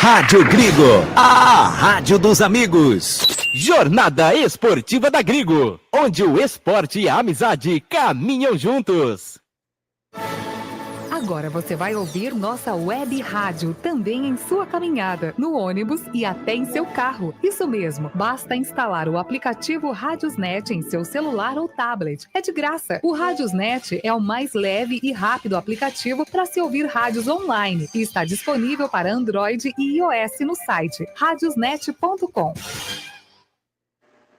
Rádio Grigo, a rádio dos amigos. Jornada Esportiva da Grigo, onde o esporte e a amizade caminham juntos. Agora você vai ouvir nossa web rádio também em sua caminhada, no ônibus e até em seu carro. Isso mesmo, basta instalar o aplicativo Radiosnet em seu celular ou tablet. É de graça. O Radiosnet é o mais leve e rápido aplicativo para se ouvir rádios online e está disponível para Android e iOS no site radiosnet.com.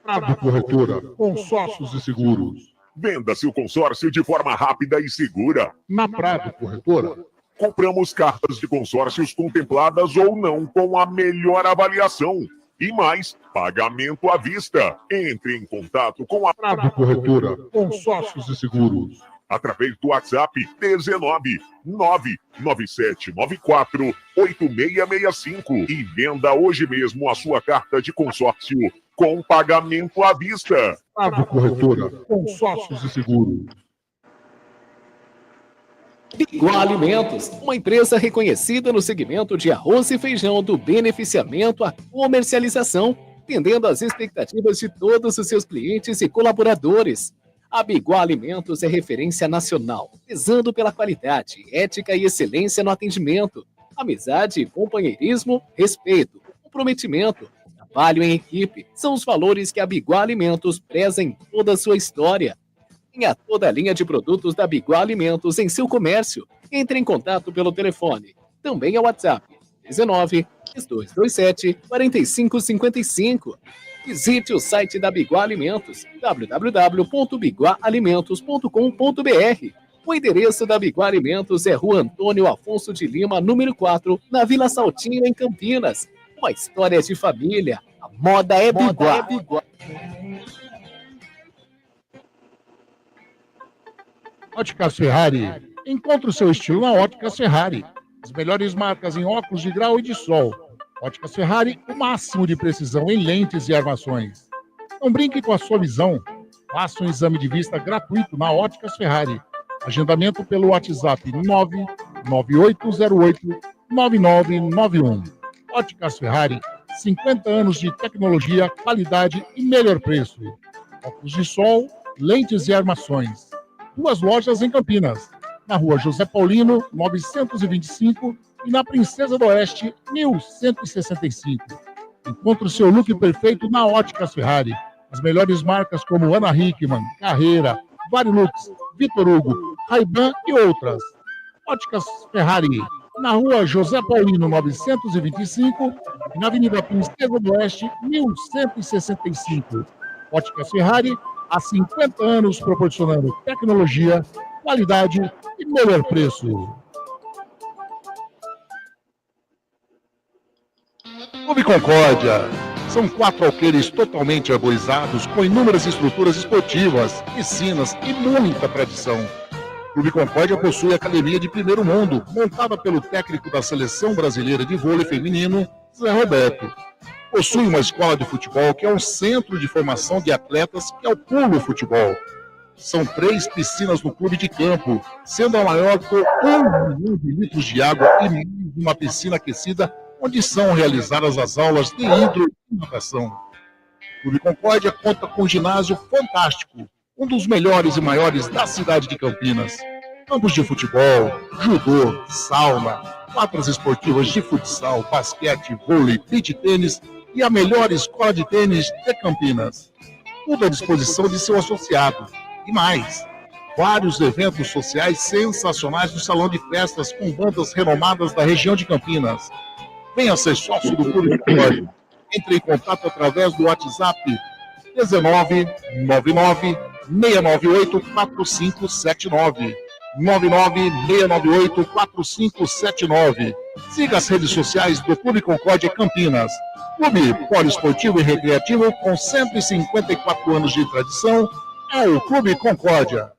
Prado Corretora, consórcios e seguros. Venda seu consórcio de forma rápida e segura. Na Prado Corretora, compramos cartas de consórcios contempladas ou não com a melhor avaliação. E mais, pagamento à vista. Entre em contato com a Prado Corretora, consórcios e seguros. Através do WhatsApp 19 99794 8665 e venda hoje mesmo a sua carta de consórcio com pagamento à vista. Prado Corretora, consórcios e seguros. Biguá Alimentos, uma empresa reconhecida no segmento de arroz e feijão do beneficiamento à comercialização, atendendo às expectativas de todos os seus clientes e colaboradores. A Biguá Alimentos é referência nacional, prezando pela qualidade, ética e excelência no atendimento, amizade, companheirismo, respeito, comprometimento, trabalho em equipe, são os valores que a Biguá Alimentos preza em toda a sua história. Tenha toda a linha de produtos da Biguá Alimentos em seu comércio. Entre em contato pelo telefone. Também é o WhatsApp 19 3227 4555. Visite o site da Biguá Alimentos, www.biguaalimentos.com.br. O endereço da Biguá Alimentos é Rua Antônio Afonso de Lima, número 4, na Vila Saltinho, em Campinas. Uma história de família. A moda é Biguá. Óticas Ferrari. Encontre o seu estilo na Óticas Ferrari. As melhores marcas em óculos de grau e de sol. Óticas Ferrari, o máximo de precisão em lentes e armações. Não brinque com a sua visão. Faça um exame de vista gratuito na Óticas Ferrari. Agendamento pelo WhatsApp 99808-9991. Óticas Ferrari, 50 anos de tecnologia, qualidade e melhor preço. Óculos de sol, lentes e armações. 2 lojas em Campinas. Na rua José Paulino, 925 e na Princesa do Oeste, 1165. Encontre o seu look perfeito na Óticas Ferrari. As melhores marcas como Ana Hickman, Carreira, Varilux, Vitor Hugo, Ray-Ban e outras. Óticas Ferrari, na rua José Paulino 925 e na Avenida Princesa do Oeste, 1165. Óticas Ferrari, há 50 anos proporcionando tecnologia, qualidade e melhor preço. Clube Concórdia. São 4 alqueires totalmente arborizados, com inúmeras estruturas esportivas, piscinas e muita tradição. Clube Concórdia possui academia de primeiro mundo, montada pelo técnico da Seleção Brasileira de Vôlei Feminino, Zé Roberto. Possui uma escola de futebol, que é um centro de formação de atletas, que é o Pulo Futebol. São 3 piscinas no clube de campo, sendo a maior com 1 milhão de litros de água e mais uma piscina aquecida, onde são realizadas as aulas de hidro e natação. O Clube Concórdia conta com um ginásio fantástico, um dos melhores e maiores da cidade de Campinas. Campos de futebol, judô, sauna, quadras esportivas de futsal, basquete, vôlei, beach tênis e a melhor escola de tênis de Campinas. Tudo à disposição de seu associado. E mais, vários eventos sociais sensacionais no salão de festas com bandas renomadas da região de Campinas. Venha ser sócio do Clube Concórdia. Entre em contato através do WhatsApp 19 99 698 4579. 99698 4579. Siga as redes sociais do Clube Concórdia Campinas. Clube poliesportivo e recreativo com 154 anos de tradição é o Clube Concórdia.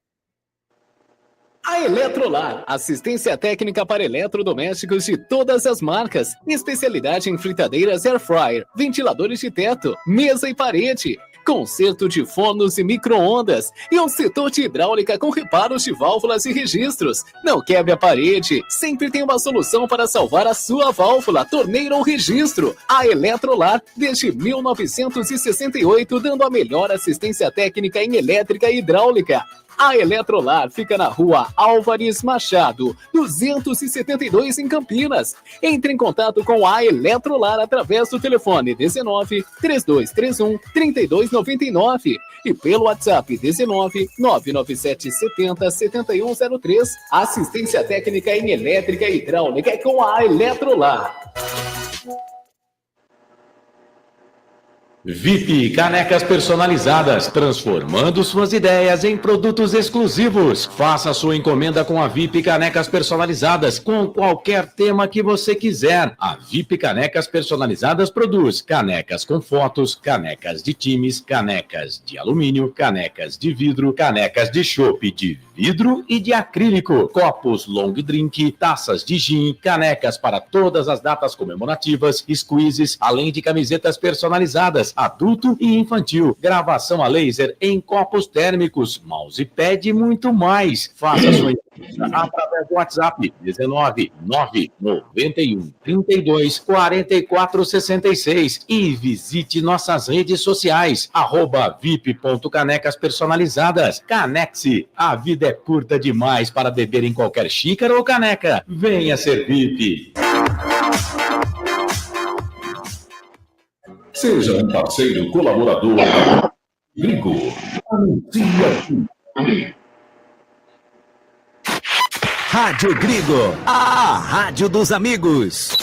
A Eletrolar, assistência técnica para eletrodomésticos de todas as marcas, especialidade em fritadeiras air fryer, ventiladores de teto, mesa e parede. conserto de fornos e micro-ondas e um setor de hidráulica com reparos de válvulas e registros. Não quebre a parede, sempre tem uma solução para salvar a sua válvula, torneira ou registro. A Eletrolar, desde 1968, dando a melhor assistência técnica em elétrica e hidráulica. A Eletrolar fica na rua Álvares Machado, 272 em Campinas. Entre em contato com a Eletrolar através do telefone 19 3231 3299 e pelo WhatsApp 19 997 70 7103. Assistência técnica em elétrica e hidráulica é com a Eletrolar. VIP Canecas Personalizadas, transformando suas ideias em produtos exclusivos. Faça sua encomenda com a VIP Canecas Personalizadas, com qualquer tema que você quiser. A VIP Canecas Personalizadas produz canecas com fotos, canecas de times, canecas de alumínio, canecas de vidro, canecas de chopp de vidro e de acrílico, copos long drink, taças de gin, canecas para todas as datas comemorativas, squeezes, além de camisetas personalizadas, adulto e infantil, gravação a laser em copos térmicos, mousepad e muito mais. Faça sua encomenda através do WhatsApp 19 991 32 44 66 e visite nossas redes sociais @vip.canecas personalizadas. Canexe, a vida é curta demais para beber em qualquer xícara ou caneca. Venha ser VIP. Seja um parceiro colaborador da Grigo. Anuncia aqui. Rádio Grigo, a rádio dos amigos.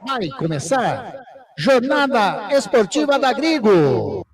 Vai começar Jornada Esportiva da Grigo.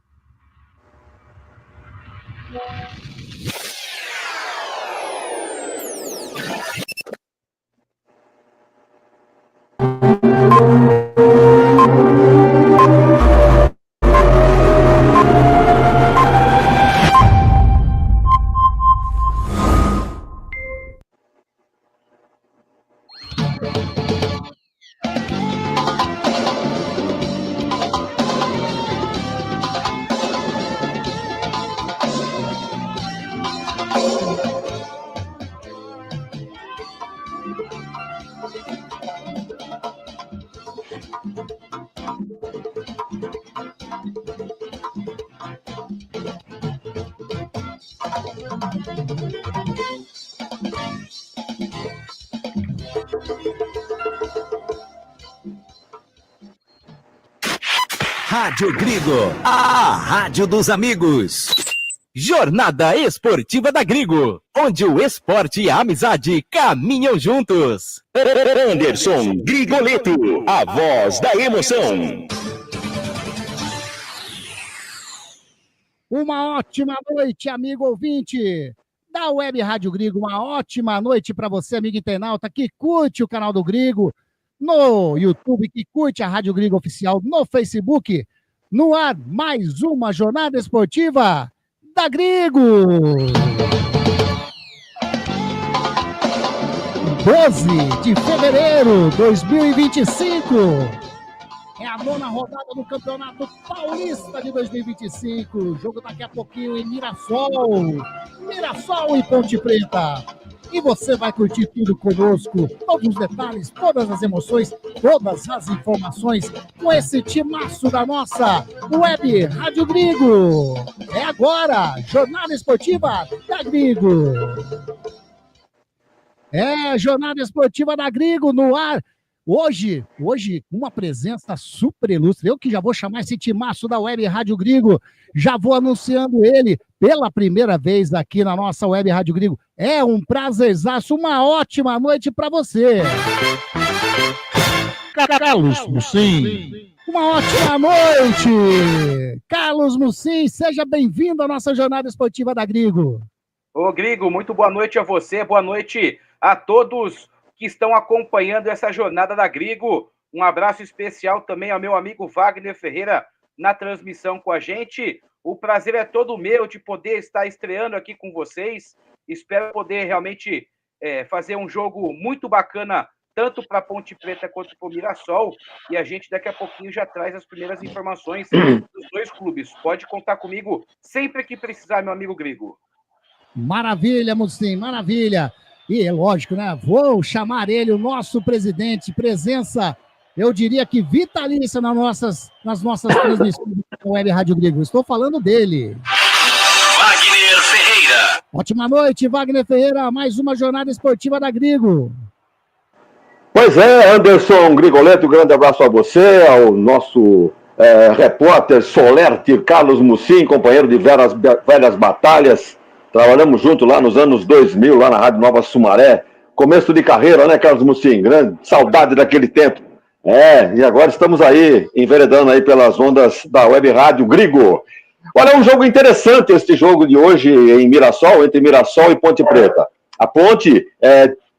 Rádio Grigo, a rádio dos amigos. Jornada Esportiva da Grigo, onde o esporte e a amizade caminham juntos. Anderson Grigoleto, a voz da emoção. Uma ótima noite, amigo ouvinte da Web Rádio Grigo. Uma ótima noite para você, amigo internauta, que curte o canal do Grigo no YouTube, que curte a Rádio Grigo Oficial no Facebook. No ar, mais uma jornada esportiva da Grigo. 12 de fevereiro de 2025. É a 9ª rodada do Campeonato Paulista de 2025. Jogo daqui a pouquinho em Mirassol e Ponte Preta. E você vai curtir tudo conosco, todos os detalhes, todas as emoções, todas as informações, com esse timaço da nossa Web Rádio Grigo. É agora, Jornada Esportiva da Grigo. É, Jornada Esportiva da Grigo no ar. Hoje, uma presença super ilustre. Eu que já vou chamar esse timaço da Web Rádio Grigo, já vou anunciando ele pela primeira vez aqui na nossa Web Rádio Grigo. É um prazerzaço, uma ótima noite para você. Carlos Mucim. Uma ótima noite. Carlos Mucim, seja bem-vindo à nossa Jornada Esportiva da Grigo. Ô, Grigo, muito boa noite a você, boa noite a todos que estão acompanhando essa jornada da Grigo. Um abraço especial também ao meu amigo Wagner Ferreira na transmissão com a gente. O prazer é todo meu de poder estar estreando aqui com vocês. Espero poder realmente fazer um jogo muito bacana, tanto para Ponte Preta quanto para o Mirassol, e a gente daqui a pouquinho já traz as primeiras informações dos dois clubes. Pode contar comigo sempre que precisar, meu amigo Grigo. Maravilha, Musim, maravilha. E é lógico, né? Vou chamar ele, o nosso presidente, presença, eu diria que vitalícia nas nossas transmissões da Web Rádio Grigo. Estou falando dele. Wagner Ferreira. Ótima noite, Wagner Ferreira. Mais uma jornada esportiva da Grigo. Pois é, Anderson Grigoleto, um grande abraço a você, ao nosso repórter Solerte Carlos Musim, companheiro de velhas batalhas. Trabalhamos junto lá nos anos 2000, lá na Rádio Nova Sumaré. Começo de carreira, né, Carlos Musim? Grande saudade daquele tempo. E agora estamos aí, enveredando aí pelas ondas da Web Rádio Grigo. Olha, é um jogo interessante este jogo de hoje em Mirassol, entre Mirassol e Ponte Preta. A Ponte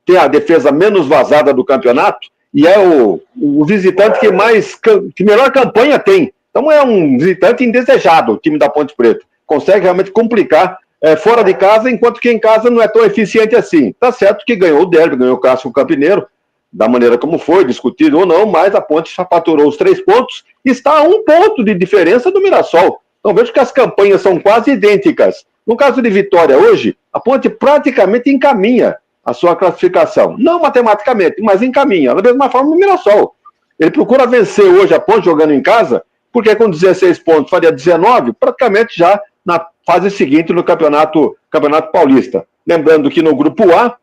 tem a defesa menos vazada do campeonato e é o visitante que melhor campanha tem. Então é um visitante indesejado, o time da Ponte Preta. Consegue realmente complicar fora de casa, enquanto que em casa não é tão eficiente assim. Tá certo que ganhou o derby, ganhou o Clássico Campineiro, da maneira como foi, discutido ou não, mas a Ponte já faturou os 3 pontos e está a 1 ponto de diferença do Mirassol. Então vejo que as campanhas são quase idênticas. No caso de vitória hoje, a Ponte praticamente encaminha a sua classificação. Não matematicamente, mas encaminha. Da mesma forma o Mirassol. Ele procura vencer hoje a Ponte jogando em casa, porque com 16 pontos faria 19, praticamente já na fase seguinte no Campeonato Paulista. Lembrando que no Grupo A,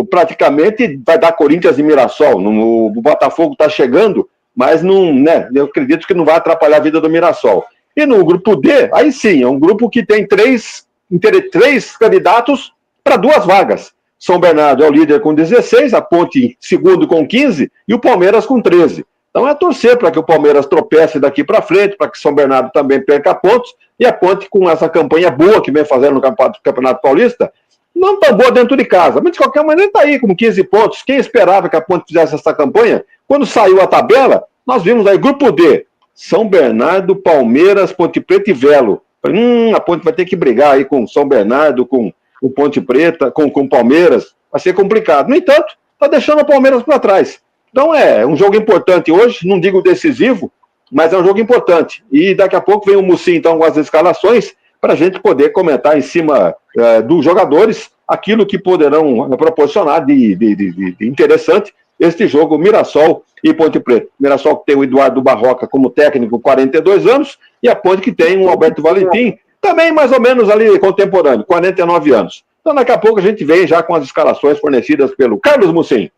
praticamente vai dar Corinthians e Mirassol. O Botafogo está chegando, mas não, né, eu acredito que não vai atrapalhar a vida do Mirassol. E no Grupo D, aí sim, é um grupo que tem 3 candidatos para 2 vagas. São Bernardo é o líder com 16, a Ponte segundo com 15 e o Palmeiras com 13. Então é torcer para que o Palmeiras tropece daqui para frente, para que São Bernardo também perca pontos, e a Ponte, com essa campanha boa que vem fazendo no Campeonato Paulista, não tão boa dentro de casa, mas de qualquer maneira está aí com 15 pontos. Quem esperava que a Ponte fizesse essa campanha? Quando saiu a tabela, nós vimos aí Grupo D, São Bernardo, Palmeiras, Ponte Preta e Velo. A Ponte vai ter que brigar aí com São Bernardo, com o Ponte Preta, com o Palmeiras, vai ser complicado. No entanto, está deixando o Palmeiras para trás. Então é um jogo importante hoje, não digo decisivo, mas é um jogo importante. E daqui a pouco vem o Musim, então, com as escalações, para a gente poder comentar em cima dos jogadores aquilo que poderão proporcionar de interessante este jogo Mirassol e Ponte Preta. Mirassol que tem o Eduardo Barroca como técnico, 42 anos, e a Ponte que tem o Alberto Valentim, também mais ou menos ali contemporâneo, 49 anos. Então daqui a pouco a gente vem já com as escalações fornecidas pelo Carlos Musim.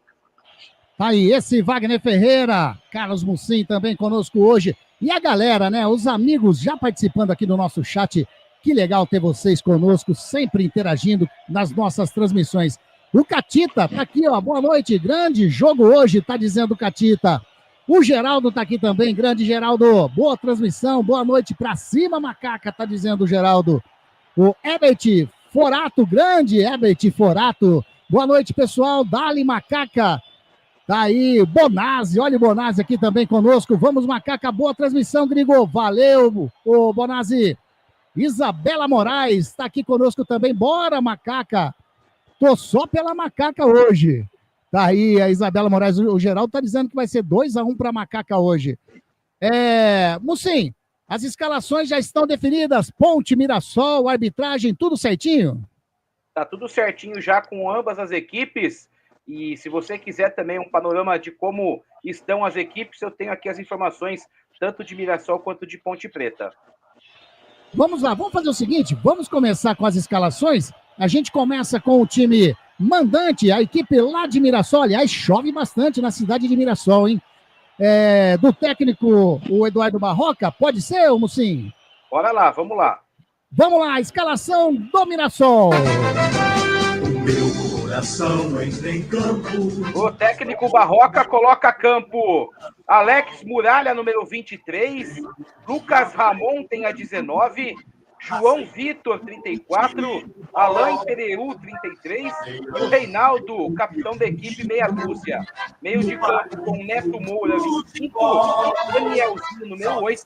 Aí, esse Wagner Ferreira, Carlos Musim também conosco hoje. E a galera, né? Os amigos já participando aqui do nosso chat. Que legal ter vocês conosco, sempre interagindo nas nossas transmissões. O Catita tá aqui, ó. Boa noite, grande jogo hoje, tá dizendo o Catita. O Geraldo tá aqui também, grande Geraldo. Boa transmissão, boa noite pra cima, macaca, tá dizendo o Geraldo. O Herbert Forato, grande Herbert Forato. Boa noite, pessoal. Dali, macaca. Tá aí, Bonazzi, olha o Bonazzi aqui também conosco. Vamos, macaca, boa transmissão, Grigo. Valeu, ô Bonazzi. Isabela Moraes está aqui conosco também. Bora, macaca. Tô só pela macaca hoje. Tá aí a Isabela Moraes. O Geraldo tá dizendo que vai ser 2-1 para macaca hoje. Musim, as escalações já estão definidas. Ponte, Mirassol, arbitragem, tudo certinho? Tá tudo certinho já com ambas as equipes. E se você quiser também um panorama de como estão as equipes, eu tenho aqui as informações tanto de Mirassol quanto de Ponte Preta. Vamos lá, vamos fazer o seguinte, vamos começar com as escalações. A gente começa com o time mandante, a equipe lá de Mirassol. Aliás, chove bastante na cidade de Mirassol, hein? Do técnico, o Eduardo Barroca, pode ser, Musim? Bora lá, vamos lá. Vamos lá, escalação do Mirassol. Meu coração entra em campo. O técnico Barroca coloca a campo Alex Muralha, número 23. Lucas Ramon tem a 19. João Vitor, 34, Alain Pereira, 33 e o Reinaldo, capitão da equipe, meia dúzia. Meio de campo com o Neto Moura, 25, Danielzinho, número 8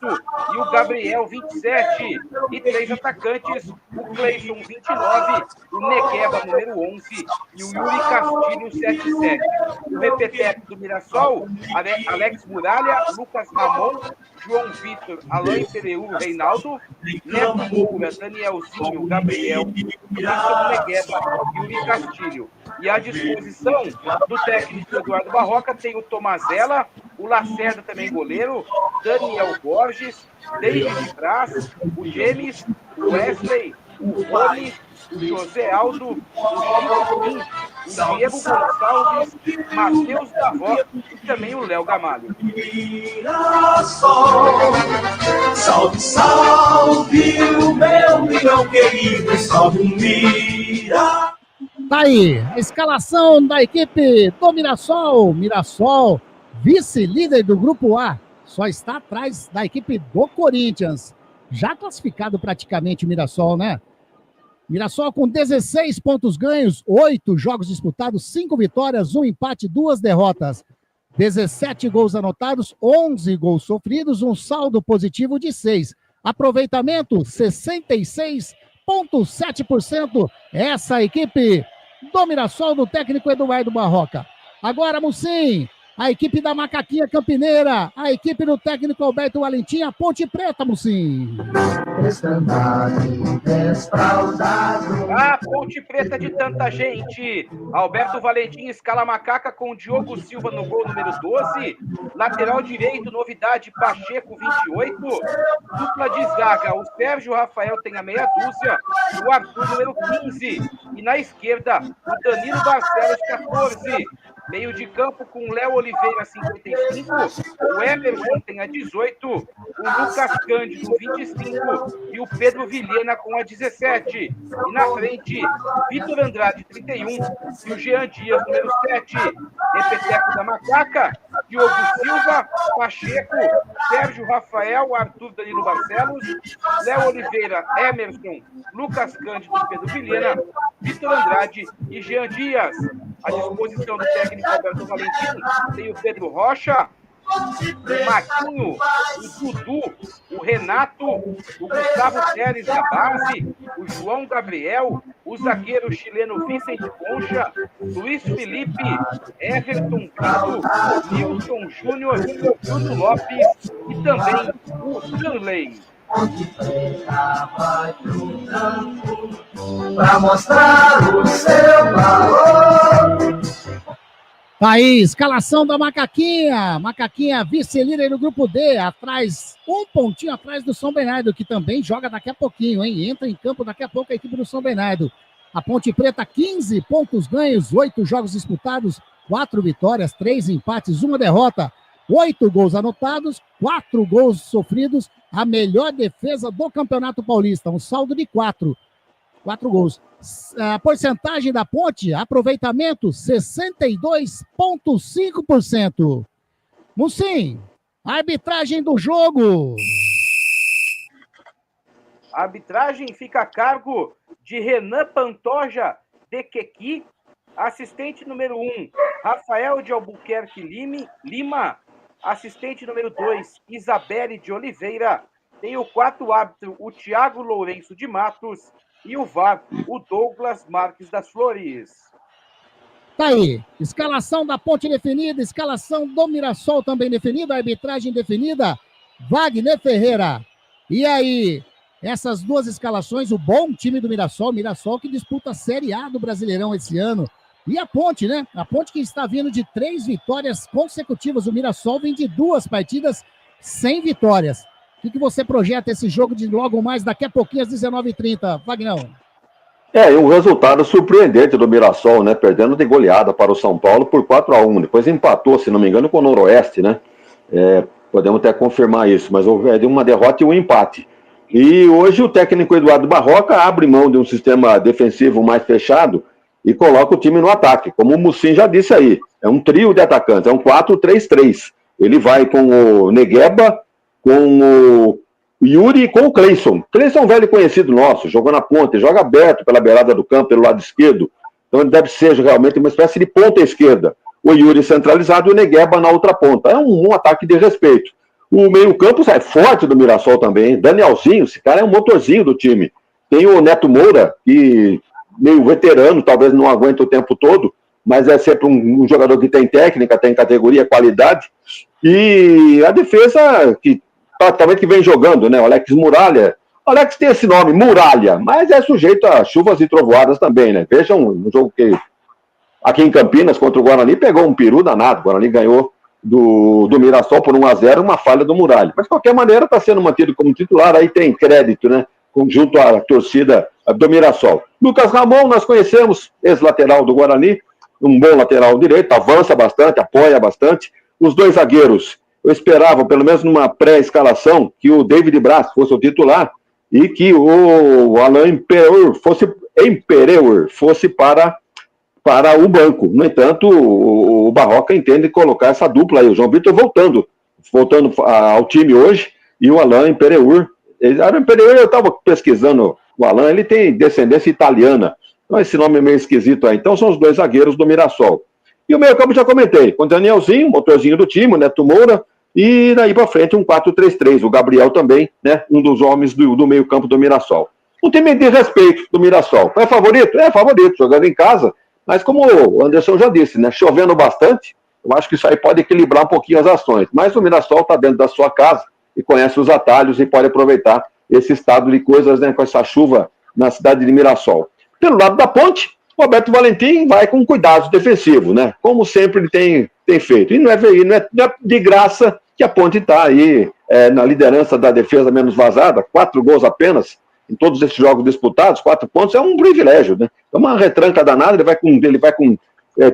e o Gabriel, 27. E 3 atacantes, o Cleison, 29, o Negueba, número 11 e o Yuri Castilho, 77. O repeteco do Mirassol, Alex Muralha, Lucas Ramon, João Vitor, Alain Pereira, Reinaldo, Neto Moura, Danielzinho, Gabriel, Wilson Negueba e Yuri Castilho. E à disposição do técnico Eduardo Barroca tem o Tomazella, o Lacerda também goleiro, Daniel Borges, David Braz, o James, o Wesley, o Rony, o José Aldo, o Chico, o Diego Gonçalves, Matheus Davó e também o Léo Gamalho. Salve, salve o meu milhão querido, salve o Mira. Tá aí, a escalação da equipe do Mirassol. Mirassol, vice-líder do Grupo A, só está atrás da equipe do Corinthians. Já classificado praticamente o Mirassol, né? Mirassol com 16 pontos ganhos, 8 jogos disputados, 5 vitórias, 1 empate, 2 derrotas. 17 gols anotados, 11 gols sofridos, um saldo positivo de 6. Aproveitamento, 66,7%. Essa equipe do Mirassol, do técnico Eduardo Barroca. Agora, Mucim, a equipe da Macaquinha Campineira, a equipe do técnico Alberto Valentim, a Ponte Preta, Mucim. A Ponte Preta de tanta gente. Alberto Valentim escala a Macaca com o Diogo Silva no gol número 12. Lateral direito, novidade, Pacheco, 28. Dupla de zaga, o Sérgio Rafael tem a meia dúzia. O Arthur, número 15. E na esquerda, o Danilo Barcelos, 14. Meio de campo com o Léo Oliveira, 55, o Emerson tem a 18, o Lucas Cândido, 25, e o Pedro Vilhena com a 17. E na frente, Vitor Andrade, 31, e o Jean Dias, número 7. Repeteco da Macaca, Diogo Silva, Pacheco, Sérgio Rafael, Arthur, Danilo Barcelos, Léo Oliveira, Emerson, Lucas Cândido, Pedro Vilhena, Vitor Andrade e Jean Dias. À disposição do técnico Alberto Valentim tem o Pedro Rocha, o Maquinho, o Dudu, o Renato, o Gustavo Teres da base, o João Gabriel, o zagueiro chileno Vicente Concha, Luiz Felipe, Everton Brito, Nilson Júnior, Bruno Lopes e também o Stanley. Pra mostrar o seu valor. Tá aí, escalação da Macaquinha. Macaquinha, vice-líder do Grupo D, atrás, um pontinho atrás do São Bernardo, que também joga daqui a pouquinho, hein? Entra em campo daqui a pouco a equipe do São Bernardo. A Ponte Preta, 15 pontos ganhos, 8 jogos disputados, 4 vitórias, 3 empates, 1 derrota, 8 gols anotados, 4 gols sofridos, a melhor defesa do Campeonato Paulista, um saldo de 4 gols. A porcentagem da Ponte, aproveitamento, 62,5%. Mucim, arbitragem do jogo. A arbitragem fica a cargo de Renan Pantoja de Quequi, assistente número 1, Rafael de Albuquerque Lima, assistente número 2, Isabelle de Oliveira, tem o quarto árbitro, o Thiago Lourenço de Matos, e o VAR, o Douglas Marques das Flores. Tá aí, escalação da Ponte definida, escalação do Mirassol também definida, arbitragem definida, Wagner Ferreira. E aí, essas duas escalações, o bom time do Mirassol que disputa a Série A do Brasileirão esse ano, e a Ponte, né? A Ponte que está vindo de 3 vitórias consecutivas, o Mirassol vem de 2 partidas sem vitórias. O que você projeta esse jogo de logo mais daqui a pouquinho às 19h30, Vagnão? Um resultado surpreendente do Mirassol, né? Perdendo de goleada para o São Paulo por 4-1. Depois empatou, se não me engano, com o Noroeste, né? Podemos até confirmar isso, mas houve uma derrota e um empate. E hoje o técnico Eduardo Barroca abre mão de um sistema defensivo mais fechado e coloca o time no ataque. Como o Mucim já disse aí, é um trio de atacantes, é um 4-3-3. Ele vai com o Negueba, com Yuri com o Cleison. Cleison é um velho conhecido nosso, jogou na ponta, joga aberto pela beirada do campo, pelo lado esquerdo. Então ele deve ser realmente uma espécie de ponta esquerda. O Yuri centralizado e o Negueba na outra ponta. É um ataque de respeito. O meio-campo é forte do Mirassol também. Danielzinho, esse cara é um motorzinho do time. Tem o Neto Moura, que meio veterano, talvez não aguente o tempo todo, mas é sempre um jogador que tem técnica, tem categoria, qualidade. E a defesa, que praticamente vem jogando, né? O Alex Muralha. O Alex tem esse nome, Muralha, mas é sujeito a chuvas e trovoadas também, né? Vejam um jogo que aqui em Campinas, contra o Guarani, pegou um peru danado. O Guarani ganhou do Mirassol por 1-0, uma falha do Muralha. Mas, de qualquer maneira, está sendo mantido como titular, aí tem crédito, né? Junto à torcida do Mirassol. Lucas Ramon, nós conhecemos, ex-lateral do Guarani, um bom lateral direito, avança bastante, apoia bastante. Os dois zagueiros, eu esperava, pelo menos numa pré-escalação, que o David Braz fosse o titular e que o Alain Impereur fosse para o banco. No entanto, o Barroca entende colocar essa dupla aí. O João Vitor voltando ao time hoje, e o Alain Impereur. Alain Impereur, eu estava pesquisando o Alain, ele tem descendência italiana. Então, esse nome é meio esquisito aí. Então, são os dois zagueiros do Mirassol. E o meio-campo já comentei, com o Danielzinho, motorzinho do time, o Neto Moura, e daí para frente um 4-3-3. O Gabriel também, né? Um dos homens do meio-campo do Mirassol. Um time de respeito do Mirassol. É favorito? É favorito, jogando em casa. Mas como o Anderson já disse, né? Chovendo bastante, eu acho que isso aí pode equilibrar um pouquinho as ações. Mas o Mirassol está dentro da sua casa e conhece os atalhos e pode aproveitar esse estado de coisas, né? Com essa chuva na cidade de Mirassol. Pelo lado da Ponte, o Roberto Valentim vai com cuidados defensivos, né? Como sempre ele tem feito. E não é de graça que a Ponte está aí na liderança da defesa menos vazada, 4 gols apenas em todos esses jogos disputados, 4 pontos, é um privilégio, né? É uma retranca danada, ele vai com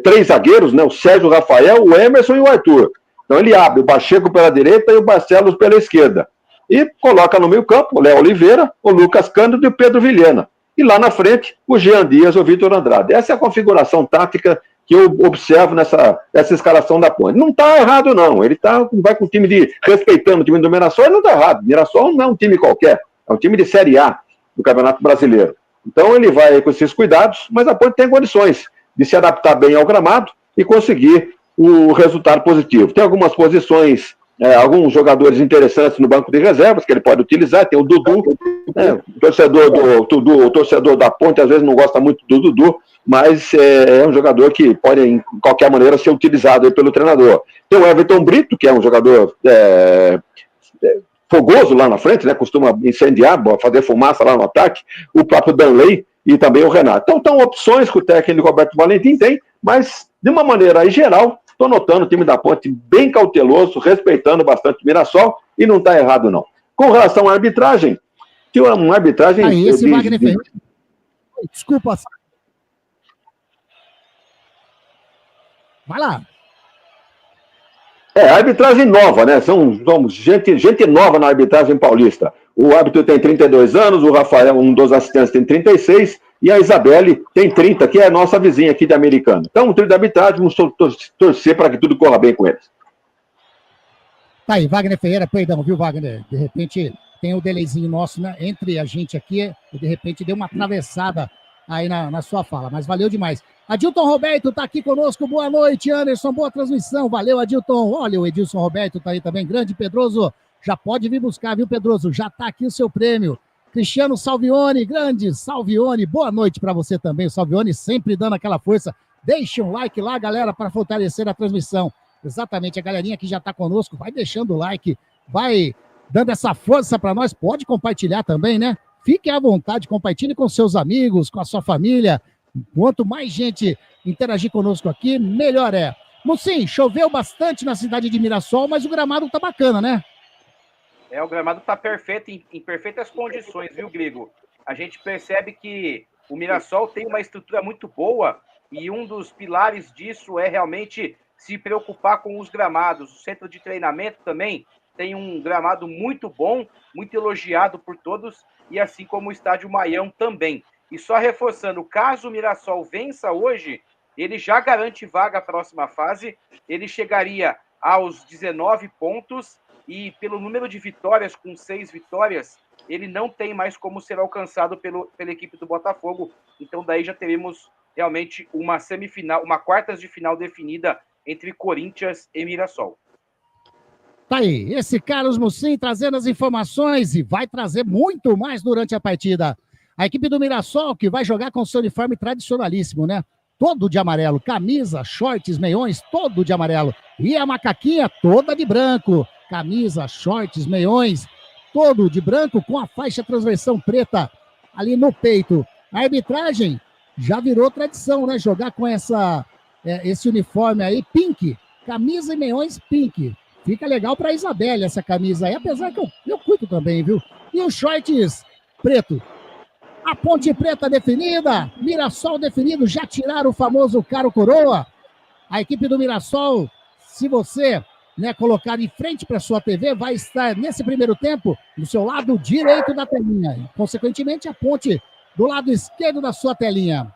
3 zagueiros, né? O Sérgio, o Rafael, o Emerson e o Arthur. Então ele abre o Pacheco pela direita e o Barcelos pela esquerda. E coloca no meio campo o Léo Oliveira, o Lucas Cândido e o Pedro Vilhena. E lá na frente, o Jean Dias e o Vitor Andrade. Essa é a configuração tática que eu observo nessa escalação da Ponte. Não está errado, não. Ele vai com o time respeitando o time do Mirassol, ele não está errado. O Mirassol não é um time qualquer, é um time de Série A do Campeonato Brasileiro. Então ele vai com esses cuidados, mas a Ponte tem condições de se adaptar bem ao gramado e conseguir o resultado positivo. Tem algumas posições, alguns jogadores interessantes no banco de reservas que ele pode utilizar. Tem o Dudu, o torcedor da Ponte às vezes não gosta muito do Dudu, mas é um jogador que pode, em qualquer maneira, ser utilizado aí pelo treinador. Tem o Everton Brito, que é um jogador fogoso lá na frente, né? Costuma incendiar, fazer fumaça lá no ataque. O próprio Danley e também o Renato. Então, são opções que o técnico Roberto Valentim tem, mas, de uma maneira aí, geral, estou notando o time da Ponte bem cauteloso, respeitando bastante o Mirassol, e não está errado, não. Com relação à arbitragem, que é uma arbitragem... Aí, esse Wagner Ferreira... Desculpa. Vai lá. Arbitragem nova, né? Somos gente nova na arbitragem paulista. O árbitro tem 32 anos, o Rafael, um dos assistentes, tem 36, e a Isabelle tem 30, que é a nossa vizinha aqui de Americana. Então, o trio de arbitragem, vamos torcer para que tudo corra bem com eles. Tá aí, Wagner Ferreira, perdão, viu, Wagner? De repente, tem o delayzinho nosso, né, entre a gente aqui, e de repente deu uma atravessada aí na sua fala, mas valeu demais. Adilton Roberto tá aqui conosco, boa noite, Anderson, boa transmissão, valeu, Adilton. Olha, o Edilson Roberto tá aí também, grande Pedroso, já pode vir buscar, viu, Pedroso? Já tá aqui o seu prêmio. Cristiano Salvione, grande Salvione, boa noite para você também, o Salvione sempre dando aquela força. Deixe um like lá, galera, para fortalecer a transmissão. Exatamente, a galerinha que já tá conosco, vai deixando o like, vai dando essa força para nós, pode compartilhar também, né? Fique à vontade, compartilhe com seus amigos, com a sua família. Quanto mais gente interagir conosco aqui, melhor é. Mucim, choveu bastante na cidade de Mirassol, mas o gramado tá bacana, né? O gramado tá perfeito, em perfeitas condições, viu, Grigo? A gente percebe que o Mirassol tem uma estrutura muito boa e um dos pilares disso é realmente se preocupar com os gramados. O centro de treinamento também tem um gramado muito bom, muito elogiado por todos, e assim como o estádio Maião também. E só reforçando, caso o Mirassol vença hoje, ele já garante vaga à próxima fase, ele chegaria aos 19 pontos e pelo número de vitórias, com 6 vitórias, ele não tem mais como ser alcançado pela equipe do Botafogo. Então daí já teremos realmente uma semifinal, uma quartas de final definida entre Corinthians e Mirassol. Tá aí, esse Carlos Mucim trazendo as informações e vai trazer muito mais durante a partida. A equipe do Mirassol que vai jogar com seu uniforme tradicionalíssimo, né? Todo de amarelo, camisa, shorts, meiões, todo de amarelo. E a macaquinha toda de branco. Camisa, shorts, meiões, todo de branco com a faixa transversão preta ali no peito. A arbitragem já virou tradição, né? Jogar com esse uniforme aí, pink. Camisa e meiões pink. Fica legal para a Isabelle essa camisa aí, apesar que eu curto também, viu? E os shorts preto. A Ponte Preta definida, Mirassol definido, já tiraram o famoso caro coroa. A equipe do Mirassol, se você colocar em frente para sua TV, vai estar nesse primeiro tempo no seu lado direito da telinha. E, consequentemente, a Ponte do lado esquerdo da sua telinha.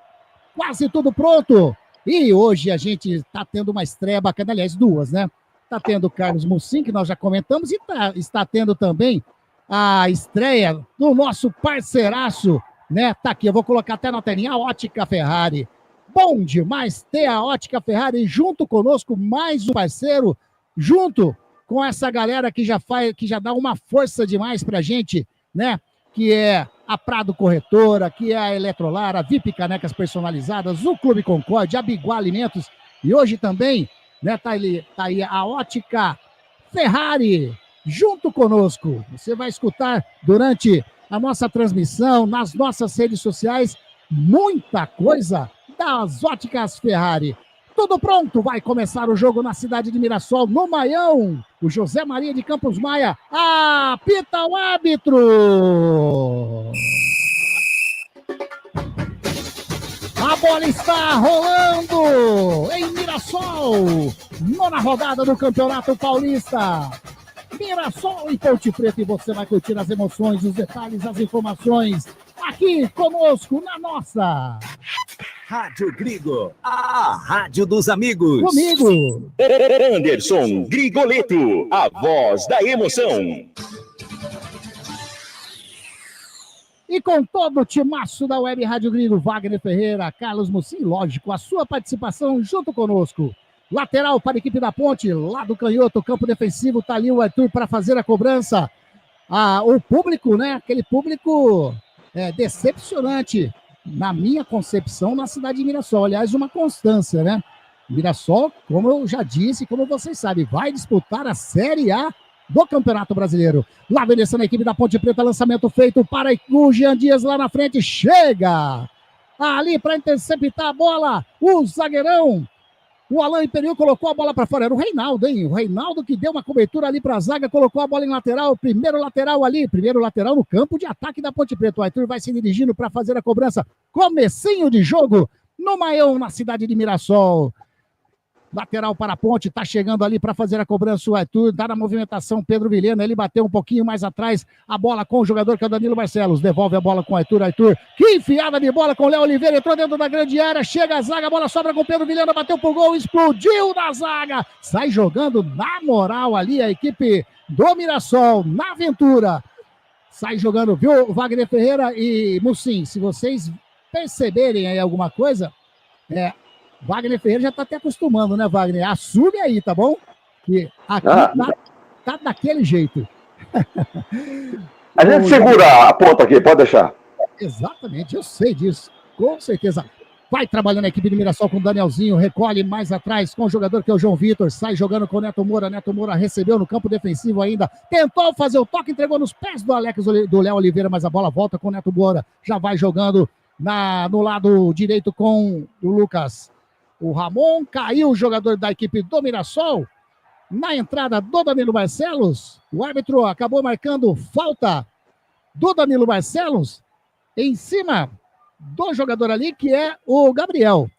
Quase tudo pronto. E hoje a gente está tendo uma estreia bacana, aliás, duas, né? Está tendo o Carlos Mucim, que nós já comentamos, e está tendo também a estreia do nosso parceiraço, né? Tá aqui, eu vou colocar até na telinha, a Ótica Ferrari. Bom demais ter a Ótica Ferrari junto conosco, mais um parceiro, junto com essa galera que já dá uma força demais pra gente, né? Que é a Prado Corretora, que é a Eletrolar, a VIP Canecas Personalizadas, o Clube Concorde, a Biguá Alimentos, e hoje também, né, tá aí a Ótica Ferrari, junto conosco. Você vai escutar durante a nossa transmissão, nas nossas redes sociais, muita coisa das Óticas Ferrari. Tudo pronto, vai começar o jogo na cidade de Mirassol, no Maião. O José Maria de Campos Maia apita o árbitro. A bola está rolando em Mirassol, nona rodada do Campeonato Paulista. Mirassol e Ponte Preta, e você vai curtir as emoções, os detalhes, as informações aqui conosco na nossa Rádio Grigo, a rádio dos amigos. Comigo, Anderson Grigoleto, a voz da emoção. E com todo o timaço da Web Rádio Grigo, Wagner Ferreira, Carlos Mucim, lógico, a sua participação junto conosco. Lateral para a equipe da Ponte, lá do canhoto, campo defensivo, tá ali o Arthur para fazer a cobrança. O público, né? Aquele público decepcionante, na minha concepção, na cidade de Mirassol. Aliás, uma constância, né? Mirassol, como eu já disse, como vocês sabem, vai disputar a Série A do Campeonato Brasileiro. Lá obedecendo a equipe da Ponte Preta, lançamento feito para o Jean Dias lá na frente, chega ali para interceptar a bola, o zagueirão, o Alain Imperial colocou a bola para fora, era o Reinaldo, hein? O Reinaldo que deu uma cobertura ali para a zaga, colocou a bola em lateral, primeiro lateral no campo de ataque da Ponte Preta. O Arthur vai se dirigindo para fazer a cobrança, comecinho de jogo no Maião, na cidade de Mirassol. Lateral para a Ponte, tá chegando ali para fazer a cobrança o Arthur, dá na movimentação Pedro Vilhena, ele bateu um pouquinho mais atrás, a bola com o jogador que é o Danilo Barcelos, devolve a bola com o Arthur, que enfiada de bola com o Léo Oliveira, entrou dentro da grande área, chega a zaga, a bola sobra com o Pedro Vilhena, bateu pro gol, explodiu na zaga, sai jogando na moral ali a equipe do Mirassol, na aventura, sai jogando, viu, Wagner Ferreira e Mucim, se vocês perceberem aí alguma coisa, Wagner Ferreira já tá até acostumando, né, Wagner? Assume aí, tá bom? Que aqui tá daquele jeito. A gente segura a ponta aqui, pode deixar. Exatamente, eu sei disso, com certeza. Vai trabalhando a equipe do Mirassol com o Danielzinho, recolhe mais atrás com o jogador que é o João Vitor, sai jogando com o Neto Moura recebeu no campo defensivo ainda, tentou fazer o toque, entregou nos pés do Léo Oliveira, mas a bola volta com o Neto Moura, já vai jogando no lado direito com o Lucas. O Ramon, caiu o jogador da equipe do Mirassol, na entrada do Danilo Barcelos, o árbitro acabou marcando falta do Danilo Barcelos, em cima do jogador ali, que é o Gabriel.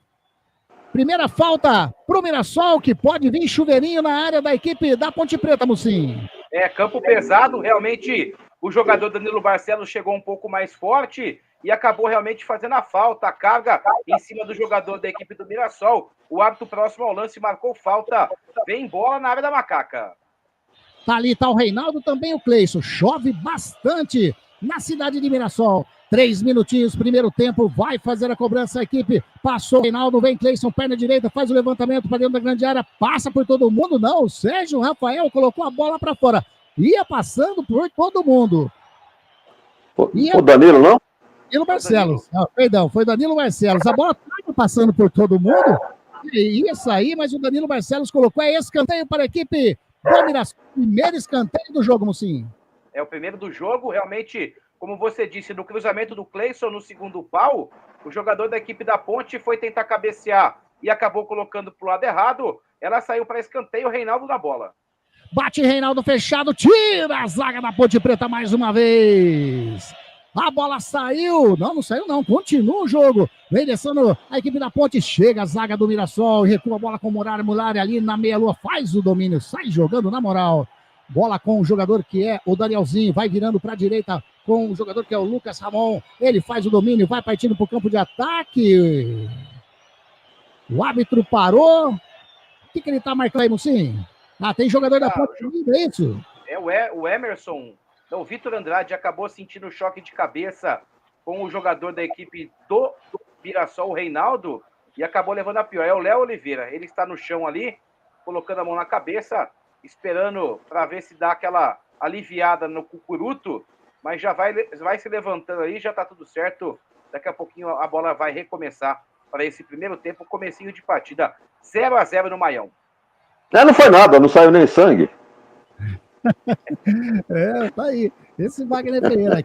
Primeira falta pro Mirassol, que pode vir chuveirinho na área da equipe da Ponte Preta, Mucim. Campo pesado, realmente o jogador Danilo Barcelos chegou um pouco mais forte e acabou realmente fazendo a falta, a carga em cima do jogador da equipe do Mirassol. O árbitro próximo ao lance marcou falta, vem bola na área da Macaca. Tá ali, tá o Reinaldo, também o Cleison. Chove bastante na cidade de Mirassol. 3 minutinhos, primeiro tempo, vai fazer a cobrança a equipe. Passou o Reinaldo, vem Cleison, perna direita, faz o levantamento para dentro da grande área, passa por todo mundo. Não, o Sérgio Rafael colocou a bola para fora. Ia passando por todo mundo. O Danilo, não? Danilo Barcelos. Perdão, foi Danilo Barcelos. A bola estava passando por todo mundo. Ia sair, mas o Danilo Barcelos colocou. É escanteio para a equipe do Mirassol. Primeiro escanteio do jogo, Mucinho. É o primeiro do jogo, realmente, como você disse, no cruzamento do Cleison no segundo pau, o jogador da equipe da Ponte foi tentar cabecear e acabou colocando para o lado errado. Ela saiu para escanteio, o Reinaldo na bola. Bate Reinaldo fechado, tira a zaga da Ponte Preta mais uma vez. A bola saiu. Não saiu não, continua o jogo. Vem descendo a equipe da Ponte, chega a zaga do Mirassol, recua a bola com o Muralha ali na meia-lua, faz o domínio, sai jogando na moral. Bola com o jogador que é o Danielzinho, vai virando para a direita com o jogador que é o Lucas Ramon. Ele faz o domínio, vai partindo para o campo de ataque. O árbitro parou. O que ele tá marcando aí, Mucinho? Tem jogador da Ponte ainda, é isso? O Emerson, o Vitor Andrade acabou sentindo choque de cabeça com o jogador da equipe do Mirassol, o Reinaldo, e acabou levando a pior. É o Léo Oliveira, ele está no chão ali, colocando a mão na cabeça, esperando para ver se dá aquela aliviada no cucuruto, mas já vai se levantando aí, já tá tudo certo. Daqui a pouquinho a bola vai recomeçar para esse primeiro tempo, comecinho de partida, 0-0 no Maião. Não foi nada, não saiu nem sangue. Tá aí. Esse Wagner Pereira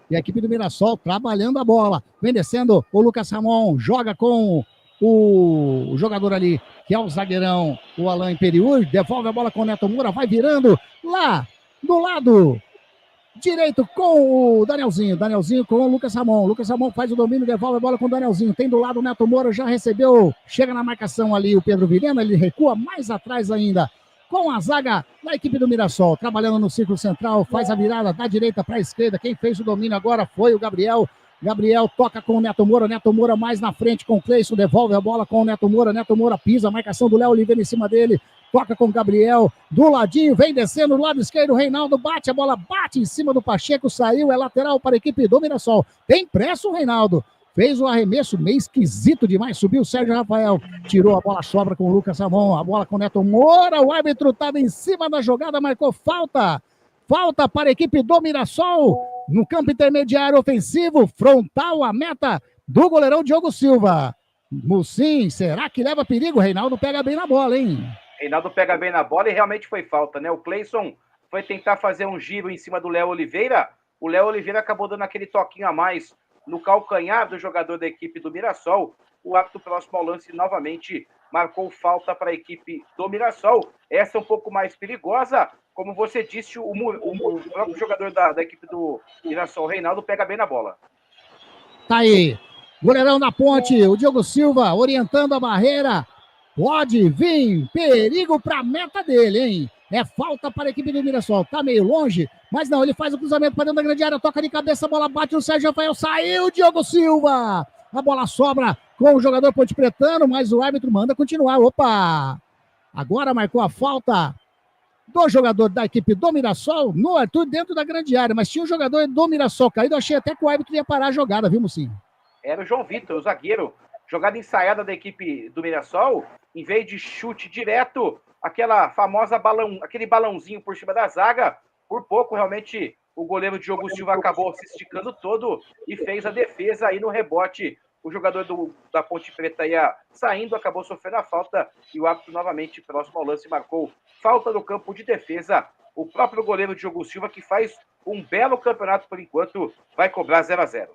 e a equipe do Mirassol trabalhando a bola. Vem descendo o Lucas Ramon, joga com o jogador ali, que é o zagueirão, o Alain Periur, devolve a bola com o Neto Moura, vai virando lá do lado direito com o Danielzinho com o Lucas Ramon faz o domínio, devolve a bola com o Danielzinho, tem do lado o Neto Moura, já recebeu, chega na marcação ali o Pedro Vilhena, ele recua mais atrás ainda, com a zaga da equipe do Mirassol, trabalhando no círculo central, faz a virada da direita para a esquerda, quem fez o domínio agora foi o Gabriel toca com o Neto Moura mais na frente com o Cleison, devolve a bola com o Neto Moura pisa, a marcação do Léo Oliveira em cima dele, toca com o Gabriel, do ladinho, vem descendo do lado esquerdo, o Reinaldo bate, a bola bate em cima do Pacheco, saiu, é lateral para a equipe do Mirassol, tem pressa o Reinaldo, fez o arremesso meio esquisito demais, subiu o Sérgio Rafael, tirou a bola, sobra com o Lucas Ramon, a bola com o Neto Moura, o árbitro estava em cima da jogada, marcou falta para a equipe do Mirassol, no campo intermediário ofensivo, frontal a meta do goleirão Diogo Silva. Mucim, será que leva perigo? Reinaldo pega bem na bola, hein? Reinaldo pega bem na bola e realmente foi falta, né? O Cleison foi tentar fazer um giro em cima do Léo Oliveira. O Léo Oliveira acabou dando aquele toquinho a mais no calcanhar do jogador da equipe do Mirassol. O árbitro próximo ao lance novamente marcou falta para a equipe do Mirassol. Essa é um pouco mais perigosa. Como você disse, o próprio jogador da equipe do Mirassol, o Reinaldo, pega bem na bola. Tá aí. Goleirão da Ponte, o Diogo Silva orientando a barreira. Pode vir perigo para a meta dele, hein? É falta para a equipe do Mirassol. Tá meio longe, mas não, ele faz o cruzamento para dentro da grande área, toca de cabeça, a bola bate no Sérgio Rafael, saiu o Diogo Silva. A bola sobra com o jogador ponte pretano, mas o árbitro manda continuar. Opa! Agora marcou a falta do jogador da equipe do Mirassol no Arthur dentro da grande área, mas tinha um jogador do Mirassol caído, achei até que o árbitro ia parar a jogada, viu, Mucinho? Era o João Vitor, o zagueiro. Jogada ensaiada da equipe do Mirassol, em vez de chute direto, aquele balãozinho por cima da zaga, por pouco realmente o goleiro Diogo Silva acabou se esticando todo e fez a defesa aí no rebote. O jogador da Ponte Preta ia saindo, acabou sofrendo a falta e o árbitro novamente próximo ao lance marcou falta no campo de defesa. O próprio goleiro Diogo Silva, que faz um belo campeonato por enquanto, vai cobrar 0-0.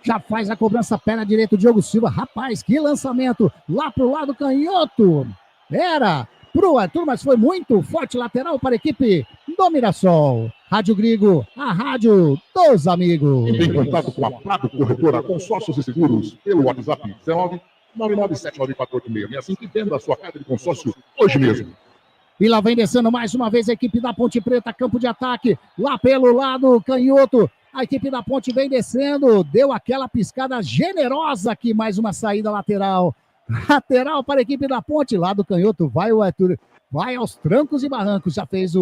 Já faz a cobrança, perna direita, o Diogo Silva. Rapaz, que lançamento lá pro lado canhoto. Era pro Arthur, mas foi muito forte, lateral para a equipe do Mirassol. Rádio Grigo, a rádio dos amigos. Entre em contato com a Prado Corretora Consórcios e Seguros pelo WhatsApp 999794866. E venda a sua casa de consórcio hoje mesmo. E lá vem descendo mais uma vez a equipe da Ponte Preta, campo de ataque, lá pelo lado canhoto. A equipe da Ponte vem descendo, deu aquela piscada generosa aqui, mais uma saída lateral. Lateral para a equipe da Ponte, lá do canhoto, vai o Arthur, vai aos trancos e barrancos, já fez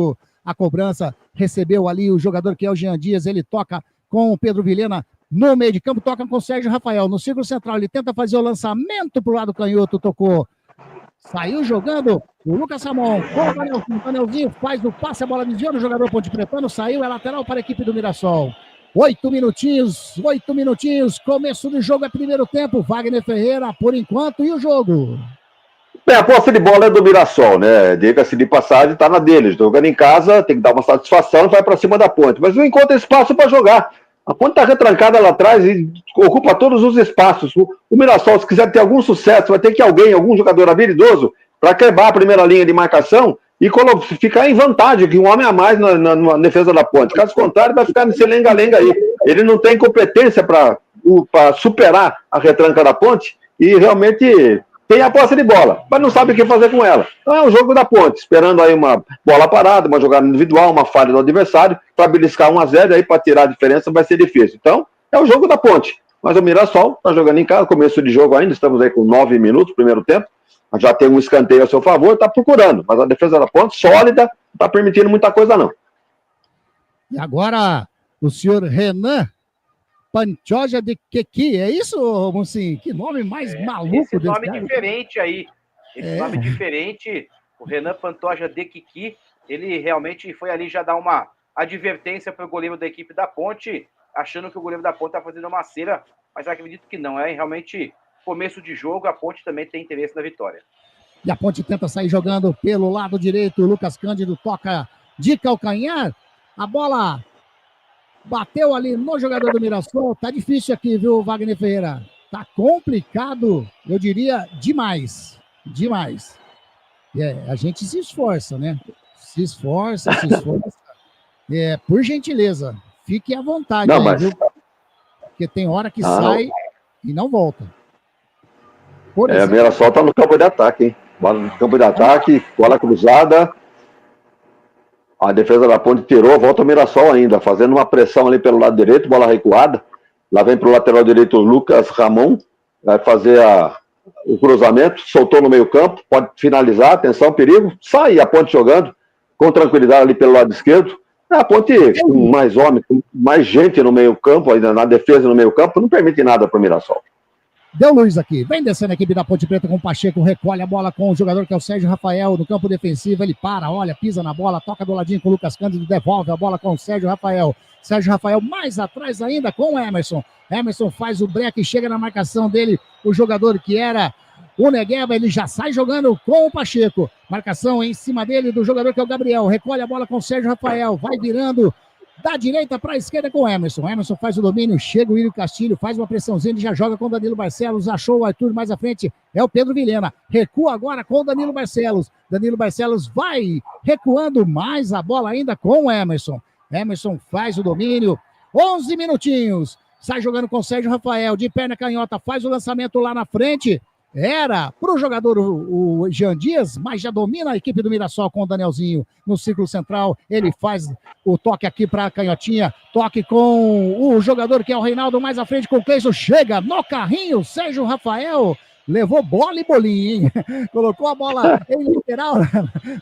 a cobrança, recebeu ali o jogador que é o Jean Dias, ele toca com o Pedro Vilhena no meio de campo, toca com o Sérgio Rafael, no círculo central, ele tenta fazer o lançamento pro lado canhoto, tocou, saiu jogando o Lucas Ramon, o Danielzinho faz o passe, a bola desviou no jogador Ponte Pretano, saiu, é lateral para a equipe do Mirassol. 8 minutinhos, começo do jogo é primeiro tempo, Wagner Ferreira por enquanto, e o jogo? A posse de bola é do Mirassol, né? Diga-se de passagem, tá na deles. Jogando em casa, tem que dar uma satisfação, vai para cima da Ponte. Mas não encontra espaço para jogar. A Ponte tá retrancada lá atrás e ocupa todos os espaços. O Mirassol, se quiser ter algum sucesso, vai ter que algum jogador habilidoso, para quebrar a primeira linha de marcação e ficar em vantagem, que um homem a mais na defesa da Ponte. Caso contrário, vai ficar nesse lenga-lenga aí. Ele não tem competência para superar a retranca da Ponte e realmente tem a posse de bola, mas não sabe o que fazer com ela. Então é um jogo da Ponte, esperando aí uma bola parada, uma jogada individual, uma falha do adversário, para beliscar 1-0, aí para tirar a diferença vai ser difícil. Então, é o jogo da Ponte. Mas o Mirassol está jogando em casa, começo de jogo ainda, estamos aí com 9 minutos, primeiro tempo, já tem um escanteio a seu favor, está procurando, mas a defesa da Ponte, sólida, não está permitindo muita coisa não. E agora, o senhor Renan Pantoja de Quequi, é isso, Mucim? Que nome mais maluco esse desse nome cara. diferente aí. Esse nome diferente, o Renan Pantoja de Quequi, ele realmente foi ali já dar uma advertência para o goleiro da equipe da Ponte, achando que o goleiro da Ponte está fazendo uma cera, mas acredito que não, é realmente começo de jogo, a Ponte também tem interesse na vitória. E a Ponte tenta sair jogando pelo lado direito, o Lucas Cândido toca de calcanhar, a bola bateu ali no jogador do Mirassol, tá difícil aqui, viu, Wagner Ferreira? Tá complicado, eu diria, demais. A gente se esforça, né? Se esforça. Por gentileza, fique à vontade, não, aí, mas... viu? Porque tem hora que sai e não volta. O Mirassol tá no campo de ataque, hein? Bola no campo de ataque, bola cruzada. A defesa da Ponte tirou, volta o Mirassol ainda, fazendo uma pressão ali pelo lado direito, bola recuada. Lá vem pro lateral direito o Lucas Ramon, vai fazer o cruzamento, soltou no meio campo, pode finalizar, atenção, perigo, sai a Ponte jogando com tranquilidade ali pelo lado esquerdo. A Ponte com mais homens, com mais gente no meio campo, ainda na defesa no meio campo, não permite nada pro Mirassol. Deu luz aqui, vem descendo a equipe da Ponte Preta com o Pacheco, recolhe a bola com o jogador que é o Sérgio Rafael no campo defensivo, ele para, olha, pisa na bola, toca do ladinho com o Lucas Cândido, devolve a bola com o Sérgio Rafael mais atrás ainda com o Emerson faz o break, chega na marcação dele, o jogador que era o Negueba, ele já sai jogando com o Pacheco, marcação em cima dele do jogador que é o Gabriel, recolhe a bola com o Sérgio Rafael, vai virando da direita para a esquerda com o Emerson faz o domínio, chega o William Castilho, faz uma pressãozinha, ele já joga com o Danilo Barcelos, achou o Arthur mais à frente, é o Pedro Vilhena, recua agora com o Danilo Barcelos vai recuando mais a bola ainda com o Emerson faz o domínio, 11 minutinhos, sai jogando com o Sérgio Rafael, de perna canhota, faz o lançamento lá na frente, era para o jogador o Jean Dias, mas já domina a equipe do Mirassol com o Danielzinho no círculo central, ele faz o toque aqui para a canhotinha, toque com o jogador que é o Reinaldo mais à frente com o Cleison, chega no carrinho, Sérgio Rafael levou bola e bolinha, hein? Colocou a bola em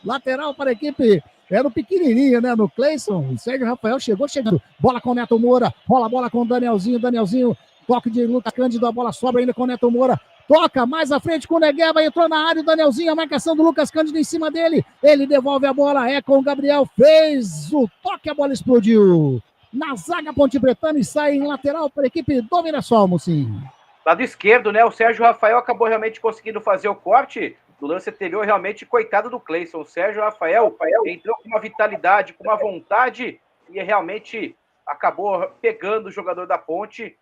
lateral para a equipe, era o pequenininho, né, no Cleison, o Sérgio Rafael chegando, bola com o Neto Moura, rola a bola com o Danielzinho, toque de Lucas Cândido, a bola sobra ainda com o Neto Moura, toca mais à frente com o Negueba, entrou na área o Danielzinho, a marcação do Lucas Cândido em cima dele, ele devolve a bola, é com o Gabriel, fez o toque, a bola explodiu na zaga Ponte Pretana e sai em lateral para a equipe do Mirassol, Mucim. Lado esquerdo, né, o Sérgio Rafael acabou realmente conseguindo fazer o corte do lance anterior, realmente, coitado do Cleison, o Sérgio Rafael entrou com uma vitalidade, com uma vontade e realmente acabou pegando o jogador da Ponte.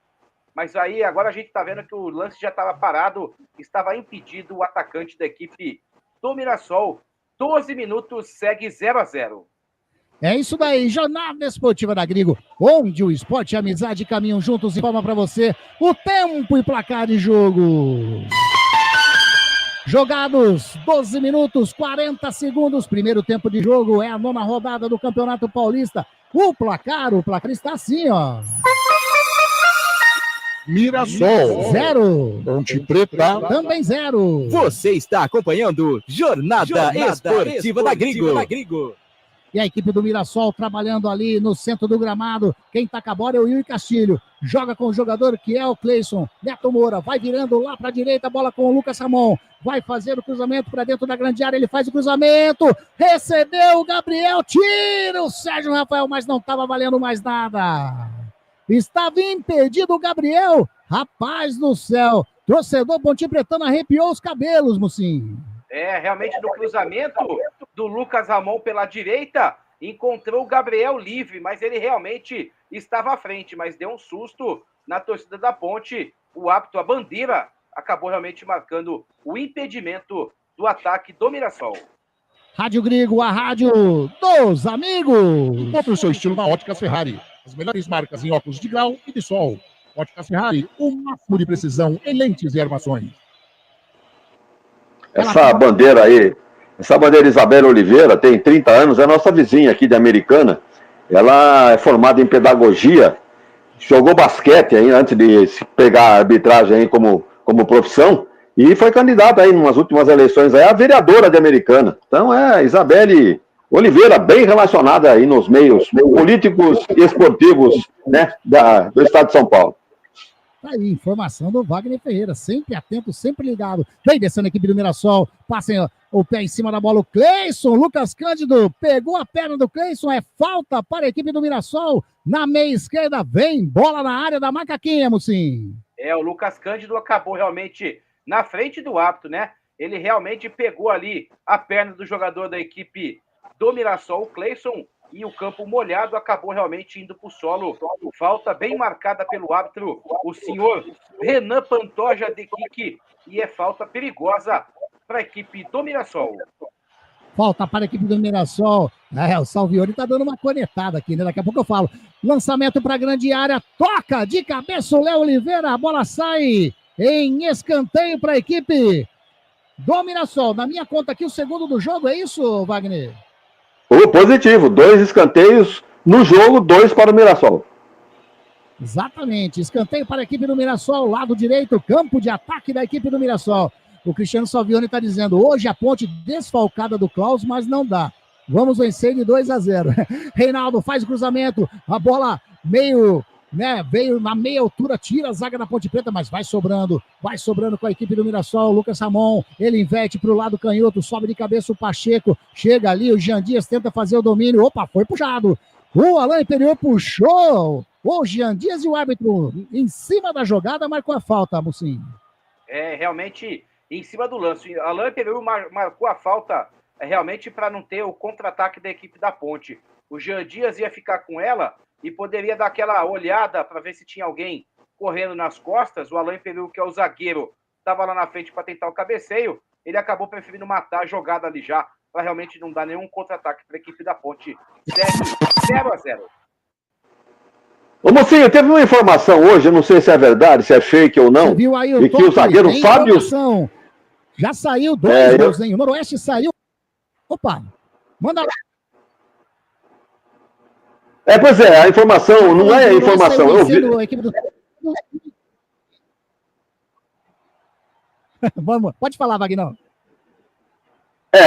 Mas aí, agora a gente tá vendo que o lance já estava parado, estava impedido o atacante da equipe do Mirassol. 12 minutos, segue 0-0. É isso daí, Jornada Esportiva da Grigo, onde o esporte e a amizade caminham juntos, informa para você o tempo e placar de jogo. Jogados 12 minutos, 40 segundos, primeiro tempo de jogo, é a 9ª rodada do Campeonato Paulista. O placar está assim, ó. Mirassol 0. Ponte Preta Também 0. Você está acompanhando Jornada Esportiva da Grigo. E a equipe do Mirassol trabalhando ali no centro do gramado. Quem tá com a bola é o Yuri Castilho. Joga com o jogador que é o Cleison. Neto Moura vai virando lá para a direita, bola com o Lucas Ramon. Vai fazer o cruzamento para dentro da grande área. Ele faz o cruzamento. Recebeu o Gabriel. Tira o Sérgio Rafael, mas não estava valendo mais nada. Estava impedido o Gabriel. Rapaz do céu. Torcedor Ponte Pretano arrepiou os cabelos, Mucinho. Realmente no cruzamento do Lucas Ramon pela direita, encontrou o Gabriel livre, mas ele realmente estava à frente, mas deu um susto na torcida da Ponte. O árbitro, a bandeira, acabou realmente marcando o impedimento do ataque do Mirassol. Rádio Grigo, a rádio dos amigos. Encontre o seu estilo na Óticas Ferrari. As melhores marcas em óculos de grau e de sol. Óticas Ferrari, o máximo de precisão em lentes e armações. Essa bandeira aí, essa bandeira Isabela Oliveira, tem 30 anos, é nossa vizinha aqui de Americana. Ela é formada em pedagogia, jogou basquete aí antes de pegar a arbitragem aí como profissão, e foi candidata aí nas últimas eleições aí a vereadora de Americana. Então é Isabelle Oliveira, bem relacionada aí nos meios políticos e esportivos, né, do estado de São Paulo. Aí, informação do Wagner Ferreira, sempre atento, sempre ligado. Vem descendo a equipe do Mirassol, passem o pé em cima da bola, o Cleison, Lucas Cândido, pegou a perna do Cleison, é falta para a equipe do Mirassol, na meia esquerda, vem, bola na área da Macaquinha, Mucim. O Lucas Cândido acabou realmente na frente do árbitro, né? Ele realmente pegou ali a perna do jogador da equipe do Mirassol, o Cleison, e o campo molhado acabou realmente indo para o solo. Falta bem marcada pelo árbitro, o senhor Renan Pantoja de Kiki, e é falta perigosa para a equipe do Mirassol. Falta para a equipe do Mirassol. O Salvioni tá dando uma conectada aqui, né? Daqui a pouco eu falo. Lançamento para a grande área, toca de cabeça o Léo Oliveira, a bola sai em escanteio para a equipe do Mirassol. Na minha conta aqui, o segundo do jogo, é isso, Wagner? O positivo, 2 escanteios no jogo, 2 para o Mirassol. Exatamente, escanteio para a equipe do Mirassol, lado direito, campo de ataque da equipe do Mirassol. O Cristiano Salvioni está dizendo, hoje a Ponte desfalcada do Klaus, mas não dá. Vamos vencer de 2-0. Reinaldo faz o cruzamento, a bola meio, né, veio na meia altura, tira a zaga da Ponte Preta, mas vai sobrando com a equipe do Mirassol. Lucas Ramon, ele inverte para o lado canhoto, sobe de cabeça o Pacheco, chega ali, o Jean Dias tenta fazer o domínio, opa, foi puxado. O Alain Imperior puxou, o Jean Dias e o árbitro em cima da jogada marcou a falta, Mucinho. Realmente em cima do lance. Alain Imperior marcou a falta realmente para não ter o contra-ataque da equipe da Ponte. O Jean Dias ia ficar com ela e poderia dar aquela olhada para ver se tinha alguém correndo nas costas. O Alain Peru, que é o zagueiro, estava lá na frente para tentar o cabeceio. Ele acabou preferindo matar a jogada ali já, para realmente não dar nenhum contra-ataque para a equipe da Ponte. Segue 0-0. Ô, Mocinho, teve uma informação hoje, eu não sei se é verdade, se é fake ou não, viu aí e que o zagueiro Fábio... Já saiu 2 gols, hein? O Noroeste saiu... Opa, manda lá. Pois é, a informação, não é a informação, eu vi... Vamos, pode falar, Wagner.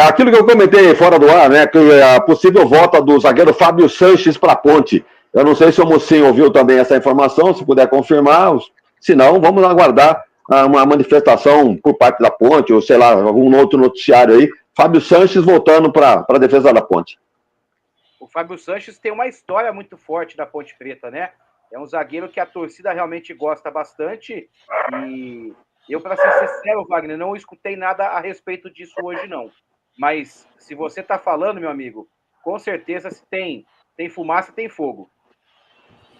Aquilo que eu comentei fora do ar, né, que a possível volta do zagueiro Fábio Sanches para a Ponte. Eu não sei se o Mocinho ouviu também essa informação, se puder confirmar, se não, vamos aguardar uma manifestação por parte da Ponte, ou sei lá, algum outro noticiário aí, Fábio Sanches voltando para a defesa da Ponte. O Fábio Sanches tem uma história muito forte da Ponte Preta, né? É um zagueiro que a torcida realmente gosta bastante. E eu, para ser sincero, Wagner, não escutei nada a respeito disso hoje, não. Mas se você está falando, meu amigo, com certeza se tem fumaça, tem fogo.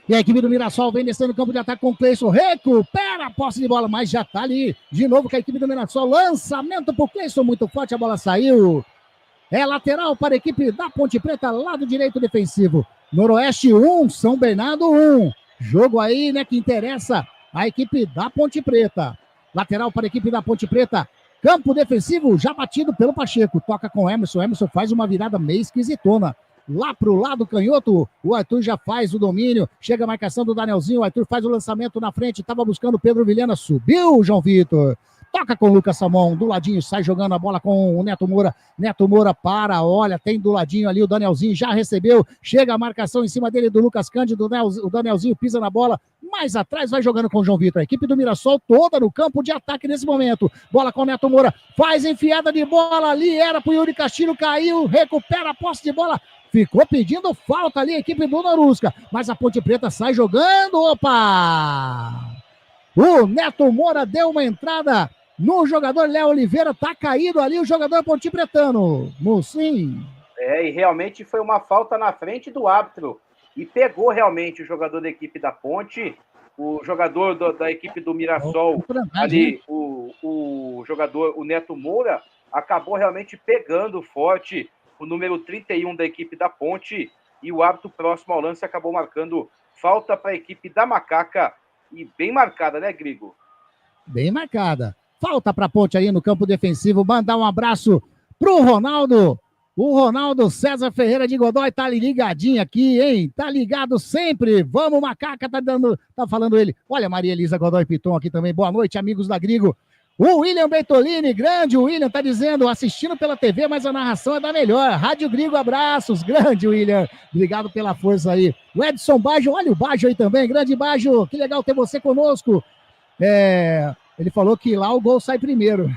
E a equipe do Mirassol vem descendo o campo de ataque com o Cleison. Recupera a posse de bola, mas já está ali. De novo com a equipe do Mirassol. Lançamento para o Cleison, muito forte, a bola saiu. É lateral para a equipe da Ponte Preta, lado direito defensivo. Noroeste 1, São Bernardo 1. Jogo aí, né, que interessa a equipe da Ponte Preta. Lateral para a equipe da Ponte Preta. Campo defensivo já batido pelo Pacheco. Toca com o Emerson. Emerson faz uma virada meio esquisitona. lá pro lado canhoto, o Arthur já faz o domínio, chega a marcação do Danielzinho, o Arthur faz o lançamento na frente, estava buscando o Pedro Vilhena, subiu o João Vitor. Toca com o Lucas Samon, do ladinho, sai jogando a bola com o Neto Moura. Neto Moura para, olha, tem do ladinho ali o Danielzinho, já recebeu. Chega a marcação em cima dele do Lucas Cândido. O Danielzinho pisa na bola, mais atrás vai jogando com o João Vitor. A equipe do Mirassol toda no campo de ataque nesse momento. Bola com o Neto Moura, faz enfiada de bola ali, era pro Yuri Castilho, caiu, recupera a posse de bola. Ficou pedindo falta ali a equipe do Norusca, mas a Ponte Preta sai jogando, opa! O Neto Moura deu uma entrada no jogador Léo Oliveira, tá caído ali o jogador pontepretano. Sim. E realmente foi uma falta na frente do árbitro. E pegou realmente o jogador da equipe da Ponte, o jogador da equipe do Mirassol, ali, o jogador, o Neto Moura, acabou realmente pegando forte o número 31 da equipe da Ponte, e o árbitro próximo ao lance acabou marcando falta para a equipe da Macaca, e bem marcada, né, Grigo? Bem marcada. Falta para a Ponte aí no campo defensivo. Mandar um abraço pro Ronaldo. O Ronaldo César Ferreira de Godoy tá ligadinho aqui, hein? Tá ligado sempre. Vamos, Macaca, tá falando ele. Olha, Maria Elisa Godoy Piton aqui também. Boa noite, amigos da Grigo. O William Bertolini, grande William, tá dizendo, assistindo pela TV, mas a narração é da melhor. Rádio Grigo, abraços. Grande William. Obrigado pela força aí. O Edson Baggio, olha o Baggio aí também. Grande Baggio, que legal ter você conosco. Ele falou que lá o gol sai primeiro.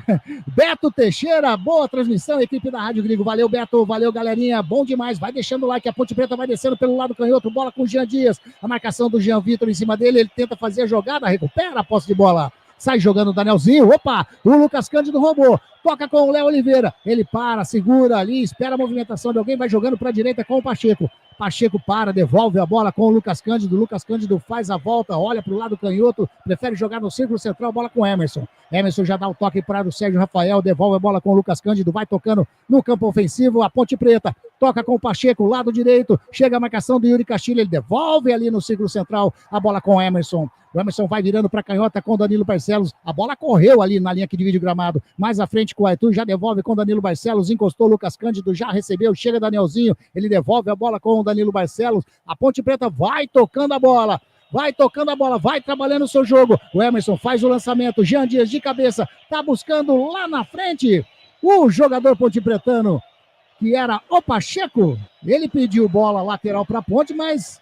Beto Teixeira, boa transmissão, equipe da Rádio Grigo. Valeu, Beto, valeu, galerinha. Bom demais. Vai deixando o like, a Ponte Preta vai descendo pelo lado canhoto. Bola com o Jean Dias. A marcação do Jean Vitor em cima dele. Ele tenta fazer a jogada, recupera a posse de bola. Sai jogando o Danielzinho. Opa, o Lucas Cândido roubou. Toca com o Léo Oliveira. Ele para, segura ali, espera a movimentação de alguém, vai jogando para a direita com o Pacheco. Pacheco para, devolve a bola com o Lucas Cândido. Lucas Cândido faz a volta, olha para o lado canhoto, prefere jogar no círculo central, bola com o Emerson. Emerson já dá o toque para o Sérgio Rafael, devolve a bola com o Lucas Cândido, vai tocando no campo ofensivo, a Ponte Preta. Toca com o Pacheco, lado direito, chega a marcação do Yuri Castilho, ele devolve ali no círculo central, a bola com o Emerson. O Emerson vai virando para a canhota com o Danilo Barcelos. A bola correu ali na linha que divide o gramado. Mais à frente com o Arthur, já devolve com o Danilo Barcelos. Encostou o Lucas Cândido, já recebeu. Chega Danielzinho, ele devolve a bola com o Danilo Barcelos. A Ponte Preta vai tocando a bola. Vai tocando a bola, vai trabalhando o seu jogo. O Emerson faz o lançamento. Jean Dias de cabeça, tá buscando lá na frente o jogador pontepretano, que era o Pacheco. Ele pediu bola lateral para a Ponte, mas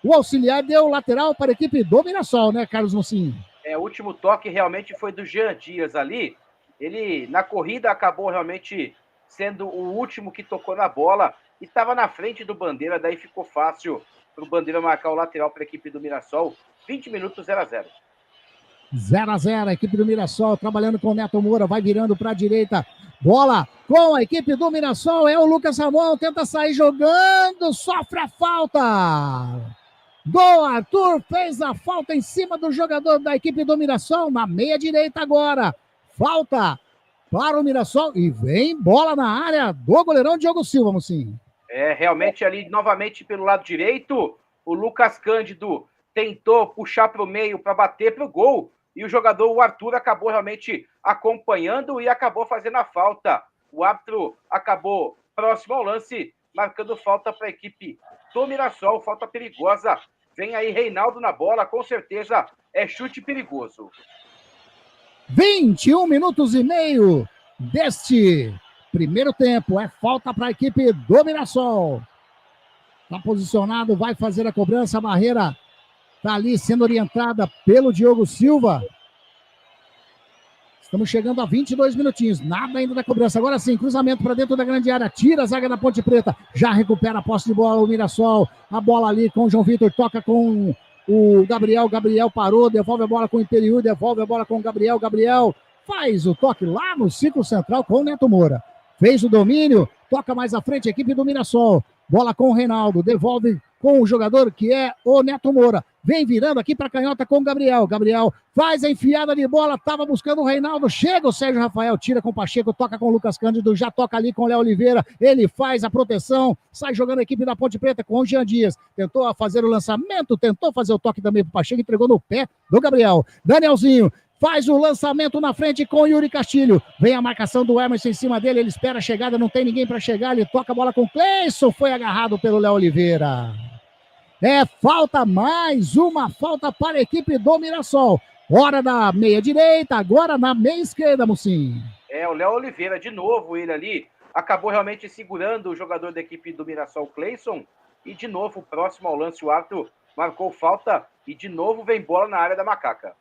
o auxiliar deu lateral para a equipe do Mirassol, né, Carlos Mucinho? O último toque realmente foi do Jean Dias ali. Ele, na corrida, acabou realmente sendo o último que tocou na bola e estava na frente do Bandeira, daí ficou fácil para o Bandeira marcar o lateral para a equipe do Mirassol. 20 minutos, 0-0. 0-0, a equipe do Mirassol trabalhando com o Neto Moura, vai virando para a direita. Bola com a equipe do Mirassol, é o Lucas Ramon, tenta sair jogando, sofre a falta do Arthur, fez a falta em cima do jogador da equipe do Mirassol, na meia direita agora. Falta para o Mirassol e vem bola na área do goleirão Diogo Silva, Mocinho. Realmente ali, novamente pelo lado direito, o Lucas Cândido tentou puxar para o meio para bater para o gol e o jogador, o Arthur, acabou realmente acompanhando e acabou fazendo a falta. O árbitro acabou próximo ao lance, marcando falta para a equipe do Mirassol, falta perigosa. Vem aí Reinaldo na bola, com certeza é chute perigoso. 21 minutos e meio deste primeiro tempo. É falta para a equipe do Mirassol. Está posicionado, vai fazer a cobrança. A barreira está ali sendo orientada pelo Diogo Silva. Estamos chegando a 22 minutinhos. Nada ainda da cobrança. Agora sim, cruzamento para dentro da grande área. Tira a zaga da Ponte Preta. Já recupera a posse de bola o Mirassol. A bola ali com o João Vitor. Toca com o Gabriel. Gabriel parou. Devolve a bola com o Imperiur. Devolve a bola com o Gabriel. Gabriel faz o toque lá no círculo central com o Neto Moura. Fez o domínio. Toca mais à frente a equipe do Mirassol. Bola com o Reinaldo. Devolve com o jogador que é o Neto Moura. Vem virando aqui para a canhota com o Gabriel. Gabriel faz a enfiada de bola, estava buscando o Reinaldo. Chega o Sérgio Rafael, tira com o Pacheco, toca com o Lucas Cândido, já toca ali com o Léo Oliveira. Ele faz a proteção, sai jogando a equipe da Ponte Preta com o Jean Dias. Tentou fazer o lançamento, tentou fazer o toque também para o Pacheco, entregou no pé do Gabriel. Danielzinho faz o lançamento na frente com o Yuri Castilho. Vem a marcação do Emerson em cima dele, ele espera a chegada, não tem ninguém para chegar, ele toca a bola com o Cleison, foi agarrado pelo Léo Oliveira. É falta, mais uma falta para a equipe do Mirassol. Hora da meia direita, agora na meia esquerda, Mucim. O Léo Oliveira, de novo, ele ali acabou realmente segurando o jogador da equipe do Mirassol, Cleison, e de novo, próximo ao lance, o árbitro marcou falta e de novo vem bola na área da Macaca.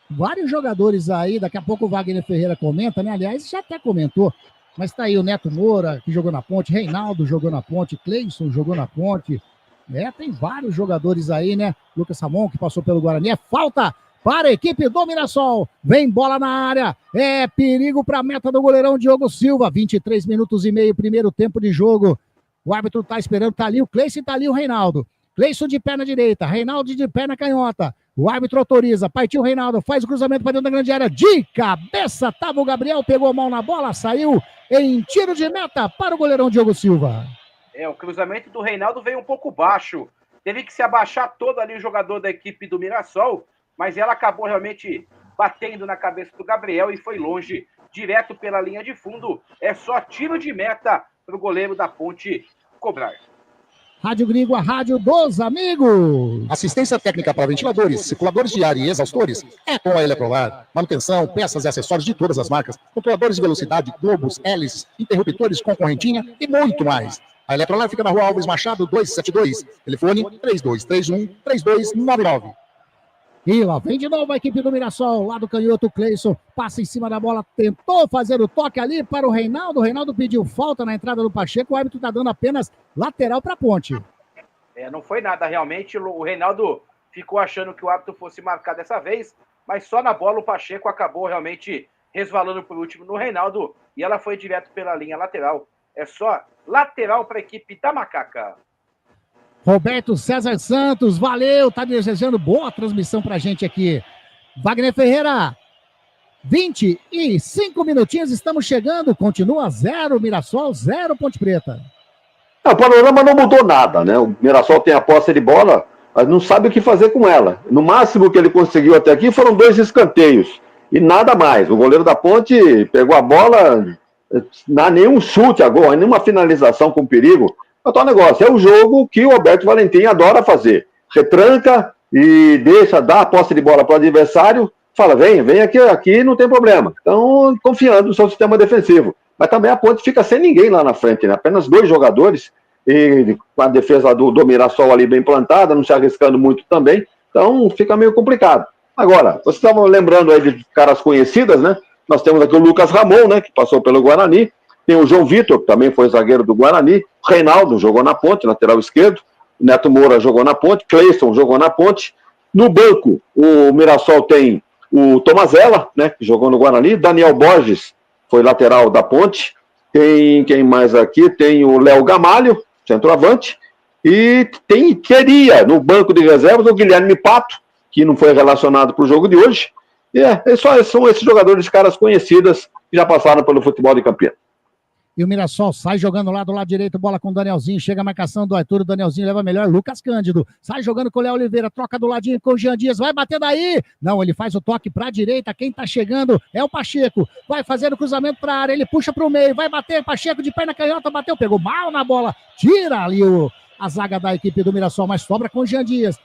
Vários jogadores aí, daqui a pouco o Wagner Ferreira comenta, né? Aliás, já até comentou, mas tá aí o Neto Moura, que jogou na ponte, Reinaldo jogou na ponte, Cleison jogou na ponte, tem vários jogadores aí, né? Lucas Ramon, que passou pelo Guarani, falta para a equipe do Mirassol, vem bola na área, perigo para a meta do goleirão Diogo Silva, 23 minutos e meio, primeiro tempo de jogo, o árbitro tá esperando, tá ali o Cleison e tá ali o Reinaldo, Cleison de perna direita, Reinaldo de perna canhota, o árbitro autoriza, partiu o Reinaldo, faz o cruzamento para dentro da grande área, de cabeça, tava o Gabriel, pegou a mão na bola, saiu em tiro de meta para o goleirão Diogo Silva. O cruzamento do Reinaldo veio um pouco baixo, teve que se abaixar todo ali o jogador da equipe do Mirassol, mas ela acabou realmente batendo na cabeça do Gabriel e foi longe, direto pela linha de fundo, é só tiro de meta para o goleiro da Ponte cobrar. Rádio Gringo, a rádio dos amigos. Assistência técnica para ventiladores, circuladores de ar e exaustores é com a Eletrolar. Manutenção, peças e acessórios de todas as marcas, controladores de velocidade, globos, hélices, interruptores com correntinha e muito mais. A Eletrolar fica na Rua Alves Machado 272, telefone 3231-3299. E lá vem de novo a equipe do Mirassol, lá do canhoto, Cleison passa em cima da bola, tentou fazer o toque ali para o Reinaldo, pediu falta na entrada do Pacheco, o árbitro está dando apenas lateral para a Ponte. Não foi nada, realmente, o Reinaldo ficou achando que o árbitro fosse marcar dessa vez, mas só na bola o Pacheco acabou realmente resvalando por último no Reinaldo, e ela foi direto pela linha lateral, é só lateral para a equipe da Macaca. Roberto César Santos, valeu, tá desejando boa transmissão pra gente aqui. Wagner Ferreira, 25 minutinhos, estamos chegando, continua 0 Mirassol, 0 Ponte Preta. O panorama não mudou nada, né? O Mirassol tem a posse de bola, mas não sabe o que fazer com ela. No máximo que ele conseguiu até aqui foram 2 escanteios, e nada mais. O goleiro da Ponte pegou a bola, não há nenhum chute a gol, nenhuma finalização com perigo. Então, o negócio é o jogo que o Alberto Valentim adora fazer. Retranca e dá a posse de bola para o adversário, fala, vem aqui não tem problema. Então, confiando no seu sistema defensivo. Mas também a Ponte fica sem ninguém lá na frente, né? Apenas 2 jogadores, e com a defesa do Mirassol ali bem plantada, não se arriscando muito também, então fica meio complicado. Agora, vocês estavam lembrando aí de caras conhecidas, né? Nós temos aqui o Lucas Ramon, né? Que passou pelo Guarani. Tem o João Vitor, que também foi zagueiro do Guarani. Reinaldo jogou na Ponte, lateral esquerdo. Neto Moura jogou na Ponte. Cleison jogou na Ponte. No banco, o Mirassol tem o Tomazella, né, que jogou no Guarani. Daniel Borges foi lateral da Ponte. Tem quem mais aqui? Tem o Léo Gamalho, centroavante. E teria no banco de reservas o Guilherme Pato, que não foi relacionado para o jogo de hoje. São esses jogadores, caras conhecidas, que já passaram pelo futebol de Campinas. E o Mirassol sai jogando lá do lado direito, bola com o Danielzinho, chega a marcação do Arthur, o Danielzinho leva melhor, Lucas Cândido, sai jogando com o Léo Oliveira, troca do ladinho com o Jean Dias, vai bater daí, não, ele faz o toque pra direita, quem tá chegando é o Pacheco, vai fazer o cruzamento pra área, ele puxa pro meio, vai bater, Pacheco de perna canhota, bateu, pegou mal na bola, tira ali a zaga da equipe do Mirassol, mas sobra com o Jean Dias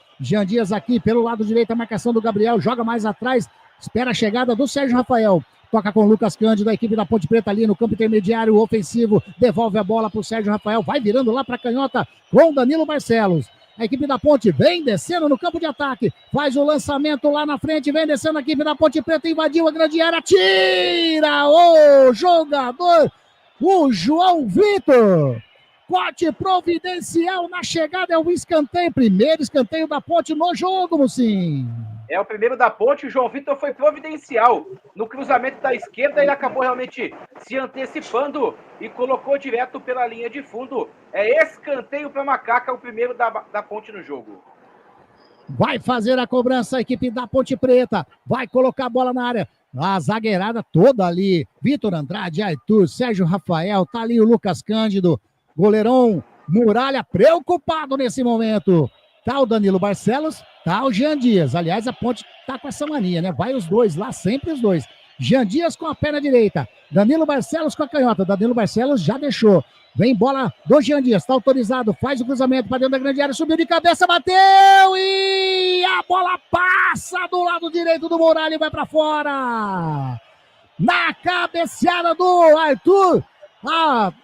aqui pelo lado direito, a marcação do Gabriel, joga mais atrás, espera a chegada do Sérgio Rafael. Toca com o Lucas Cândido, da equipe da Ponte Preta ali no campo intermediário ofensivo. Devolve a bola para o Sérgio Rafael. Vai virando lá para a canhota com Danilo Barcelos. A equipe da Ponte vem descendo no campo de ataque. Faz o lançamento lá na frente. Vem descendo a equipe da Ponte Preta. Invadiu a grande área. Tira o jogador, o João Vitor. Corte providencial na chegada. É o escanteio. Primeiro escanteio da Ponte no jogo, Mucim. É o primeiro da Ponte, o João Vitor foi providencial. No cruzamento da esquerda, ele acabou realmente se antecipando e colocou direto pela linha de fundo. É escanteio para Macaca, o primeiro da Ponte no jogo. Vai fazer a cobrança a equipe da Ponte Preta. Vai colocar a bola na área. A zagueirada toda ali. Vitor Andrade, Arthur, Sérgio Rafael, tá ali o Lucas Cândido. Goleirão Muralha preocupado nesse momento. tá o Danilo Barcelos, tá o Jean Dias. Aliás, a Ponte tá com essa mania, né? Vai os dois lá, sempre os dois. Jean Dias com a perna direita, Danilo Barcelos com a canhota. Danilo Barcelos já deixou. Vem bola do Jean Dias, tá autorizado, faz o cruzamento para dentro da grande área, subiu de cabeça, bateu e a bola passa do lado direito do Muralha e vai para fora. Na cabeceada do Arthur,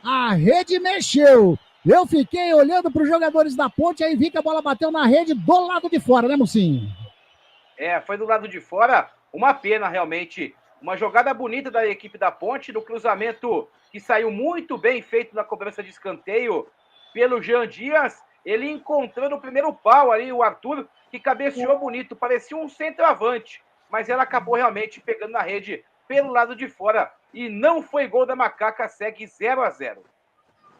a rede mexeu. Eu fiquei olhando para os jogadores da Ponte, aí vi que a bola bateu na rede do lado de fora, né, Mucinho? Foi do lado de fora, uma pena realmente. Uma jogada bonita da equipe da Ponte, no cruzamento que saiu muito bem feito na cobrança de escanteio pelo Jean Dias. Ele encontrou no primeiro pau ali o Arthur, que cabeceou bonito, parecia um centroavante, mas ela acabou realmente pegando na rede pelo lado de fora. E não foi gol da Macaca, segue 0-0.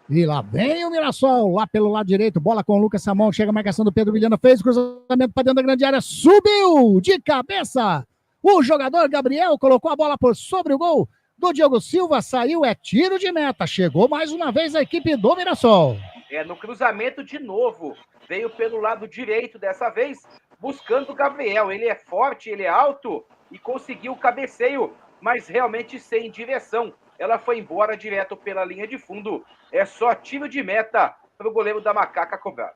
E lá vem o Mirassol, lá pelo lado direito, bola com o Lucas Samão, chega a marcação do Pedro Vilhena, fez o cruzamento para dentro da grande área, subiu de cabeça. O jogador Gabriel colocou a bola por sobre o gol do Diogo Silva, saiu, é tiro de meta. Chegou mais uma vez a equipe do Mirassol. No cruzamento de novo, veio pelo lado direito dessa vez, buscando o Gabriel. Ele é forte, ele é alto e conseguiu o cabeceio, mas realmente sem direção. Ela foi embora direto pela linha de fundo. É só tiro de meta para o goleiro da Macaca cobrar.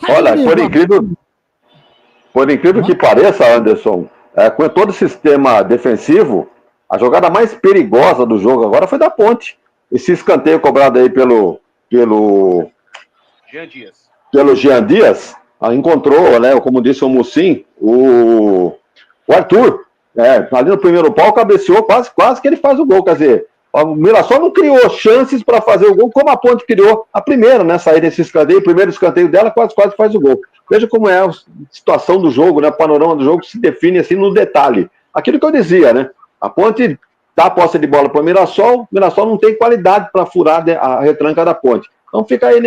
Olha, por incrível que pareça, Anderson, com todo o sistema defensivo, a jogada mais perigosa do jogo agora foi da Ponte. Esse escanteio cobrado aí pelo Jean Dias. Pelo Jean Dias, encontrou, né, como disse o Mucim, o Arthur. Ali no primeiro pau, cabeceou, quase que ele faz o gol. Quer dizer, o Mirassol não criou chances para fazer o gol, como a Ponte criou a primeira, né? Sair desse escanteio, o primeiro escanteio dela, quase faz o gol. Veja como é a situação do jogo, né? O panorama do jogo se define assim no detalhe. Aquilo que eu dizia, né? A Ponte dá a posse de bola para o Mirassol não tem qualidade para furar a retranca da Ponte. Então fica aí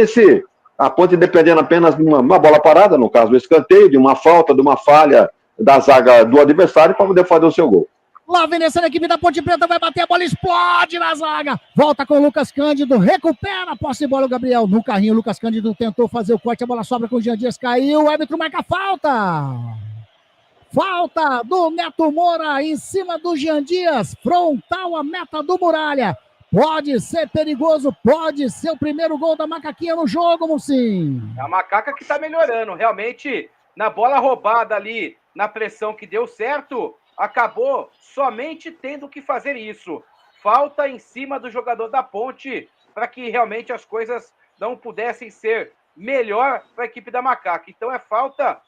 a Ponte dependendo apenas de uma bola parada, no caso do escanteio, de uma falta, de uma falha da zaga do adversário para poder fazer o seu gol. Lá vem descendo a equipe da Ponte Preta, vai bater a bola, explode na zaga. Volta com o Lucas Cândido, recupera a posse de bola o Gabriel. No carrinho, o Lucas Cândido tentou fazer o corte, a bola sobra com o Jean Dias, caiu, o árbitro marca falta. Falta do Neto Moura em cima do Jean Dias, frontal à meta do Muralha. Pode ser perigoso, pode ser o primeiro gol da Macaquinha no jogo, Mucim. A Macaca que tá melhorando, realmente, na bola roubada ali, na pressão que deu certo, acabou somente tendo que fazer isso. Falta em cima do jogador da Ponte para que realmente as coisas não pudessem ser melhor para a equipe da Macaca. Então falta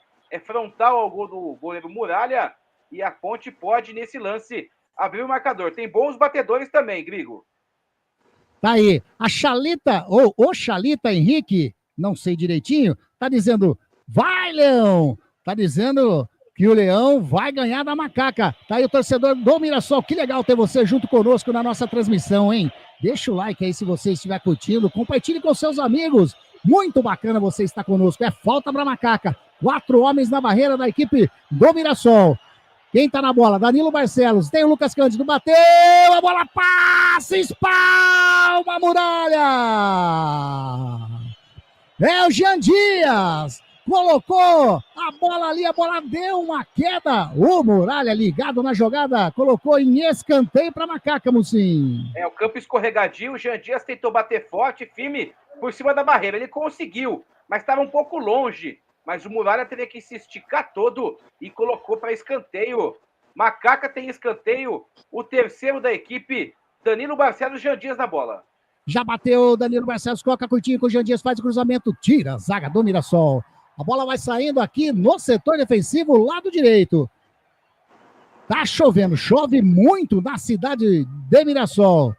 frontal ao gol do goleiro Muralha e a Ponte pode, nesse lance, abrir o marcador. Tem bons batedores também, Grigo. Tá aí. A Chalita, ou o Chalita Henrique, não sei direitinho, tá dizendo, vai, Leão! Tá dizendo que o Leão vai ganhar da Macaca. Tá aí o torcedor do Mirassol. Que legal ter você junto conosco na nossa transmissão, hein? Deixa o like aí se você estiver curtindo. Compartilhe com seus amigos. Muito bacana você estar conosco. É falta pra Macaca. 4 homens na barreira da equipe do Mirassol. Quem tá na bola? Danilo Barcelos. Tem o Lucas Cândido. Bateu! A bola passa! Espalma a Muralha! É o Jean Dias! Colocou a bola ali, a bola deu uma queda. O Muralha ligado na jogada, colocou em escanteio para Macaca, Mucim. O campo escorregadio, o Jean Dias tentou bater forte, firme, por cima da barreira. Ele conseguiu, mas estava um pouco longe. Mas o Muralha teria que se esticar todo e colocou para escanteio. Macaca tem escanteio, o terceiro da equipe, Danilo Barcelos, Jean Dias na bola. Já bateu, Danilo Barcelos, coloca curtinho com o Jean Dias, faz o cruzamento, tira a zaga do Mirassol. A bola vai saindo aqui no setor defensivo, lado direito. Tá chovendo, chove muito na cidade de Mirassol.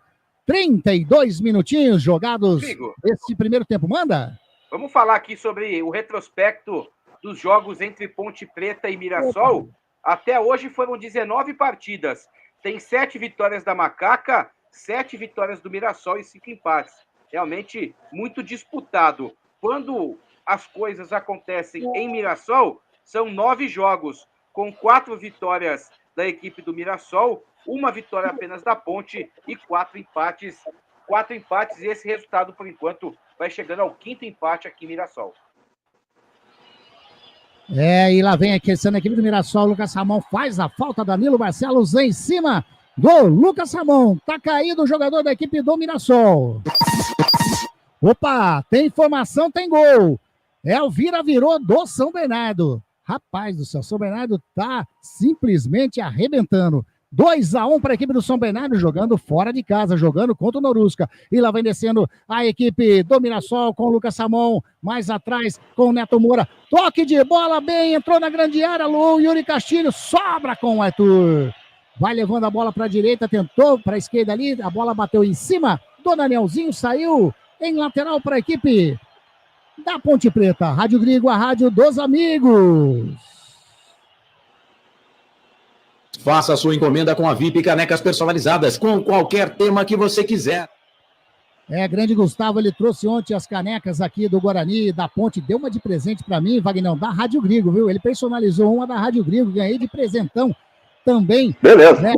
32 minutinhos jogados nesse primeiro tempo. Manda! Vamos falar aqui sobre o retrospecto dos jogos entre Ponte Preta e Mirassol. Até hoje foram 19 partidas. Tem 7 vitórias da Macaca, 7 vitórias do Mirassol e 5 empates. Realmente muito disputado. Quando as coisas acontecem em Mirassol, são 9 jogos, com 4 vitórias da equipe do Mirassol, 1 vitória apenas da Ponte e 4 empates. 4 empates e esse resultado, por enquanto, vai chegando ao 5º empate aqui em Mirassol. E lá vem aquecendo a equipe do Mirassol. Lucas Ramon faz a falta. Danilo Barcelos em cima do Lucas Ramon. Tá caído o jogador da equipe do Mirassol. Opa, tem informação, tem gol. O virou do São Bernardo. Rapaz do céu, São Bernardo tá simplesmente arrebentando. 2-1 para a equipe do São Bernardo, jogando fora de casa, jogando contra o Norusca. E lá vem descendo a equipe do Mirassol com o Lucas Ramon, mais atrás com o Neto Moura. Toque de bola bem, entrou na grande área, o Yuri Castilho sobra com o Arthur. Vai levando a bola para a direita, tentou para a esquerda ali, a bola bateu em cima do Danielzinho, saiu em lateral para a equipe da Ponte Preta. Rádio Grigo, a rádio dos amigos. Faça sua encomenda com a VIP Canecas Personalizadas, com qualquer tema que você quiser. Grande Gustavo, ele trouxe ontem as canecas aqui do Guarani, da Ponte, deu uma de presente para mim, Vagnão, da Rádio Grigo, viu? Ele personalizou uma da Rádio Grigo, ganhei de presentão também. Beleza. Né?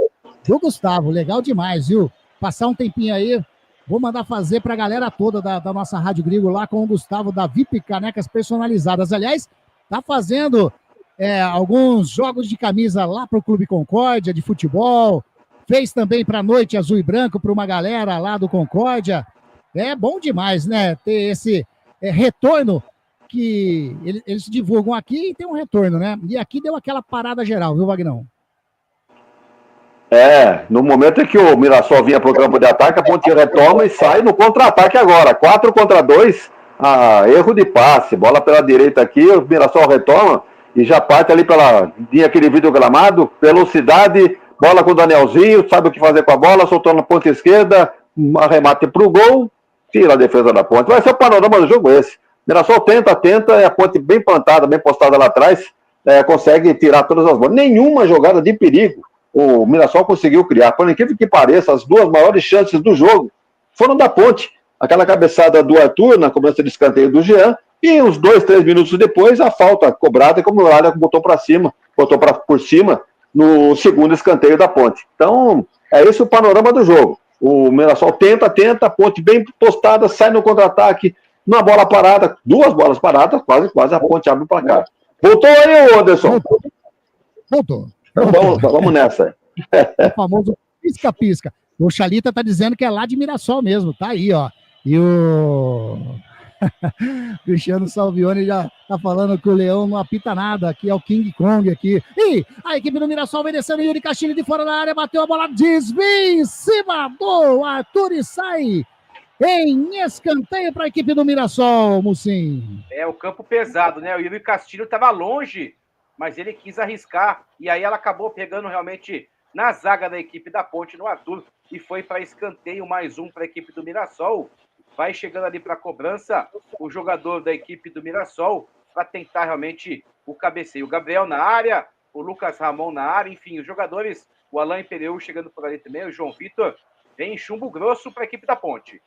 Do Gustavo, legal demais, viu? Passar um tempinho aí, vou mandar fazer pra galera toda da nossa Rádio Grigo lá com o Gustavo da VIP Canecas Personalizadas. Aliás, tá fazendo alguns jogos de camisa lá pro Clube Concórdia de futebol, fez também pra Noite Azul e Branco para uma galera lá do Concórdia. É bom demais, né? Ter esse retorno que eles divulgam aqui e tem um retorno, né? E aqui deu aquela parada geral, viu, Vagnão? No momento em que o Mirassol vinha pro campo de ataque, a Ponte retoma e sai no contra-ataque agora. 4 contra 2, erro de passe, bola pela direita aqui, o Mirassol retoma e já parte ali pela linha aquele vídeo gramado, velocidade, bola com o Danielzinho, sabe o que fazer com a bola, soltou na ponta esquerda, arremate pro gol, tira a defesa da Ponte. Vai ser o panorama do jogo esse. Mirassol tenta, a Ponte bem plantada, bem postada lá atrás, consegue tirar todas as bolas. Nenhuma jogada de perigo o Mirassol conseguiu criar. Por incrível que pareça, as duas maiores chances do jogo foram da Ponte. Aquela cabeçada do Arthur na cobrança de escanteio do Jean, e uns 2, 3 minutos depois, a falta cobrada, como o Lara botou por cima no segundo escanteio da Ponte. Então, é esse o panorama do jogo. O Mirassol tenta, a Ponte bem postada, sai no contra-ataque, numa bola parada, 2 bolas paradas, quase a Ponte abre o placar. Voltou aí, Anderson? Voltou. Então, vamos nessa. O famoso pisca-pisca. O Chalita tá dizendo que é lá de Mirassol mesmo, tá aí, ó. E o Cristiano Salvione já tá falando que o Leão não apita nada, aqui é o King Kong aqui. E a equipe do Mirassol vem descendo, Yuri Castilho de fora da área, bateu a bola, desvia em cima do Arthur e sai em escanteio para a equipe do Mirassol, Mucim. O campo pesado, né? O Yuri Castilho tava longe, mas ele quis arriscar, e aí ela acabou pegando realmente na zaga da equipe da Ponte, no Arthur, e foi para escanteio, mais um para a equipe do Mirassol. Vai chegando ali para a cobrança o jogador da equipe do Mirassol para tentar realmente o cabeceio. O Gabriel na área, o Lucas Ramon na área, enfim, os jogadores, o Alain Pereu chegando por ali também, o João Vitor, vem chumbo grosso para a equipe da Ponte.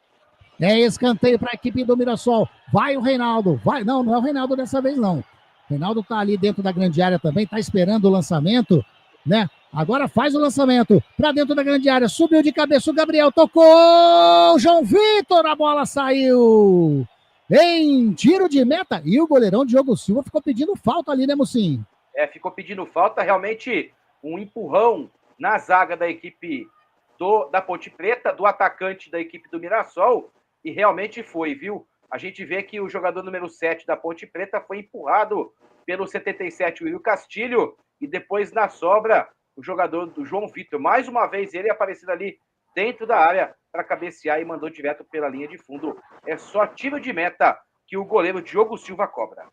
Escanteio para a equipe do Mirassol. Vai o Reinaldo, não é o Reinaldo dessa vez não. O Reinaldo tá ali dentro da grande área também, tá esperando o lançamento, né? Agora faz o lançamento para dentro da grande área, subiu de cabeça o Gabriel, tocou, João Vitor, a bola saiu em tiro de meta, e o goleirão Diogo Silva ficou pedindo falta ali, né, Mucim? Ficou pedindo falta, realmente um empurrão na zaga da equipe da Ponte Preta, do atacante da equipe do Mirassol, e realmente foi, viu? A gente vê que o jogador número 7 da Ponte Preta foi empurrado pelo 77, o Will Castilho, e depois na sobra o jogador do João Vitor, mais uma vez ele aparecendo ali dentro da área para cabecear e mandou direto pela linha de fundo. É só tiro de meta que o goleiro Diogo Silva cobra.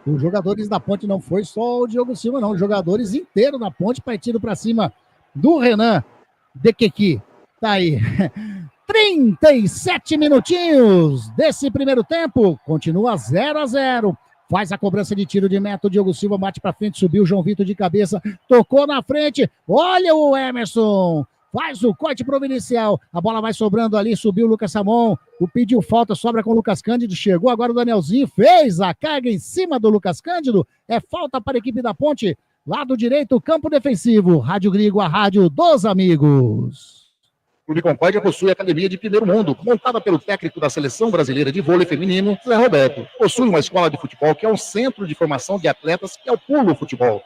Os jogadores da Ponte não foi só o Diogo Silva, não. Os jogadores inteiros da Ponte partindo para cima do Renan Dequequi. Tá aí. 37 minutinhos desse primeiro tempo. Continua 0-0. Faz a cobrança de tiro de meta, o Diogo Silva bate para frente, subiu o João Vitor de cabeça, tocou na frente, olha o Emerson, faz o corte providencial, a bola vai sobrando ali, subiu o Lucas Ramon, pediu falta, sobra com o Lucas Cândido, chegou agora o Danielzinho, fez a carga em cima do Lucas Cândido, é falta para a equipe da Ponte, lado direito, campo defensivo, Rádio Grigo, a rádio dos amigos. Clube Concórdia possui a academia de primeiro mundo, montada pelo técnico da Seleção Brasileira de Vôlei Feminino, Zé Roberto. Possui uma escola de futebol que é um centro de formação de atletas, que é o Pulo Futebol.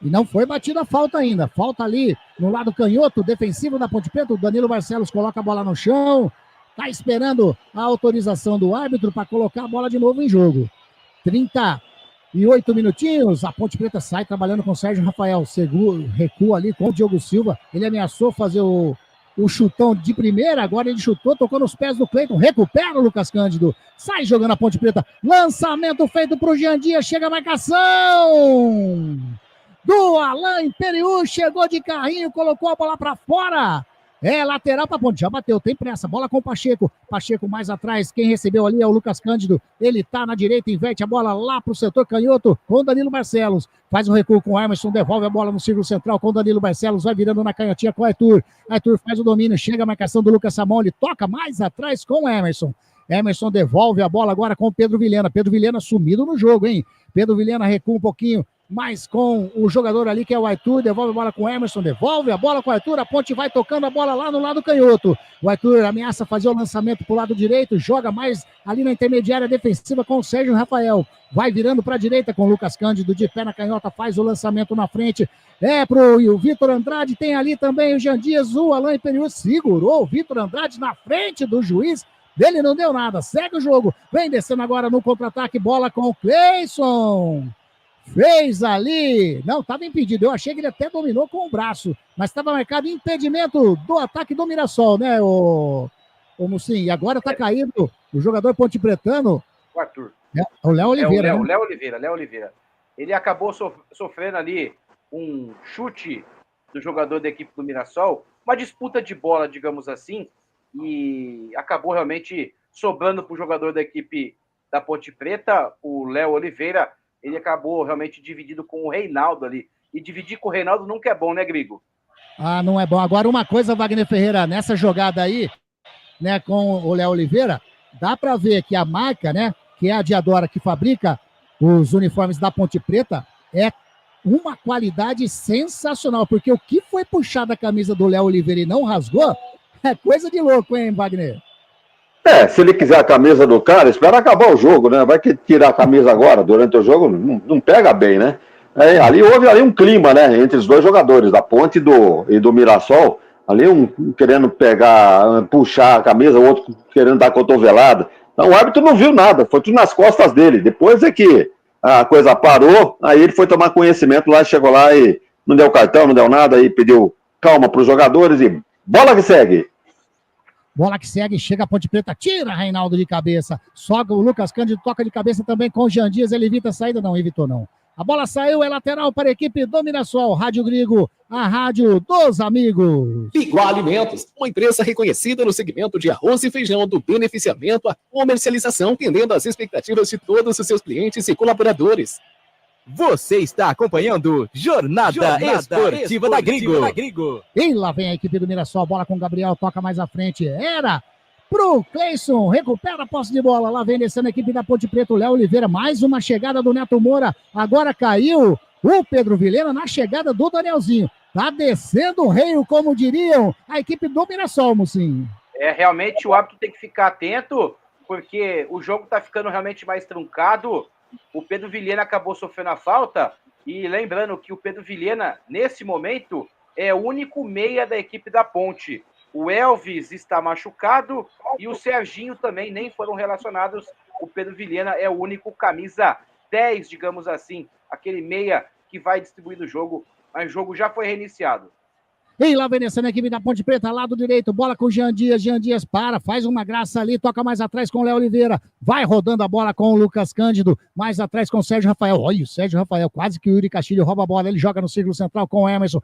E não foi batida a falta ainda. Falta ali no lado canhoto, defensivo da Ponte Preta. O Danilo Barcelos coloca a bola no chão. Está esperando a autorização do árbitro para colocar a bola de novo em jogo. 38 minutinhos. A Ponte Preta sai trabalhando com o Sérgio Rafael. Recua ali com o Diogo Silva. Ele ameaçou fazer o chutão de primeira. Agora ele chutou, tocou nos pés do Cleiton. Recupera o Lucas Cândido. Sai jogando a Ponte Preta. Lançamento feito para o Jean Dias. Chega a marcação do Alain Periú, chegou de carrinho, colocou a bola para fora. É lateral para a Ponte, já bateu, tem pressa. Bola com o Pacheco. Pacheco mais atrás, quem recebeu ali é o Lucas Cândido. Ele tá na direita, inverte a bola lá pro setor canhoto com o Danilo Barcelos. Faz um recuo com o Emerson, devolve a bola no círculo central com o Danilo Barcelos, vai virando na canhotinha com o Arthur. Arthur faz o domínio, chega a marcação do Lucas Samão, ele toca mais atrás com o Emerson. Emerson devolve a bola agora com o Pedro Vilhena. Pedro Vilhena sumido no jogo, hein? Pedro Vilhena recua um pouquinho, mas com o jogador ali que é o Arthur, devolve a bola com o Emerson, devolve a bola com o Arthur, a Ponte vai tocando a bola lá no lado canhoto. O Arthur ameaça fazer o lançamento pro lado direito, joga mais ali na intermediária defensiva com o Sérgio Rafael. Vai virando para a direita com o Lucas Cândido, de pé na canhota, faz o lançamento na frente. O Vitor Andrade, tem ali também o Jean Dias, o Alain Periú segurou o Vitor Andrade na frente do juiz. Dele não deu nada, segue o jogo. Vem descendo agora no contra-ataque, bola com o Cleison. Fez ali, não, estava impedido, eu achei que ele até dominou com o braço, mas estava marcado impedimento do ataque do Mirassol, né, o Mucim? E agora está caído o jogador pontepretano, o Arthur. O Léo Oliveira. O Léo Oliveira. Ele acabou sofrendo ali um chute do jogador da equipe do Mirassol, uma disputa de bola, digamos assim, e acabou realmente sobrando para o jogador da equipe da Ponte Preta, o Léo Oliveira. Ele acabou realmente dividido com o Reinaldo ali. E dividir com o Reinaldo nunca é bom, né, Grigo? Ah, não é bom. Agora, uma coisa, Wagner Ferreira, nessa jogada aí, né, com o Léo Oliveira, dá para ver que a marca, né, que é a Diadora que fabrica os uniformes da Ponte Preta, é uma qualidade sensacional, porque o que foi puxado da camisa do Léo Oliveira e não rasgou, é coisa de louco, hein, Wagner? Se ele quiser a camisa do cara, espera acabar o jogo, né? Vai que tirar a camisa agora, durante o jogo, não pega bem, né? Ali houve ali um clima, né? Entre os dois jogadores, da Ponte e do Mirassol. Ali um querendo puxar a camisa, o outro querendo dar cotovelada. Então o árbitro não viu nada, foi tudo nas costas dele. Depois é que a coisa parou, aí ele foi tomar conhecimento lá, chegou lá e não deu cartão, não deu nada, aí pediu calma para os jogadores e bola que segue. Bola que segue, chega a Ponte Preta, tira Reinaldo de cabeça, soca o Lucas Cândido, toca de cabeça também com o Jean Dias, ele evita a saída, não, evitou não. A bola saiu, é lateral para a equipe do Mirassol, Rádio Grigo, a rádio dos amigos. Igual Alimentos, uma empresa reconhecida no segmento de arroz e feijão, do beneficiamento à comercialização, atendendo às expectativas de todos os seus clientes e colaboradores. Você está acompanhando Jornada Esportiva da Grigo. E lá vem a equipe do Mirassol, bola com o Gabriel, toca mais à frente, era pro Cleison, recupera a posse de bola, lá vem descendo a equipe da Ponte Preta, o Léo Oliveira, mais uma chegada do Neto Moura, agora caiu o Pedro Vilhena na chegada do Danielzinho, tá descendo o reio, como diriam a equipe do Mirassol, Mucinho. Realmente o árbitro tem que ficar atento, porque o jogo tá ficando realmente mais truncado. O Pedro Vilhena acabou sofrendo a falta, e lembrando que o Pedro Vilhena, nesse momento, é o único meia da equipe da Ponte. O Elvis está machucado e o Serginho também nem foram relacionados. O Pedro Vilhena é o único camisa 10, digamos assim, aquele meia que vai distribuir no jogo, mas o jogo já foi reiniciado. E lá vem descendo a equipe da Ponte Preta, lado direito, bola com o Jean Dias para, faz uma graça ali, toca mais atrás com o Léo Oliveira, vai rodando a bola com o Lucas Cândido, mais atrás com o Sérgio Rafael, olha o Sérgio Rafael, quase que o Yuri Castilho rouba a bola, ele joga no círculo central com o Emerson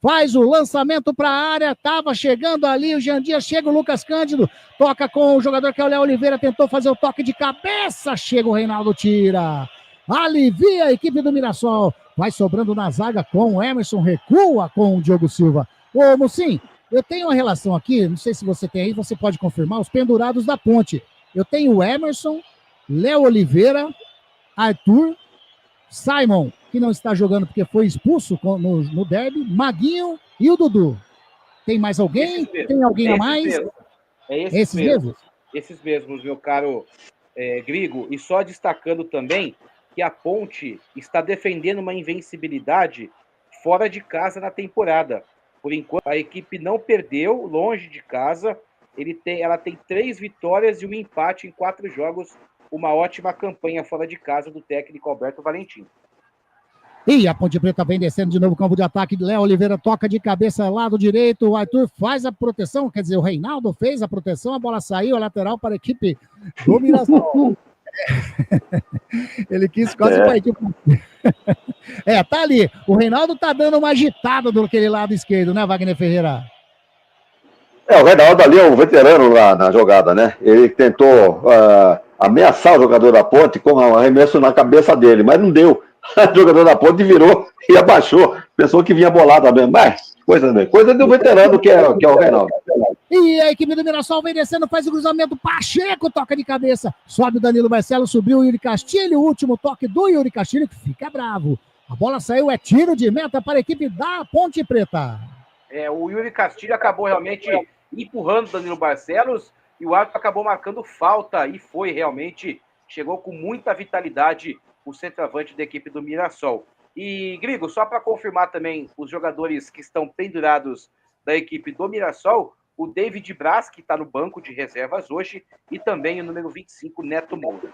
faz o lançamento para a área, tava chegando ali o Jean Dias, chega o Lucas Cândido, toca com o jogador que é o Léo Oliveira, tentou fazer o toque de cabeça, chega o Reinaldo, tira, alivia a equipe do Mirassol, vai sobrando na zaga com o Emerson, recua com o Diogo Silva. Ô, Mucim, eu tenho uma relação aqui, não sei se você tem aí, você pode confirmar, os pendurados da Ponte. Eu tenho o Emerson, Léo Oliveira, Arthur, Simon, que não está jogando porque foi expulso no derby, Maguinho e o Dudu. Tem mais alguém? Tem alguém a mais? Mesmo. Esses mesmos? Esses mesmos, meu caro Grigo. E só destacando também que a Ponte está defendendo uma invencibilidade fora de casa na temporada. Por enquanto, a equipe não perdeu longe de casa. Ela tem 3 vitórias e um empate em 4 jogos. Uma ótima campanha fora de casa do técnico Alberto Valentim. E a Ponte Preta vem descendo de novo o campo de ataque. Léo Oliveira toca de cabeça, lado direito. O Arthur faz a proteção, quer dizer, o Reinaldo fez a proteção. A bola saiu, a lateral para a equipe do Mirassol. Ele quis quase para a equipe. Tá ali. O Reinaldo tá dando uma agitada do aquele lado esquerdo, né, Wagner Ferreira? O Reinaldo ali é um veterano lá na jogada, né? Ele tentou ameaçar o jogador da Ponte com um arremesso na cabeça dele, mas não deu. O jogador da Ponte virou e abaixou. Pensou que vinha bolada mesmo. Mas coisa do veterano que é o Reinaldo. E a equipe do Mirassol vem descendo, faz o cruzamento. Pacheco toca de cabeça. Sobe o Danilo Marcelo, subiu o Yuri Castilho. O último toque do Yuri Castilho, que fica bravo. A bola saiu, é tiro de meta para a equipe da Ponte Preta. O Yuri Castilho acabou realmente empurrando o Danilo Barcelos e o árbitro acabou marcando falta e foi realmente, chegou com muita vitalidade o centroavante da equipe do Mirassol. E, Grigo, só para confirmar também os jogadores que estão pendurados da equipe do Mirassol, o David Braz, que está no banco de reservas hoje, e também o número 25, Neto Moura.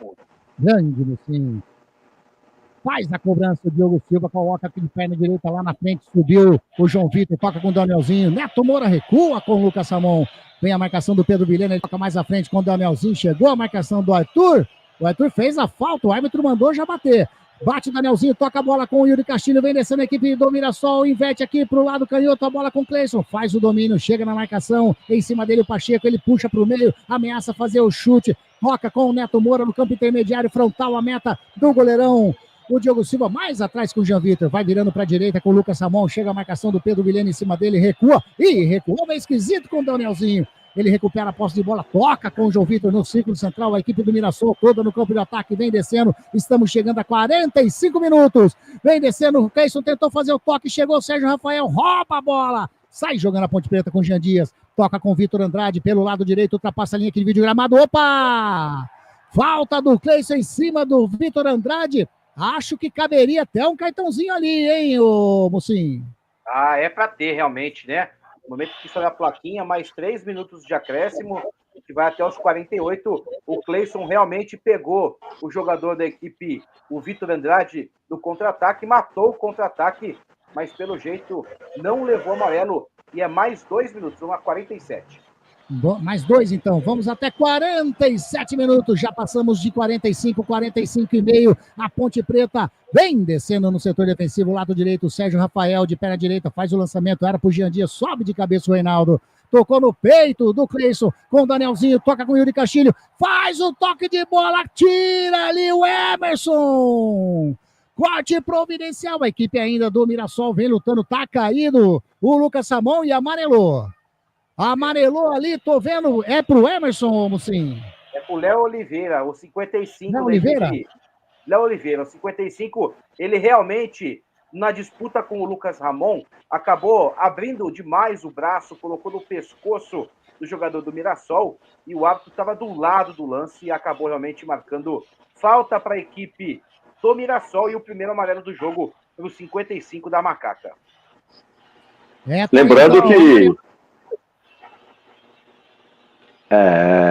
Grande, Lucinho. Faz a cobrança o Diogo Silva, coloca aqui de perna direita lá na frente, subiu o João Vitor, toca com o Danielzinho, Neto Moura recua com o Lucas Samon, vem a marcação do Pedro Vilhena, ele toca mais à frente com o Danielzinho, chegou a marcação do Arthur, o Arthur fez a falta, o árbitro mandou já bater, bate o Danielzinho, toca a bola com o Yuri Castilho, vem descendo a equipe do Mirassol, inverte aqui pro lado canhoto, a bola com o Cleison, faz o domínio, chega na marcação, em cima dele o Pacheco, ele puxa pro meio, ameaça fazer o chute, toca com o Neto Moura no campo intermediário, frontal a meta do goleirão, o Diogo Silva mais atrás com o Jean Vitor, vai virando para a direita com o Lucas Samon, chega a marcação do Pedro Vilhena em cima dele, recua, recuou bem esquisito com o Danielzinho, ele recupera a posse de bola, toca com o João Vitor no círculo central, a equipe do Mirassol toda no campo de ataque, vem descendo, estamos chegando a 45 minutos, vem descendo, o Cleison tentou fazer o toque, chegou o Sérgio Rafael, rouba a bola, sai jogando a Ponte Preta com o Jean Dias, toca com o Vitor Andrade pelo lado direito, ultrapassa a linha aqui de vídeo gramado, opa! Falta do Cleison em cima do Vitor Andrade, acho que caberia até um cartãozinho ali, hein, ô Mocinho? É para ter realmente, né? No momento que sobe a plaquinha, mais 3 minutos de acréscimo, que vai até os 48. O Cleison realmente pegou o jogador da equipe, o Vitor Andrade, no contra-ataque, matou o contra-ataque, mas pelo jeito não levou amarelo. E é mais 2 minutos, vamos a 47. Mais 2, então. Vamos até 47 minutos. Já passamos de 45 e meio. A Ponte Preta vem descendo no setor defensivo, lado direito. O Sérgio Rafael de perna direita faz o lançamento. Era pro Jean Dias, sobe de cabeça o Reinaldo. Tocou no peito do Cleison com o Danielzinho. Toca com o Yuri Castilho. Faz o toque de bola. Tira ali o Emerson. Corte providencial. A equipe ainda do Mirassol vem lutando. Tá caído o Lucas Samon e amarelou. Amarelou ali, tô vendo, é pro Emerson, Mocinho? É pro Léo Oliveira, o 55. Léo Oliveira? Léo Oliveira, o 55, ele realmente, na disputa com o Lucas Ramon, acabou abrindo demais o braço, colocou no pescoço do jogador do Mirassol, e o árbitro estava do lado do lance e acabou realmente marcando falta para a equipe do Mirassol e o primeiro amarelo do jogo pelo 55 da Macaca.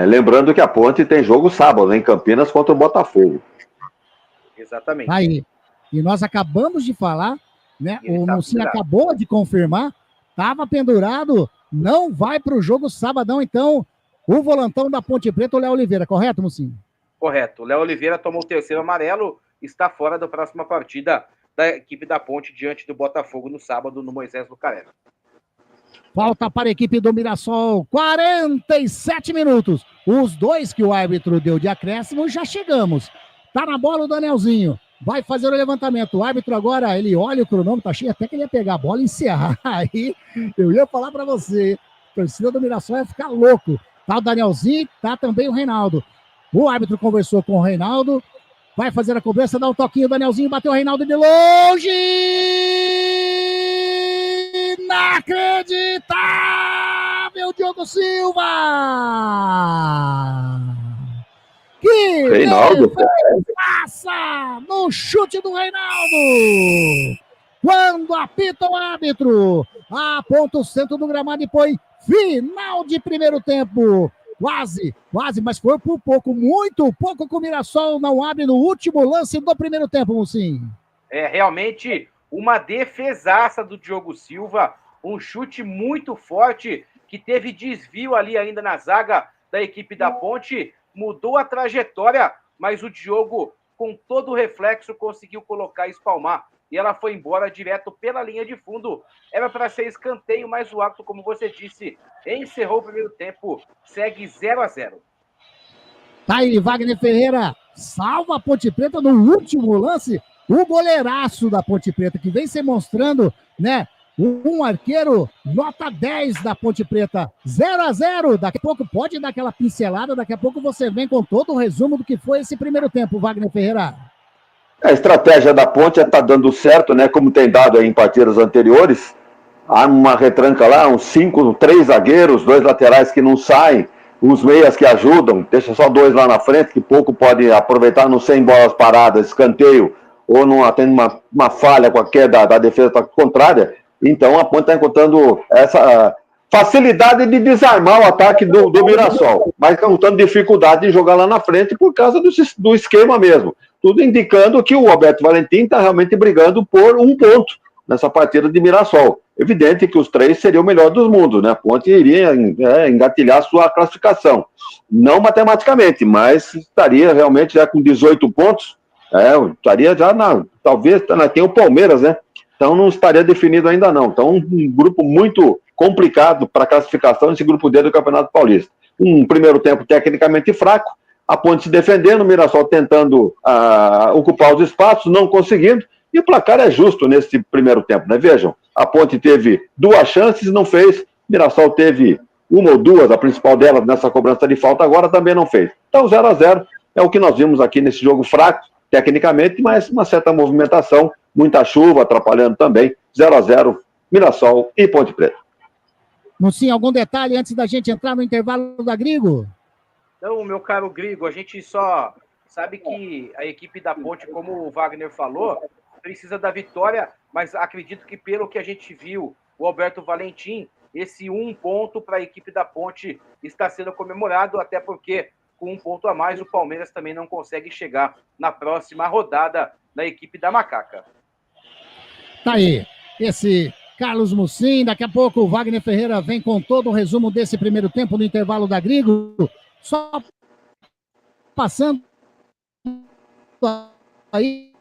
Lembrando que a Ponte tem jogo sábado, em Campinas, contra o Botafogo. Exatamente. Aí. E nós acabamos de falar, né? O Mocinho acabou de confirmar, estava pendurado, não vai para o jogo sabadão, então, o volantão da Ponte Preta, o Léo Oliveira, correto, Mocinho? Correto. O Léo Oliveira tomou o terceiro amarelo, está fora da próxima partida da equipe da Ponte diante do Botafogo no sábado, no Moisés Lucarelli. Falta para a equipe do Mirassol, 47 minutos. Os 2 que o árbitro deu de acréscimo, já chegamos. Tá na bola o Danielzinho. Vai fazer o levantamento. O árbitro agora, ele olha o cronômetro, achei até que ele ia pegar a bola e encerrar. Aí, eu ia falar para você, a torcida do Mirassol ia ficar louco. Tá o Danielzinho, tá também o Reinaldo. O árbitro conversou com o Reinaldo, vai fazer a cobrança, dá um toquinho, o Danielzinho bateu o Reinaldo de longe! Inacreditável! Reinaldo Silva! Que Reinaldo? passa no chute do Reinaldo! Quando apita o árbitro, aponta o centro do gramado e põe final de primeiro tempo. Quase, mas foi por pouco, muito pouco que o Mirassol não abre no último lance do primeiro tempo, Mucim. É realmente uma defesaça do Diogo Silva, um chute muito forte, que teve desvio ali ainda na zaga da equipe da Ponte, mudou a trajetória, mas o Diogo, com todo o reflexo, conseguiu colocar e espalmar. E ela foi embora direto pela linha de fundo. Era para ser escanteio, mas o árbitro, como você disse, encerrou o primeiro tempo. Segue 0-0. Tá aí, Wagner Ferreira salva a Ponte Preta no último lance. O goleiraço da Ponte Preta, que vem se mostrando, né? Um arqueiro nota 10 da Ponte Preta. 0-0. Daqui a pouco pode dar aquela pincelada. Daqui a pouco você vem com todo o resumo do que foi esse primeiro tempo, Wagner Ferreira. A estratégia da Ponte está dando certo, né? Como tem dado aí em partidas anteriores. Há uma retranca lá, uns 3 zagueiros, 2 laterais que não saem, os meias que ajudam, deixa só 2 lá na frente, que pouco pode aproveitar no 100 bolas paradas, escanteio, ou não tendo uma falha qualquer da defesa contrária. Então a Ponte está encontrando essa facilidade de desarmar o ataque do Mirassol, mas encontrando dificuldade de jogar lá na frente por causa do esquema mesmo. Tudo indicando que o Alberto Valentim está realmente brigando por um ponto nessa partida de Mirassol. Evidente que os 3 seriam o melhor dos mundos, né? A Ponte iria engatilhar sua classificação. Não matematicamente, mas estaria realmente já com 18 pontos. Estaria já talvez tem o Palmeiras, né? Então não estaria definido ainda não. Então um grupo muito complicado para a classificação nesse grupo D do Campeonato Paulista. Um primeiro tempo tecnicamente fraco, a Ponte se defendendo, o Mirassol tentando ocupar os espaços, não conseguindo, e o placar é justo nesse primeiro tempo, né? Vejam, a Ponte teve 2 chances, não fez, o Mirassol teve 1 ou 2, a principal delas nessa cobrança de falta agora também não fez. Então 0-0 é o que nós vimos aqui nesse jogo fraco, tecnicamente, mas uma certa movimentação, muita chuva atrapalhando também, 0-0, Mirassol e Ponte Preta. Sim, algum detalhe antes da gente entrar no intervalo da Grigo? Então, meu caro Grigo, a gente só sabe que a equipe da Ponte, como o Wagner falou, precisa da vitória, mas acredito que pelo que a gente viu, o Alberto Valentim, esse 1 ponto para a equipe da Ponte está sendo comemorado, até porque com 1 ponto a mais o Palmeiras também não consegue chegar na próxima rodada da equipe da Macaca. Tá aí, esse Carlos Mucim, daqui a pouco o Wagner Ferreira vem com todo o resumo desse primeiro tempo no intervalo da Grigo. Só passando aí,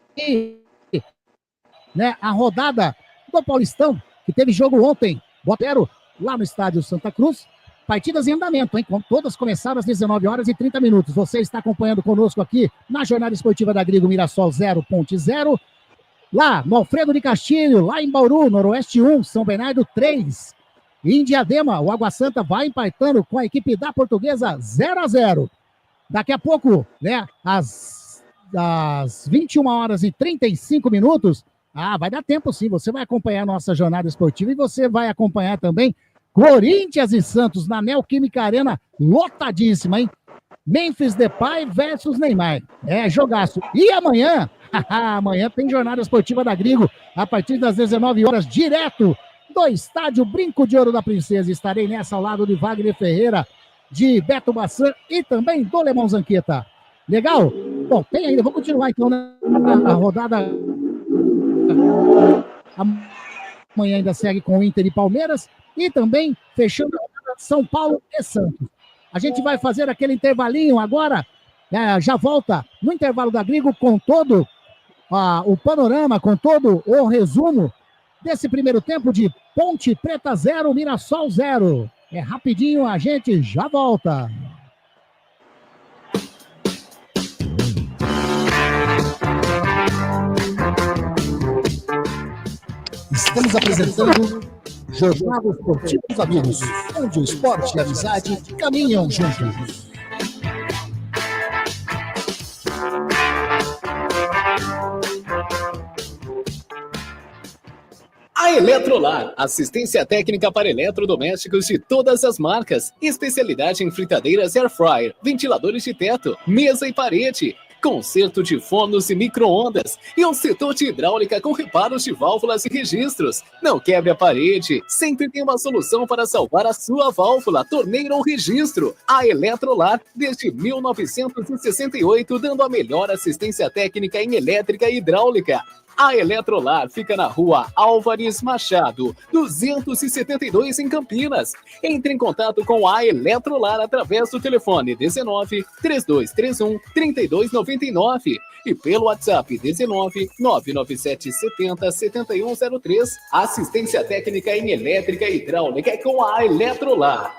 né, a rodada do Paulistão, que teve jogo ontem, Botero, lá no estádio Santa Cruz, partidas em andamento, hein? Todas começaram às 19h30. Você está acompanhando conosco aqui na Jornada Esportiva da Grigo, Mirassol 0.0, lá no Alfredo de Castilho, lá em Bauru, Noroeste 1, São Bernardo 3, em Diadema, o Água Santa vai empatando com a equipe da Portuguesa 0-0. Daqui a pouco, né, às 21h35, vai dar tempo sim, você vai acompanhar a nossa jornada esportiva e você vai acompanhar também Corinthians e Santos na Neoquímica Arena, lotadíssima, hein? Memphis Depay versus Neymar. É, jogaço. E amanhã, amanhã tem jornada esportiva da Grigo, a partir das 19h, direto do estádio Brinco de Ouro da Princesa. Estarei nessa ao lado de Wagner Ferreira, de Beto Bassan e também do Lemão Zanqueta. Legal? Bom, tem ainda, vou continuar então na rodada. Amanhã ainda segue com o Inter e Palmeiras e também fechando São Paulo e Santos. A gente vai fazer aquele intervalinho agora, já volta no intervalo da Grigo com todo o panorama, com todo o resumo desse primeiro tempo de Ponte Preta 0, Mirassol 0. É rapidinho, a gente já volta. Estamos apresentando Jornada Esportiva dos Amigos, onde o esporte e a amizade caminham juntos. A A Eletrolar, assistência técnica para eletrodomésticos de todas as marcas, especialidade em fritadeiras air fryer, ventiladores de teto, mesa e parede, conserto de fornos e micro-ondas e um setor de hidráulica com reparos de válvulas e registros. Não quebre a parede, sempre tem uma solução para salvar a sua válvula, torneira ou registro. A Eletrolar, desde 1968, dando a melhor assistência técnica em elétrica e hidráulica. A Eletrolar fica na rua Álvares Machado, 272 em Campinas. Entre em contato com a Eletrolar através do telefone 19 3231 3299 e pelo WhatsApp 19 997 70 7103. Assistência técnica em elétrica e hidráulica é com a Eletrolar.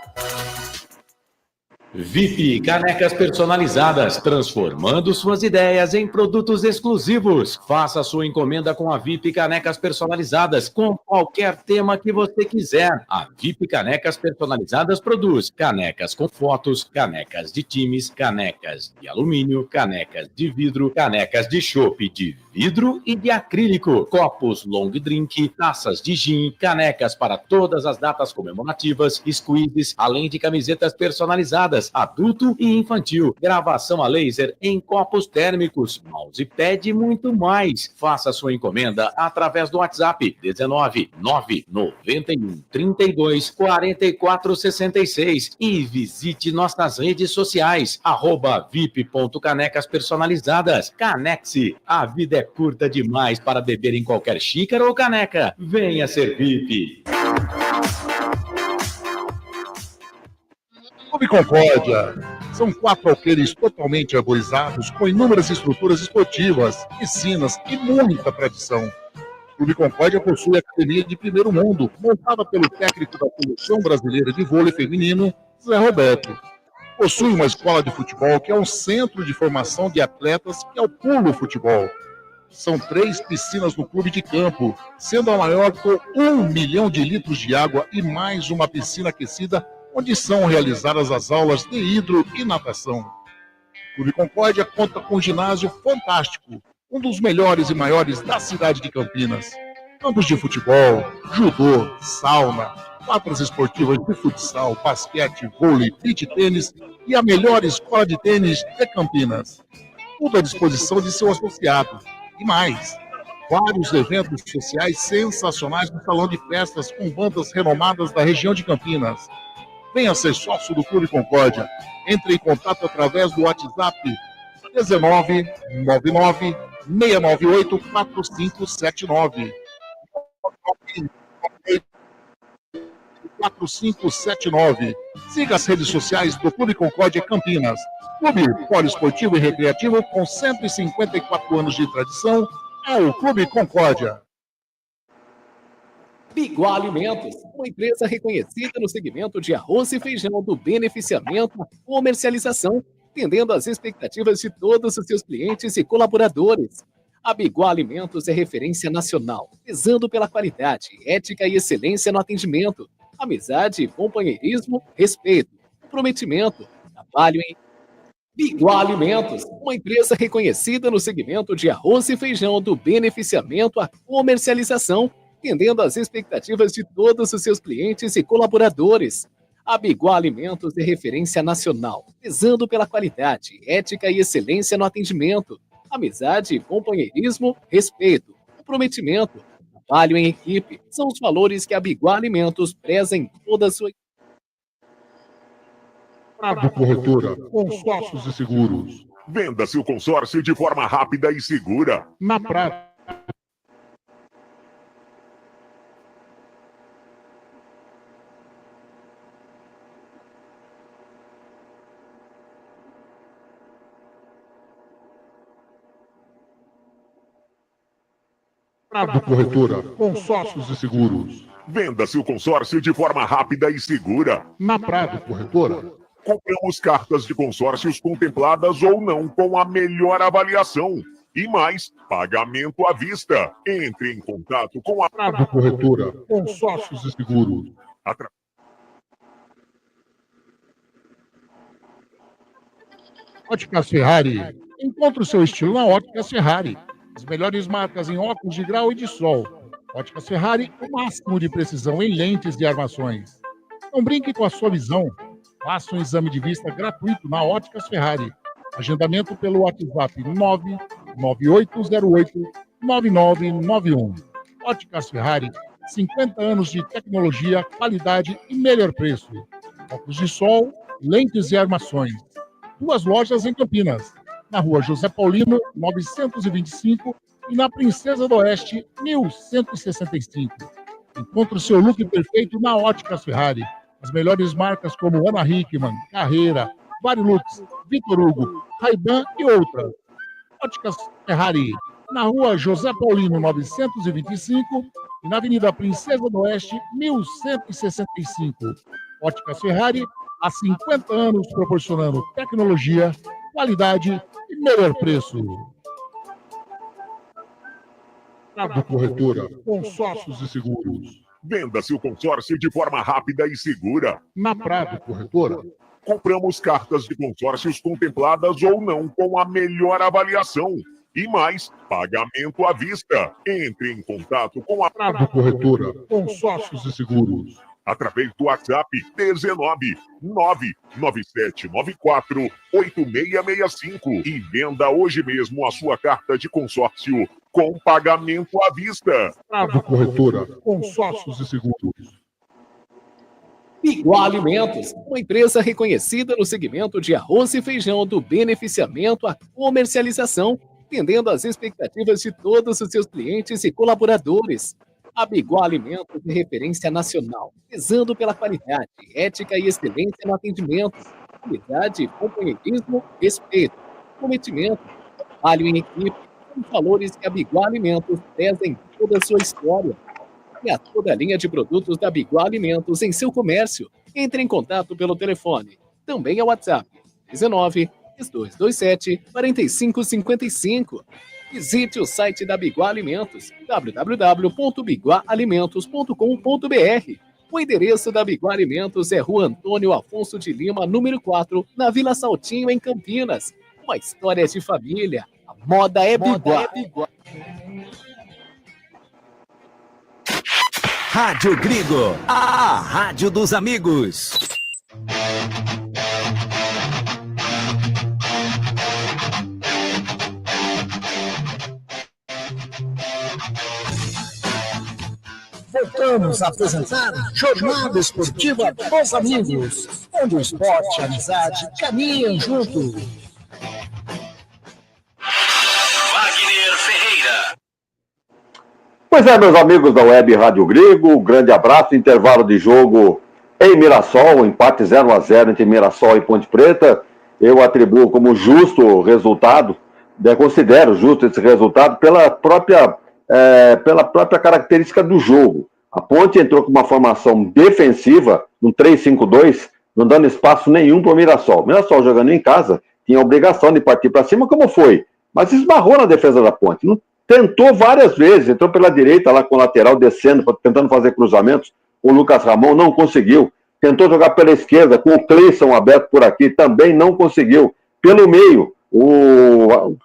VIP Canecas Personalizadas, transformando suas ideias em produtos exclusivos. Faça sua encomenda com a VIP Canecas Personalizadas, com qualquer tema que você quiser. A VIP Canecas Personalizadas produz canecas com fotos, canecas de times, canecas de alumínio, canecas de vidro, canecas de chopp de vidro e de acrílico, copos long drink, taças de gin, canecas para todas as datas comemorativas, squeezes, além de camisetas personalizadas, adulto e infantil, gravação a laser em copos térmicos, mousepad e muito mais. Faça sua encomenda através do WhatsApp 19 991 32 44 66 e visite nossas redes sociais @vip.canecas personalizadas. Canexe, a vida é curta demais para beber em qualquer xícara ou caneca. Venha ser VIP. Clube Concórdia. São 4 alqueires totalmente arborizados, com inúmeras estruturas esportivas, piscinas e muita tradição. Clube Concórdia possui a academia de primeiro mundo, montada pelo técnico da Seleção Brasileira de Vôlei Feminino, Zé Roberto. Possui uma escola de futebol que é um centro de formação de atletas, que é o Pulo Futebol. São 3 piscinas no clube de campo, sendo a maior com 1 milhão de litros de água e mais uma piscina aquecida, onde são realizadas as aulas de hidro e natação. O Clube Concórdia conta com um ginásio fantástico, um dos melhores e maiores da cidade de Campinas. Campos de futebol, judô, sauna, quadras esportivas de futsal, basquete, vôlei, beach tênis e a melhor escola de tênis de Campinas. Tudo à disposição de seu associado. E mais, vários eventos sociais sensacionais no salão de festas com bandas renomadas da região de Campinas. Venha ser sócio do Clube Concórdia. Entre em contato através do WhatsApp 19 99 698 4579. 4579. Siga as redes sociais do Clube Concórdia Campinas. Clube poliesportivo e recreativo com 154 anos de tradição é o Clube Concórdia. Biguá Alimentos, uma empresa reconhecida no segmento de arroz e feijão do beneficiamento à comercialização, atendendo às expectativas de todos os seus clientes e colaboradores. A Biguá Alimentos é referência nacional, prezando pela qualidade, ética e excelência no atendimento, amizade, companheirismo, respeito, comprometimento, trabalho em Biguá Alimentos, uma empresa reconhecida no segmento de arroz e feijão do beneficiamento à comercialização, atendendo às expectativas de todos os seus clientes e colaboradores. A Biguá Alimentos é referência nacional, prezando pela qualidade, ética e excelência no atendimento, amizade, companheirismo, respeito, comprometimento, trabalho em equipe. São os valores que a Biguá Alimentos preza em toda a sua... Prado Corretora, consórcios e seguros. Venda seu consórcio de forma rápida e segura. Na Prado. Prado Corretora, consórcios e seguros. Venda seu consórcio de forma rápida e segura. Na Prado Corretora. Compramos cartas de consórcios contempladas ou não com a melhor avaliação. E mais, pagamento à vista. Entre em contato com a Prado Corretora, consórcios e seguros. Óticas Ferrari. Encontre o seu estilo na Óticas Ferrari. As melhores marcas em óculos de grau e de sol. Óticas Ferrari, o máximo de precisão em lentes e armações. Não brinque com a sua visão. Faça um exame de vista gratuito na Óticas Ferrari. Agendamento pelo WhatsApp 99808-9991. Óticas Ferrari, 50 anos de tecnologia, qualidade e melhor preço. Óculos de sol, lentes e armações. 2 lojas em Campinas, na rua José Paulino, 925 e na Princesa do Oeste, 1165. Encontre o seu look perfeito na Óticas Ferrari. As melhores marcas como Ana Hickman, Carreira, Varilux, Vitor Hugo, Ray-Ban e outras. Óticas Ferrari, na rua José Paulino, 925 e na Avenida Princesa do Oeste, 1165. Óticas Ferrari, há 50 anos proporcionando tecnologia, qualidade e melhor preço. Prado Corretora, consórcios e seguros. Venda seu consórcio de forma rápida e segura. Na Prado Corretora, compramos cartas de consórcios contempladas ou não com a melhor avaliação. E mais, pagamento à vista. Entre em contato com a Prado Corretora, consórcios e seguros. Através do WhatsApp 19 99794 8665 e venda hoje mesmo a sua carta de consórcio com pagamento à vista. Prado Corretora, consórcios e seguros. Biguá Alimentos, uma empresa reconhecida no segmento de arroz e feijão do beneficiamento à comercialização, atendendo às expectativas de todos os seus clientes e colaboradores. A Biguá Alimentos é referência nacional, prezando pela qualidade, ética e excelência no atendimento, qualidade, companheirismo, respeito, comprometimento, trabalho em equipe, são valores que a Biguá Alimentos preza em toda a sua história. E a toda a linha de produtos da Biguá Alimentos em seu comércio. Entre em contato pelo telefone, também ao WhatsApp 19 3227 4555. Visite o site da Biguá Alimentos, www.biguaalimentos.com.br. O endereço da Biguá Alimentos é Rua Antônio Afonso de Lima, número 4, na Vila Saltinho, em Campinas. Uma história de família. A moda é Biguá. Rádio Grigo, a rádio dos amigos. Voltamos a apresentar Jornada Esportiva dos Amigos, onde o esporte e a amizade caminham juntos. Wagner Ferreira. Pois é, meus amigos da Web Rádio Grigo, grande abraço, intervalo de jogo em Mirassol, empate 0-0 entre Mirassol e Ponte Preta. Eu atribuo como justo o resultado, considero justo esse resultado pela própria característica do jogo. A Ponte entrou com uma formação defensiva, no 3-5-2, não dando espaço nenhum para o Mirassol. O Mirassol jogando em casa, tinha a obrigação de partir para cima, como foi, mas esbarrou na defesa da Ponte. Não tentou várias vezes, entrou pela direita lá com o lateral descendo, tentando fazer cruzamentos. O Lucas Ramon não conseguiu. Tentou jogar pela esquerda com o Cleison aberto por aqui, também não conseguiu. Pelo meio,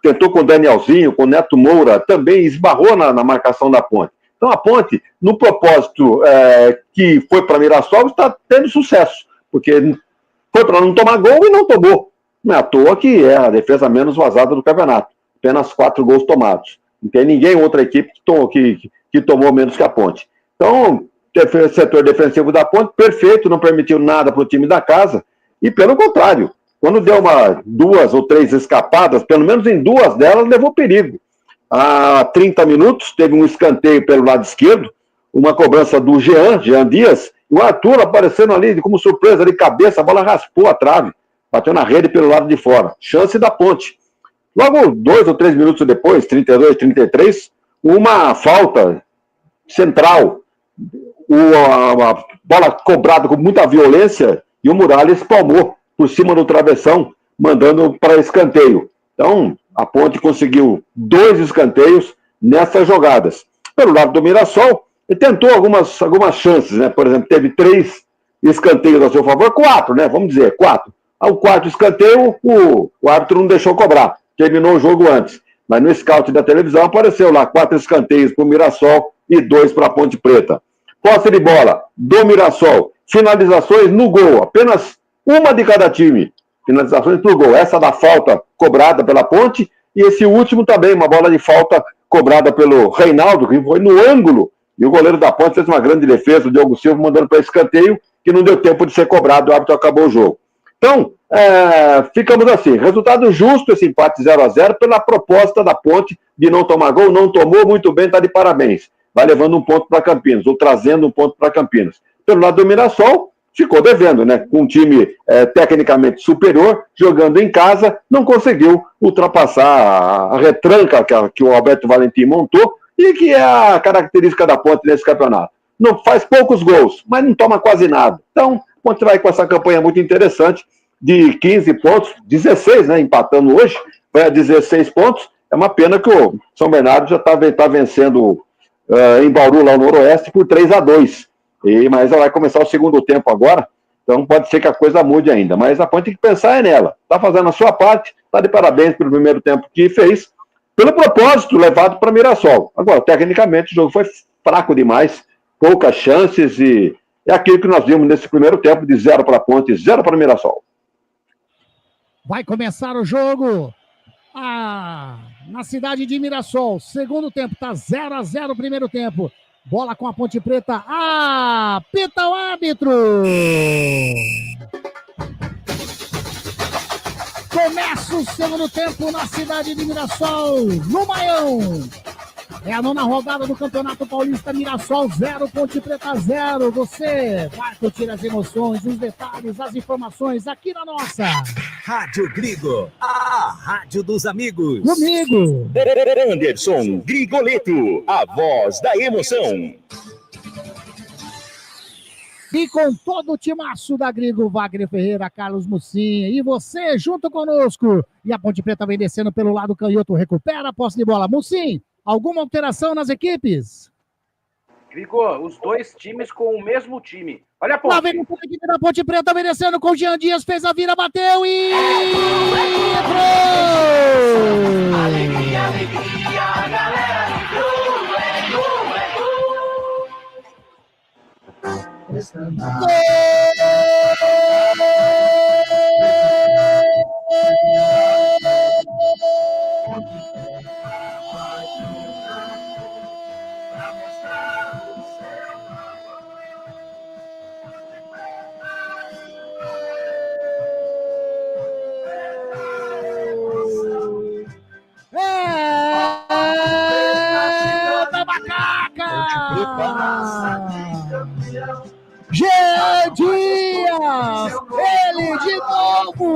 tentou com o Danielzinho, com o Neto Moura, também esbarrou na marcação da Ponte. Então a Ponte, no propósito que foi para Mirassol, está tendo sucesso, porque foi para não tomar gol e não tomou. Não é à toa que é a defesa menos vazada do campeonato. Apenas 4 gols tomados. Não tem ninguém, outra equipe que tomou menos que a Ponte. Então, o setor defensivo da Ponte, perfeito, não permitiu nada para o time da casa, e pelo contrário, quando deu 2 ou 3 escapadas, pelo menos em 2 delas, levou perigo. Há 30 minutos, teve um escanteio pelo lado esquerdo, uma cobrança do Jean Dias, e o Arthur aparecendo ali como surpresa, de cabeça, a bola raspou a trave, bateu na rede pelo lado de fora. Chance da Ponte. Logo 2 ou 3 minutos depois, 32, 33, uma falta central, a bola cobrada com muita violência, e o Muralha palmou por cima do travessão, mandando para escanteio. Então, a Ponte conseguiu 2 escanteios nessas jogadas. Pelo lado do Mirassol, ele tentou algumas chances, né? Por exemplo, teve 3 escanteios a seu favor, 4, né? Vamos dizer, 4. Ao 4º escanteio, o árbitro não deixou cobrar, terminou o jogo antes. Mas no scout da televisão apareceu lá 4 escanteios para o Mirassol e 2 para a Ponte Preta. Posse de bola do Mirassol. Finalizações no gol, apenas uma de cada time. Finalizações no gol. Essa da falta cobrada pela Ponte e esse último também, uma bola de falta cobrada pelo Reinaldo, que foi no ângulo. E o goleiro da Ponte fez uma grande defesa, o Diogo Silva mandando para escanteio, que não deu tempo de ser cobrado, o árbitro acabou o jogo. Então, ficamos assim. Resultado justo, esse empate 0-0, pela proposta da Ponte de não tomar gol. Não tomou, muito bem, está de parabéns. Vai levando um ponto para Campinas, ou trazendo um ponto para Campinas. Pelo lado do Mirassol, ficou devendo, né? Com um time tecnicamente superior, jogando em casa, não conseguiu ultrapassar a retranca que o Alberto Valentim montou e que é a característica da Ponte nesse campeonato. Não faz poucos gols, mas não toma quase nada. Então, a Ponte vai com essa campanha muito interessante, de 15 pontos, 16, né? Empatando hoje, vai a 16 pontos. É uma pena que o São Bernardo já está vencendo em Bauru, lá no Noroeste, por 3-2. Mas ela vai começar o segundo tempo agora, então pode ser que a coisa mude ainda. Mas a Ponte tem que pensar nela. Está fazendo a sua parte, está de parabéns pelo primeiro tempo que fez, pelo propósito levado para Mirassol. Agora, tecnicamente, o jogo foi fraco demais, poucas chances, e é aquilo que nós vimos nesse primeiro tempo, de 0 para a Ponte, 0 para Mirassol. Vai começar o jogo na cidade de Mirassol. Segundo tempo, tá 0-0 o primeiro tempo. Bola com a Ponte Preta. Apita o árbitro! Começa o segundo tempo na cidade de Mirassol, no Maião. É a 9ª rodada do Campeonato Paulista. Mirassol 0, Ponte Preta 0. Você vai curtir as emoções, os detalhes, as informações aqui na nossa Rádio Grigo, a rádio dos amigos. Comigo, Anderson Grigoleto, a voz da emoção. E com todo o timaço da Grigo, Wagner Ferreira, Carlos Mucinha e você junto conosco. E a Ponte Preta vem descendo pelo lado canhoto, recupera a posse de bola. Mucinha, alguma alteração nas equipes? Grigo, os dois times com o mesmo time. Olha a Ponte. Lá vem a equipe da Ponte Preta, vem descendo com o Jean Dias, fez a vira, bateu e... entrou! Alegria, alegria, a galera vibrou, é gol, é gol. Da macaca! Jean Dias, ele de novo,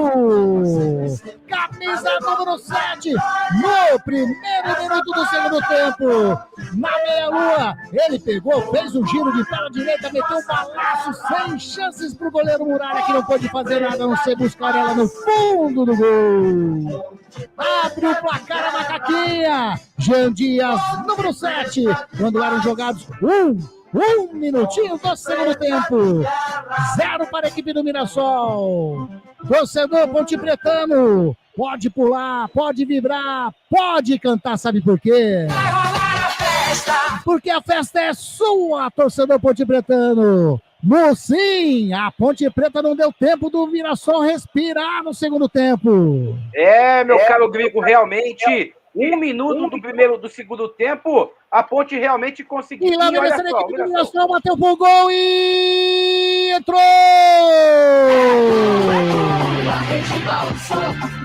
camisa número 7, no primeiro minuto do segundo tempo, na meia-lua, ele pegou, fez um giro de perna direita, meteu um balaço, sem chances pro goleiro Muralha, que não pôde fazer nada, a não ser buscar ela no fundo do gol. Abre o placar a macaquinha, Jean Dias, número 7, quando eram jogados um minutinho do segundo tempo. 0 para a equipe do Mirassol. Torcedor Ponte Pretano, pode pular, pode vibrar, pode cantar, sabe por quê? Vai rolar a festa. Porque a festa é sua, torcedor Ponte Pretano. No sim, a Ponte Preta não deu tempo do Mirassol respirar no segundo tempo. Meu caro Grigo, realmente... 1 minuto do segundo tempo, a Ponte realmente conseguiu. E lá vem a equipe do Mirassol, bateu pro gol e entrou!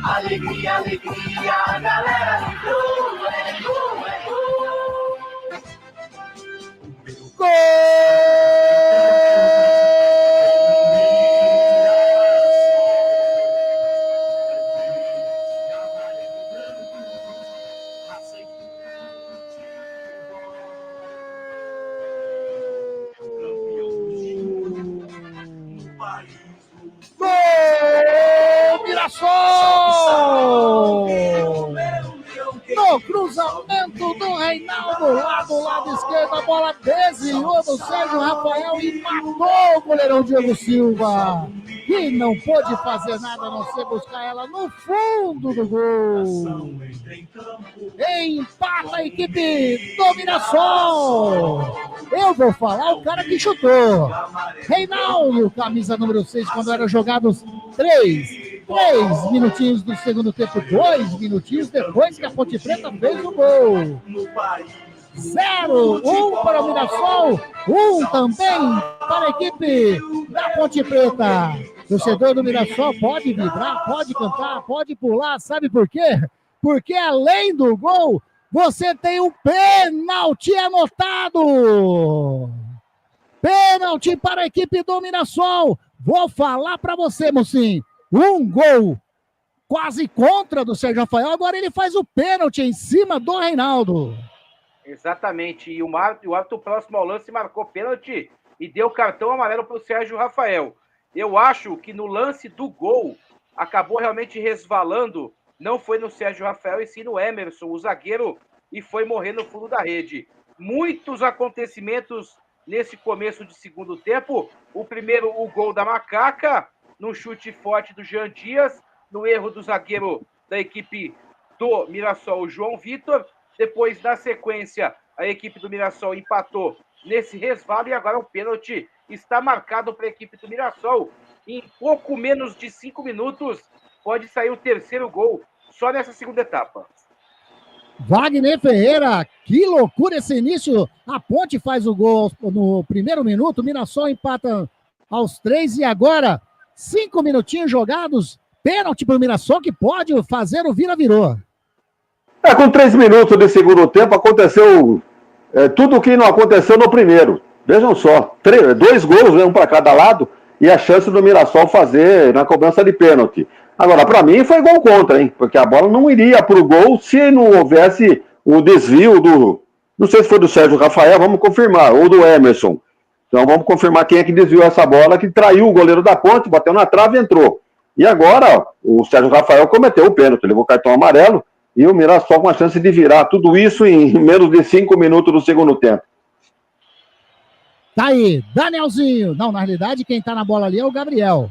Alegria, alegria, a galera vibrou, é gol, é gol. Gol! Gol! Mirassol! No cruzamento do Reinaldo, lá do lado esquerdo, a bola desviou do Sérgio Rafael e matou o goleirão Diogo Silva. e não pôde fazer nada a não ser buscar ela no fundo do gol. Empata a equipe do Mirassol. Eu vou falar o cara que chutou. Reinaldo, camisa número 6, quando eram jogados 3 minutinhos do segundo tempo, 2 minutinhos depois que a Ponte Preta fez o gol. 0-1 para o Mirassol, 1 também para a equipe da Ponte Preta. Torcedor do Mirassol pode vibrar, pode cantar, pode pular, sabe por quê? Porque além do gol, você tem um pênalti anotado. Pênalti para a equipe do Mirassol. Vou falar para você, mocinho. Um gol quase contra do Sérgio Rafael, agora ele faz o pênalti em cima do Reinaldo. Exatamente, e o árbitro próximo ao lance marcou pênalti e deu cartão amarelo para o Sérgio Rafael. Eu acho que no lance do gol, acabou realmente resvalando, não foi no Sérgio Rafael e sim no Emerson, o zagueiro, e foi morrer no fundo da rede. Muitos acontecimentos nesse começo de segundo tempo. O primeiro, o gol da Macaca, no chute forte do Jean Dias, no erro do zagueiro da equipe do Mirassol, o João Vitor. Depois, na sequência, a equipe do Mirassol empatou nesse resvalo e agora o pênalti está marcado para a equipe do Mirassol. Em pouco menos de 5 minutos, pode sair o terceiro gol só nessa segunda etapa. Wagner Ferreira, que loucura esse início. A Ponte faz o gol no primeiro minuto, o Mirassol empata aos 3 e agora 5 minutinhos jogados, pênalti para o Mirassol que pode fazer o vira-virou. Com 3 minutos de segundo tempo, aconteceu tudo o que não aconteceu no primeiro. Vejam só, 2 gols, um para cada lado, e a chance do Mirassol fazer na cobrança de pênalti. Agora, para mim, foi gol contra, hein? Porque a bola não iria para o gol se não houvesse o desvio do... Não sei se foi do Sérgio Rafael, vamos confirmar, ou do Emerson. Então vamos confirmar quem é que desviou essa bola, que traiu o goleiro da Ponte, bateu na trave e entrou. E agora, o Sérgio Rafael cometeu o pênalti, levou cartão amarelo, e o Mirassol com a chance de virar tudo isso em menos de 5 minutos do segundo tempo. Tá aí, Danielzinho. Não, na realidade, quem tá na bola ali é o Gabriel.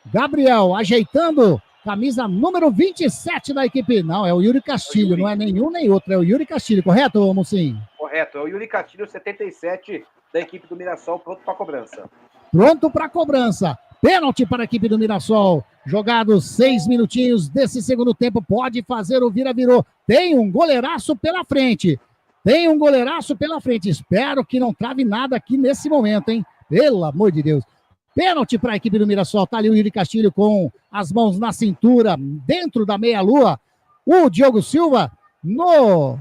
Gabriel, ajeitando, camisa número 27 da equipe. Não, é o Yuri Castilho, não é nenhum nem outro, é o Yuri Castilho, correto, Mocinho? Correto, é o Yuri Castilho, 77 da equipe do Mirassol, pronto para cobrança. Pronto para cobrança. Pênalti para a equipe do Mirassol. Jogados 6 minutinhos desse segundo tempo. Pode fazer o vira-virou. Tem um goleiraço pela frente. Espero que não trave nada aqui nesse momento, hein? Pelo amor de Deus. Pênalti para a equipe do Mirassol. Tá ali o Yuri Castilho com as mãos na cintura, dentro da meia-lua. O Diogo Silva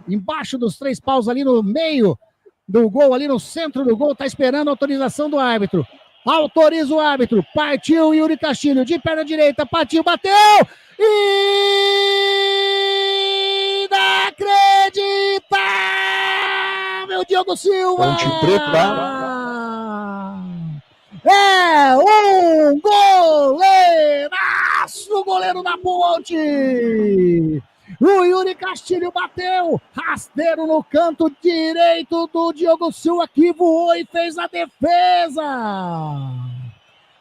embaixo dos 3 paus ali no meio do gol, ali no centro do gol. Tá esperando a autorização do árbitro. Autoriza o árbitro, partiu o Yuri Castilho, de perna direita, partiu, bateu, inacreditável, Diogo Silva! Ponte Preta. É um goleiraço, goleiro da Ponte! O Yuri Castilho bateu, rasteiro no canto direito do Diogo Silva, que voou e fez a defesa.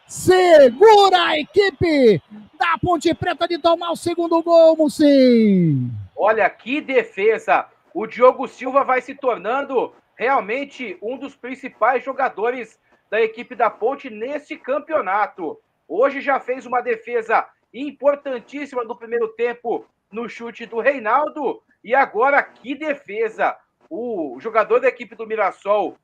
Segura a equipe da Ponte Preta de tomar o segundo gol, Mucim. Olha que defesa. O Diogo Silva vai se tornando realmente um dos principais jogadores da equipe da Ponte nesse campeonato. Hoje já fez uma defesa importantíssima no primeiro tempo, no chute do Reinaldo, e agora que defesa. O jogador da equipe do Mirassol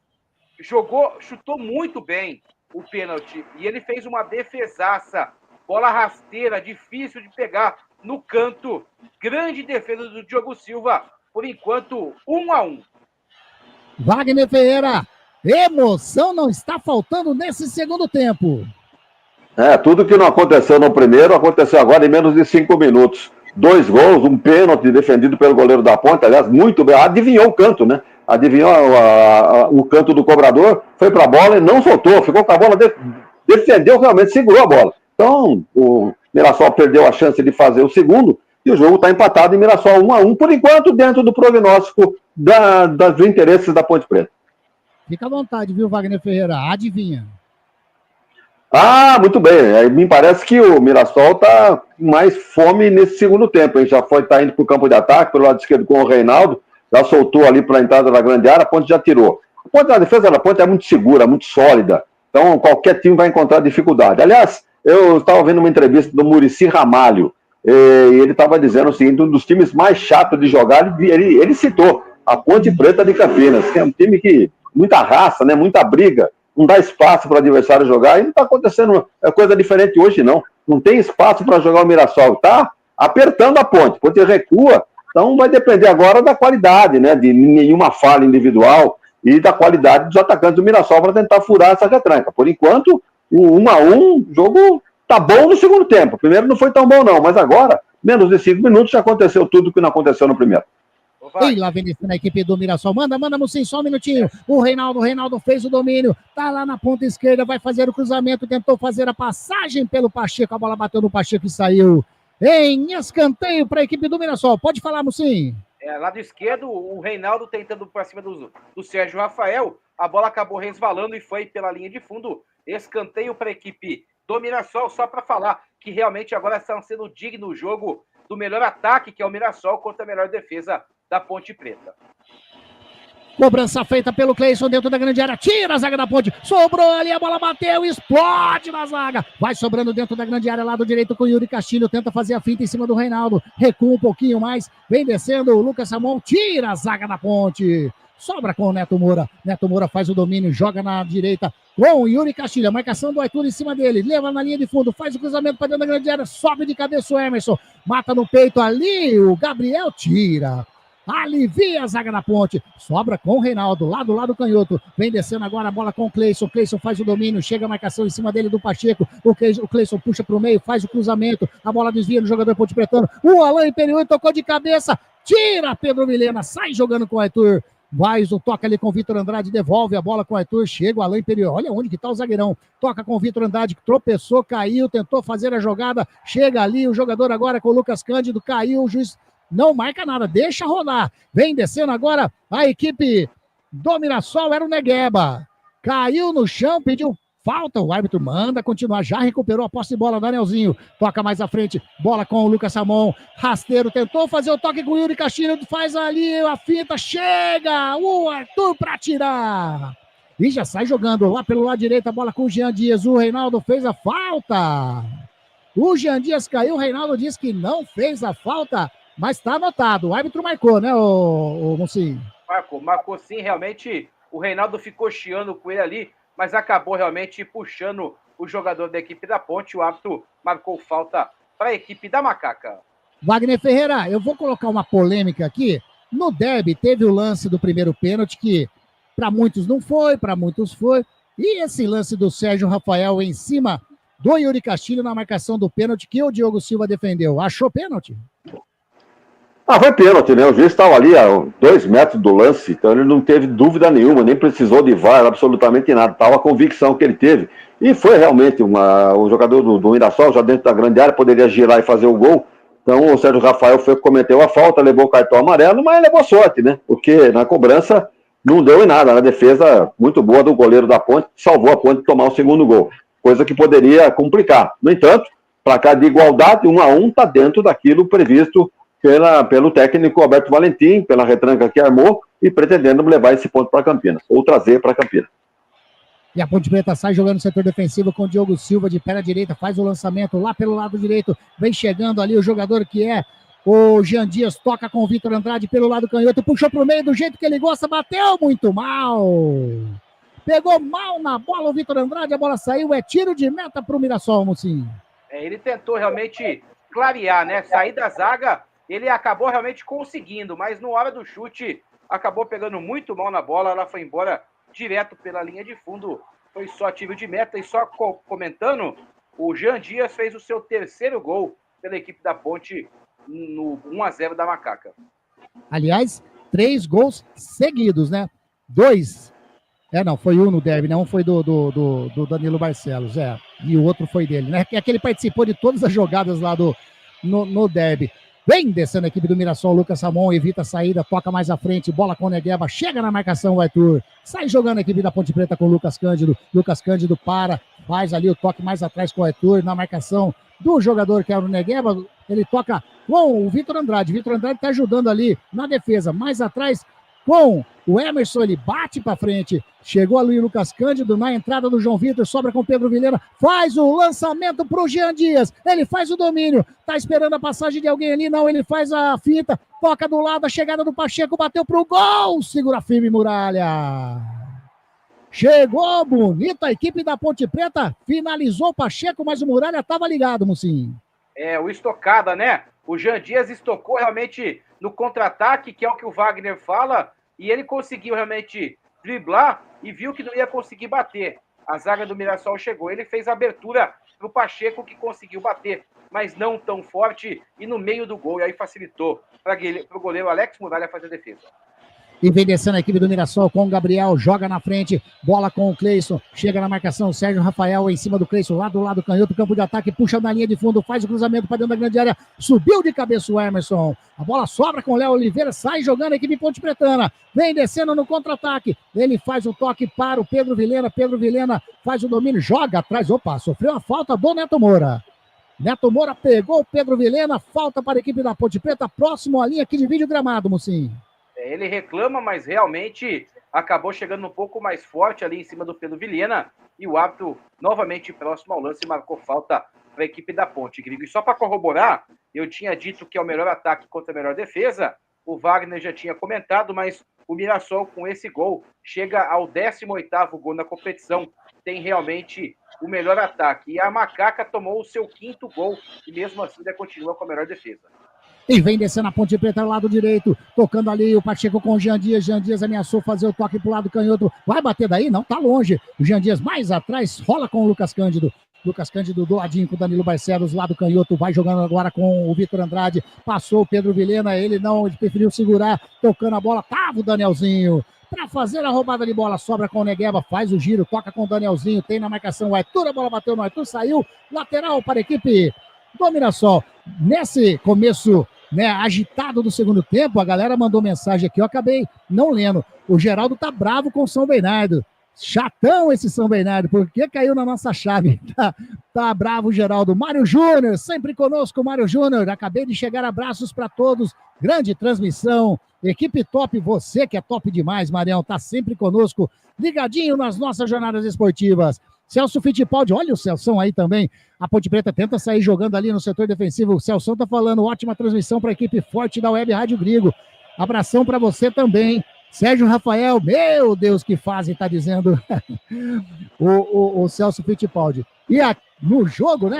chutou muito bem o pênalti, e ele fez uma defesaça, bola rasteira, difícil de pegar no canto, grande defesa do Diogo Silva, por enquanto 1-1. Wagner Ferreira, emoção não está faltando nesse segundo tempo. Tudo que não aconteceu no primeiro, aconteceu agora em menos de 5 minutos. 2 gols, um pênalti defendido pelo goleiro da Ponte, aliás, muito bem, adivinhou o canto, né? Adivinhou o canto do cobrador, foi para a bola e não soltou, ficou com a bola, defendeu realmente, segurou a bola. Então, o Mirassol perdeu a chance de fazer o segundo e o jogo está empatado em Mirassol 1-1, por enquanto, dentro do prognóstico dos interesses da Ponte Preta. Fica à vontade, viu, Wagner Ferreira? Adivinha. Ah, muito bem. Me parece que o Mirassol está com mais fome nesse segundo tempo. Hein? Já está indo para o campo de ataque, pelo lado esquerdo com o Reinaldo, já soltou ali para a entrada da grande área, a Ponte já tirou. A defesa da Ponte é muito segura, muito sólida. Então, qualquer time vai encontrar dificuldade. Aliás, eu estava vendo uma entrevista do Muricy Ramalho, e ele estava dizendo o seguinte, um dos times mais chatos de jogar, ele citou a Ponte Preta de Campinas, que é um time que muita raça, né, muita briga, não dá espaço para o adversário jogar, e não está acontecendo coisa diferente hoje, não. Não tem espaço para jogar o Mirassol, está apertando a Ponte recua, então vai depender agora da qualidade, né, de nenhuma falha individual e da qualidade dos atacantes do Mirassol para tentar furar essa retranca. Por enquanto, o 1-1, o jogo tá bom no segundo tempo. O primeiro não foi tão bom, não, mas agora, menos de 5 minutos, já aconteceu tudo que não aconteceu no primeiro. E lá vem descendo a equipe do Mirassol. Manda, Mucim, só um minutinho. O Reinaldo fez o domínio. Tá lá na ponta esquerda, vai fazer o cruzamento. Tentou fazer a passagem pelo Pacheco. A bola bateu no Pacheco e saiu em escanteio para a equipe do Mirassol. Pode falar, Mucim. Lado esquerdo, o Reinaldo tentando para cima do Sérgio Rafael. A bola acabou resvalando e foi pela linha de fundo. Escanteio para a equipe do Mirassol. Só para falar que realmente agora estão sendo digno o jogo do melhor ataque, que é o Mirassol, contra a melhor defesa da Ponte Preta. Cobrança feita pelo Cleison dentro da grande área. Tira a zaga da Ponte. Sobrou ali, a bola bateu, explode na zaga. Vai sobrando dentro da grande área, lado direito com o Yuri Castilho. Tenta fazer a finta em cima do Reinaldo. Recua um pouquinho mais. Vem descendo o Lucas Samon. Tira a zaga da Ponte. Sobra com o Neto Moura. Neto Moura faz o domínio, joga na direita com o Yuri Castilho. A marcação do Arthur em cima dele. Leva na linha de fundo, faz o cruzamento para dentro da grande área. Sobe de cabeça o Emerson. Mata no peito ali. O Gabriel tira. Alivia a zaga da Ponte. Sobra com o Reinaldo, lá do lado canhoto. Vem descendo agora a bola com o Cleison. Cleison faz o domínio, chega a marcação em cima dele do Pacheco. O Cleison puxa para o meio, faz o cruzamento. A bola desvia do jogador Ponte Pretano. O Alain Imperial tocou de cabeça. Tira Pedro Vilhena, sai jogando com o Arthur. Vai, toca ali com o Vitor Andrade, devolve a bola com o Arthur, chega o Alain Imperial, olha onde que tá o zagueirão, toca com o Vitor Andrade, tropeçou, caiu, tentou fazer a jogada, chega ali o jogador agora com o Lucas Cândido, caiu, o juiz não marca nada, deixa rodar, vem descendo agora a equipe do Mirassol, era o Negueba, caiu no chão, pediu falta, o árbitro manda continuar, já recuperou a posse de bola, Danielzinho, toca mais à frente, bola com o Lucas Samon, rasteiro, tentou fazer o toque com o Yuri Castilho, faz ali a finta, chega o Arthur para tirar, e já sai jogando lá pelo lado direito, a bola com o Jean Dias, o Reinaldo fez a falta, o Jean Dias caiu, o Reinaldo disse que não fez a falta, mas está anotado, o árbitro marcou, né, o Mucim? Marcou sim, realmente, o Reinaldo ficou chiando com ele ali, mas acabou realmente puxando o jogador da equipe da Ponte. O árbitro marcou falta para a equipe da Macaca. Wagner Ferreira, eu vou colocar uma polêmica aqui. No derby teve o lance do primeiro pênalti, que para muitos não foi, para muitos foi. E esse lance do Sérgio Rafael em cima do Yuri Castilho na marcação do pênalti que o Diogo Silva defendeu. Achou pênalti? Foi pênalti, né? O juiz estava ali a 2 metros do lance, então ele não teve dúvida nenhuma, nem precisou de VAR, absolutamente nada. Estava a convicção que ele teve. E foi realmente o jogador do Mirassol, já dentro da grande área, poderia girar e fazer o gol. Então o Sérgio Rafael cometeu a falta, levou o cartão amarelo, mas levou sorte, né? Porque na cobrança não deu em nada. Na defesa muito boa do goleiro da Ponte, salvou a Ponte de tomar o segundo gol. Coisa que poderia complicar. No entanto, placar de igualdade, 1-1, está dentro daquilo previsto pelo técnico Alberto Valentim, pela retranca que armou e pretendendo levar esse ponto para Campinas, ou trazer para Campinas. E a Ponte Preta sai jogando no setor defensivo com o Diogo Silva de pé na direita, faz o lançamento lá pelo lado direito, vem chegando ali o jogador que é o Jean Dias, toca com o Vitor Andrade pelo lado canhoto, puxou para o meio do jeito que ele gosta, bateu muito mal. Pegou mal na bola o Vitor Andrade, a bola saiu, é tiro de meta para o Mirassol, Mucim. Ele tentou realmente clarear, né? Sair da zaga. Ele acabou realmente conseguindo, mas na hora do chute, acabou pegando muito mal na bola, ela foi embora direto pela linha de fundo, foi só tiro de meta, e só comentando, o Jean Dias fez o seu 3º gol pela equipe da Ponte no 1-0 da Macaca. Aliás, 3 gols seguidos, né? 2. Foi um no derby, né? Um foi do Danilo Barcelos, e o outro foi dele, né? É que ele participou de todas as jogadas lá no derby. Vem descendo a equipe do Mirassol, Lucas Ramon evita a saída, toca mais à frente, bola com o Negueba, chega na marcação o Arthur, sai jogando a equipe da Ponte Preta com o Lucas Cândido para, faz ali o toque mais atrás com o Arthur, na marcação do jogador que é o Negueba, ele toca com o Vitor Andrade está ajudando ali na defesa, mais atrás com o Emerson, ele bate para frente, chegou ali o Lucas Cândido na entrada do João Vitor, sobra com o Pedro Vilhena, faz o lançamento para o Jean Dias, ele faz o domínio, tá esperando a passagem de alguém ali, não, ele faz a fita, toca do lado, a chegada do Pacheco, bateu pro gol, segura firme Muralha. Chegou bonita a equipe da Ponte Preta, finalizou o Pacheco, mas o Muralha estava ligado, Mucinho. O estocada, né? O Jean Dias estocou realmente no contra-ataque, que é o que o Wagner fala, e ele conseguiu realmente driblar e viu que não ia conseguir bater. A zaga do Mirassol chegou, ele fez a abertura para o Pacheco, que conseguiu bater, mas não tão forte, e no meio do gol, e aí facilitou para o goleiro Alex Muralha fazer a defesa. E vem descendo a equipe do Mirassol com o Gabriel, joga na frente, bola com o Cleison, chega na marcação, Sérgio Rafael em cima do Cleison, lá do lado canhoto, campo de ataque, puxa na linha de fundo, faz o cruzamento para dentro da grande área, subiu de cabeça o Emerson, a bola sobra com o Léo Oliveira, sai jogando a equipe Ponte Pretana, vem descendo no contra-ataque, ele faz o toque para o Pedro Vilhena faz o domínio, joga atrás, sofreu a falta do Neto Moura. Neto Moura pegou o Pedro Vilhena, falta para a equipe da Ponte Preta, próximo à linha que divide o gramado, Mucinho. Ele reclama, mas realmente acabou chegando um pouco mais forte ali em cima do Pedro Vilhena, e o árbitro novamente próximo ao lance marcou falta para a equipe da Ponte, Grigo. E só para corroborar, eu tinha dito que é o melhor ataque contra a melhor defesa, o Wagner já tinha comentado, mas o Mirassol com esse gol chega ao 18º gol na competição, tem realmente o melhor ataque. E a Macaca tomou o seu 5º gol e mesmo assim ainda continua com a melhor defesa. E vem descendo a Ponte Preta ao lado direito, tocando ali o Pacheco com o Jean Dias ameaçou fazer o toque pro lado canhoto, vai bater daí? Não, tá longe, o Jean Dias mais atrás, rola com o Lucas Cândido do ladinho com o Danilo Barcelos, lado canhoto, vai jogando agora com o Vitor Andrade, passou o Pedro Vilhena, ele preferiu segurar, tocando a bola, tava o Danielzinho, para fazer a roubada de bola, sobra com o Negueba, faz o giro, toca com o Danielzinho, tem na marcação o Arthur, a bola bateu no Arthur, saiu, lateral para a equipe do Mirassol. Nesse começo agitado do segundo tempo, a galera mandou mensagem aqui, eu acabei não lendo. O Geraldo tá bravo com o São Bernardo. Chatão esse São Bernardo, porque caiu na nossa chave. Tá bravo o Geraldo. Mário Júnior, sempre conosco, Mário Júnior. Acabei de chegar, abraços para todos. Grande transmissão. Equipe top, você que é top demais, Marião, tá sempre conosco, ligadinho nas nossas jornadas esportivas. Celso Fittipaldi, olha o Celson aí também. A Ponte Preta tenta sair jogando ali no setor defensivo. O Celson tá falando, ótima transmissão para a equipe forte da Web Rádio Grigo. Abração para você também. Sérgio Rafael, meu Deus, que fase, tá dizendo o Celso Fittipaldi. E no jogo,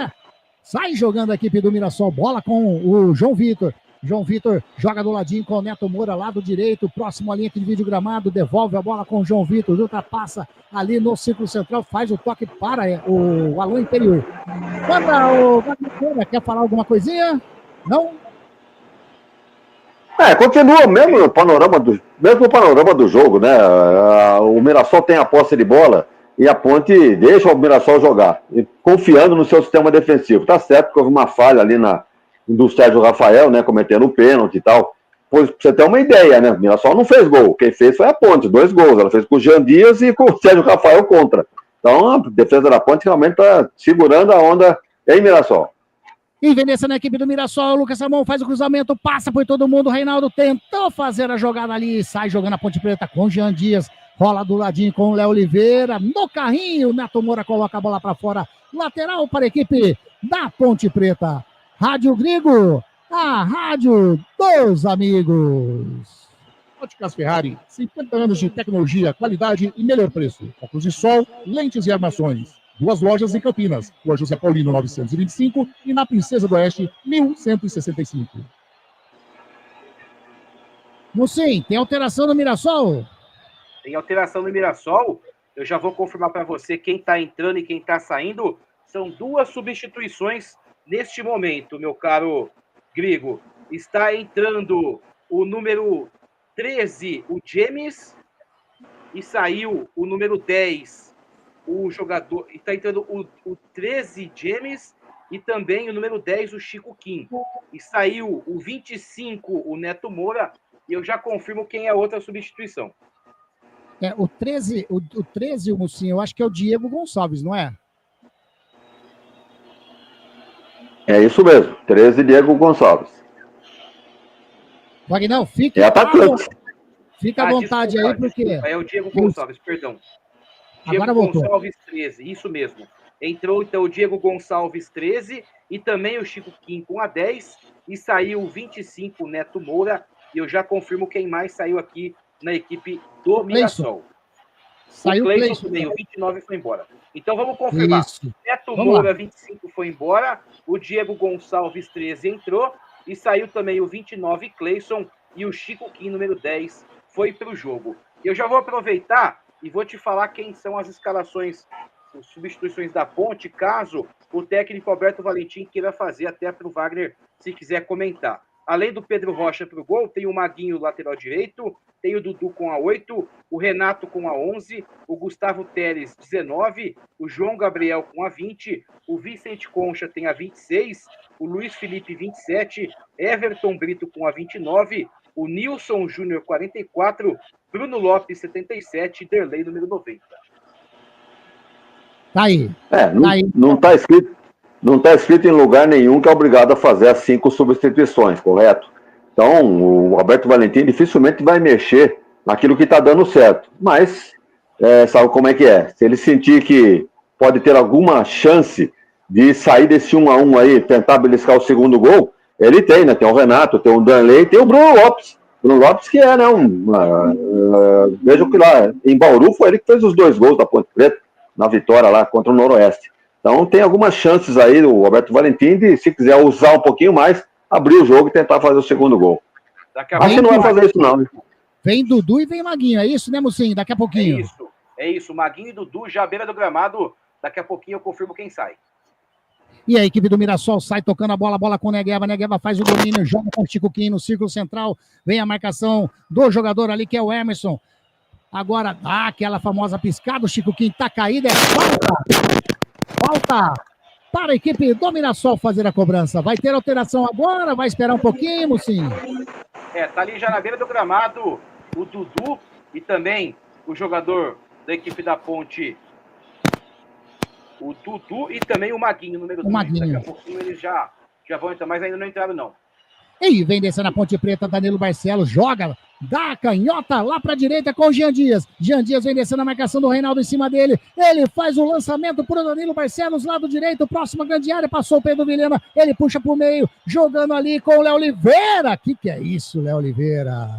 sai jogando a equipe do Mirassol, bola com o João Vitor. João Vitor joga do ladinho com o Neto Moura, lado direito, próximo à linha que divide o gramado, devolve a bola com o João Vitor, ultrapassa ali no círculo central, faz o toque para o Alô Interior. Manda o Wagner, quer falar alguma coisinha? Não? Continua mesmo no panorama do jogo, né? O Mirassol tem a posse de bola e a Ponte deixa o Mirassol jogar, confiando no seu sistema defensivo. Tá certo que houve uma falha ali do Sérgio Rafael, cometendo o pênalti e tal. Pois, pra você ter uma ideia, O Mirassol não fez gol. Quem fez foi a Ponte, 2 gols. Ela fez com o Jean Dias e com o Sérgio Rafael contra. Então, a defesa da Ponte realmente tá segurando a onda em Mirassol. E vem descendo a equipe do Mirassol, o Lucas Ramon faz o cruzamento, passa por todo mundo, o Reinaldo tentou fazer a jogada ali, sai jogando a Ponte Preta com o Jean Dias, rola do ladinho com o Léo Oliveira, no carrinho, o Neto Moura coloca a bola para fora, lateral para a equipe da Ponte Preta. Rádio Grigo, a rádio dos amigos. Óticas Ferrari, 50 anos de tecnologia, qualidade e melhor preço. Óculos de sol, lentes e armações. 2 lojas em Campinas, Rua José Paulino 925 e na Princesa do Oeste 1165. Musim, tem alteração no Mirassol? Tem alteração no Mirassol. Eu já vou confirmar para você quem está entrando e quem está saindo. São 2 substituições neste momento, meu caro Grigo. Está entrando o número 13, o James, e saiu o número 10, o jogador. Está entrando o 13, James, e também o número 10, o Chico Kim. E saiu o 25, o Neto Moura, e eu já confirmo quem é a outra substituição. O 13, o Mucinho, eu acho que é o Diego Gonçalves, não é? É isso mesmo, 13, Diego Gonçalves. Vagnão, fique à vontade desculpa, aí, porque... Desculpa, é o Diego Gonçalves, perdão. Diego Agora voltou. Gonçalves 13, isso mesmo. Entrou, então, o Diego Gonçalves 13 e também o Chico Kim com a 10 e saiu o 25, o Neto Moura, e eu já confirmo quem mais saiu aqui na equipe do Mirassol. Saiu o Cleison Cleison também, o 29 foi embora. Então vamos confirmar. Isso. Neto Vamos Moura, lá. 25, foi embora. O Diego Gonçalves, 13, entrou. E saiu também o 29, Cleison. E o Chico Kim, número 10, foi para o jogo. Eu já vou aproveitar e vou te falar quem são as escalações, as substituições da Ponte, caso o técnico Alberto Valentim queira fazer, até para o Wagner, se quiser comentar. Além do Pedro Rocha para o gol, tem o Maguinho, lateral direito, tem o Dudu com a 8, o Renato com a 11, o Gustavo Teres, 19, o João Gabriel com a 20, o Vicente Concha tem a 26, o Luiz Felipe, 27, Everton Brito com a 29, o Nilson Júnior, 44, Bruno Lopes, 77 e Derlei, número 90. Tá aí. Não está escrito. Não está escrito em lugar nenhum que é obrigado a fazer as 5 substituições, correto? Então, o Alberto Valentim dificilmente vai mexer naquilo que está dando certo. Mas, sabe como é que é? Se ele sentir que pode ter alguma chance de sair desse 1-1 aí, tentar beliscar o segundo gol, ele tem, né? Tem o Renato, tem o Danley, tem o Bruno Lopes. Bruno Lopes que é, né? Veja que lá, em Bauru foi ele que fez os 2 gols da Ponte Preta, na vitória lá contra o Noroeste. Então tem algumas chances aí o Alberto Valentim de, se quiser usar um pouquinho mais, abrir o jogo e tentar fazer o segundo gol. Acho que não vai fazer isso não. Vem Dudu e vem Maguinho, é isso, né, Mucinho? Daqui a pouquinho. É isso. Maguinho e Dudu já à beira do gramado. Daqui a pouquinho eu confirmo quem sai. E a equipe do Mirassol sai tocando a bola com o Negueba. Negueba faz o domínio, joga com o Chico Kim no círculo central. Vem a marcação do jogador ali, que é o Emerson. Agora dá aquela famosa piscada. O Chico Kim tá caído, é falta para a equipe do Mirassol fazer a cobrança. Vai ter alteração agora? Vai esperar um pouquinho, Mucinho? Tá ali já na beira do gramado o Dudu e também o jogador da equipe da Ponte, o Dudu e também o Maguinho, número 2. Daqui a pouquinho eles já vão entrar, mas ainda não entraram, não. E vem descendo a Ponte Preta, Danilo Barcelos, joga, dá a canhota lá para a direita com o Jean Dias. Jean Dias vem descendo a marcação do Reinaldo em cima dele. Ele faz o lançamento para o Danilo Barcelos, lado direito, próxima grande área, passou o Pedro Vilhena. Ele puxa para o meio, jogando ali com o Léo Oliveira. Que é isso, Léo Oliveira?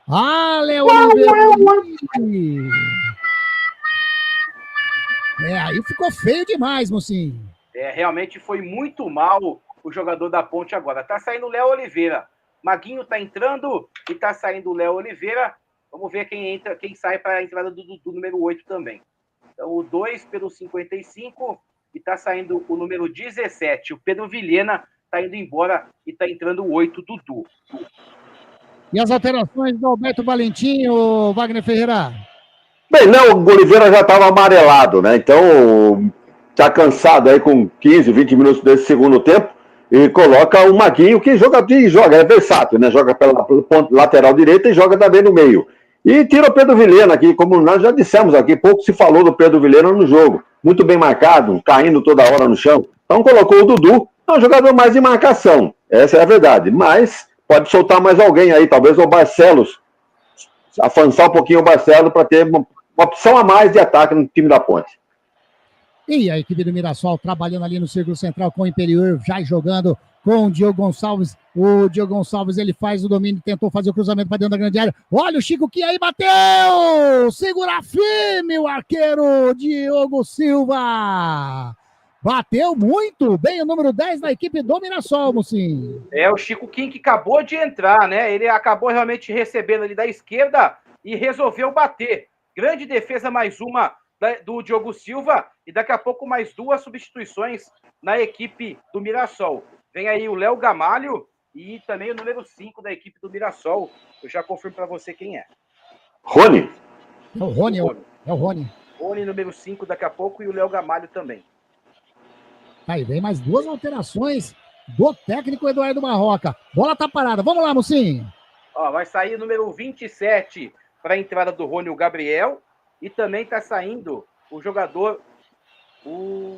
Ah, Léo Oliveira! Aí ficou feio demais, Mocinho. Realmente foi muito mal o jogador da Ponte agora. Tá saindo o Léo Oliveira. Maguinho tá entrando e tá saindo o Léo Oliveira. Vamos ver quem sai para a entrada do número 8 também. Então, o 2 pelo 55 e tá saindo o número 17. O Pedro Vilhena tá indo embora e tá entrando o 8, Dudu. E as alterações do Alberto Valentim, o Wagner Ferreira? Bem, não, o Oliveira já estava amarelado, né? Então, tá cansado aí com 15, 20 minutos desse segundo tempo e coloca o Maguinho, que joga, é versátil, né? Joga pela ponta lateral direita e joga também no meio. E tira o Pedro Vilhena aqui, como nós já dissemos aqui, pouco se falou do Pedro Vilhena no jogo. Muito bem marcado, caindo toda hora no chão. Então colocou o Dudu, é um jogador mais de marcação, essa é a verdade. Mas pode soltar mais alguém aí, talvez o Barcelos, avançar um pouquinho o Barcelos para ter uma opção a mais de ataque no time da Ponte. E a equipe do Mirassol trabalhando ali no círculo central com o Imperiur, já jogando com o Diogo Gonçalves. O Diogo Gonçalves, ele faz o domínio, tentou fazer o cruzamento para dentro da grande área. Olha o Chico que aí bateu! Segura firme o arqueiro Diogo Silva. Bateu muito bem o número 10 da equipe do Mirassol, Mucinho. O Chico Kim que acabou de entrar, né? Ele acabou realmente recebendo ali da esquerda e resolveu bater. Grande defesa, mais uma do Diogo Silva, e daqui a pouco mais 2 substituições na equipe do Mirassol. Vem aí o Léo Gamalho e também o número 5 da equipe do Mirassol. Eu já confirmo para você quem é. Rony. É o Rony. Rony, número 5 daqui a pouco, e o Léo Gamalho também. Aí vem mais 2 alterações do técnico Eduardo Barroca. Bola tá parada. Vamos lá, Mucinho. Ó, vai sair o número 27 para a entrada do Rony, o Gabriel. E também tá saindo o jogador, o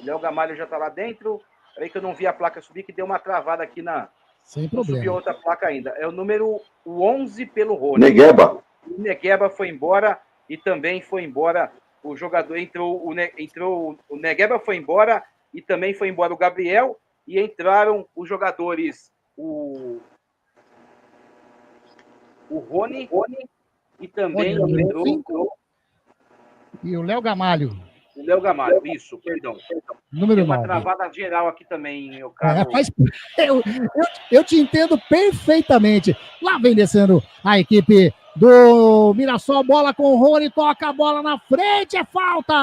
Léo Gamalho já tá lá dentro. Peraí que eu não vi a placa subir, que deu uma travada aqui na... Sem Não problema. subiu outra placa ainda. É o número 11 pelo Rony. Negueba. O Negueba foi embora e também foi embora o jogador. Entrou o Negueba foi embora e também foi embora o Gabriel. E entraram os jogadores, o Rony e também entrou e o Léo Gamalho. o Léo Gamalho. Isso, perdão. Número Tem uma 9. travada geral aqui também, meu caro. Eu te entendo perfeitamente. Lá vem descendo a equipe do Mirassol. Bola com o Rony, toca a bola na frente. É falta!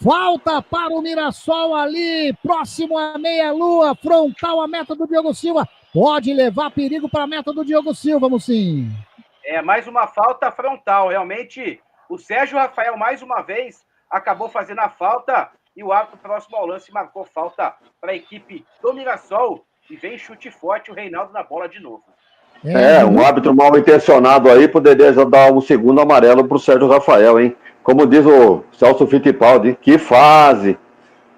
Falta para o Mirassol ali, próximo à meia-lua, frontal à meta do Diogo Silva. Pode levar perigo para a meta do Diogo Silva, Mucinho. É, mais uma falta frontal. Realmente, o Sérgio Rafael, mais uma vez, acabou fazendo a falta e o árbitro próximo ao lance marcou falta para a equipe do Mirassol. E vem chute forte, o Reinaldo na bola de novo. Um árbitro mal intencionado aí poderia já dar um segundo amarelo para o Sérgio Rafael, hein? Como diz o Celso Fittipaldi, que fase!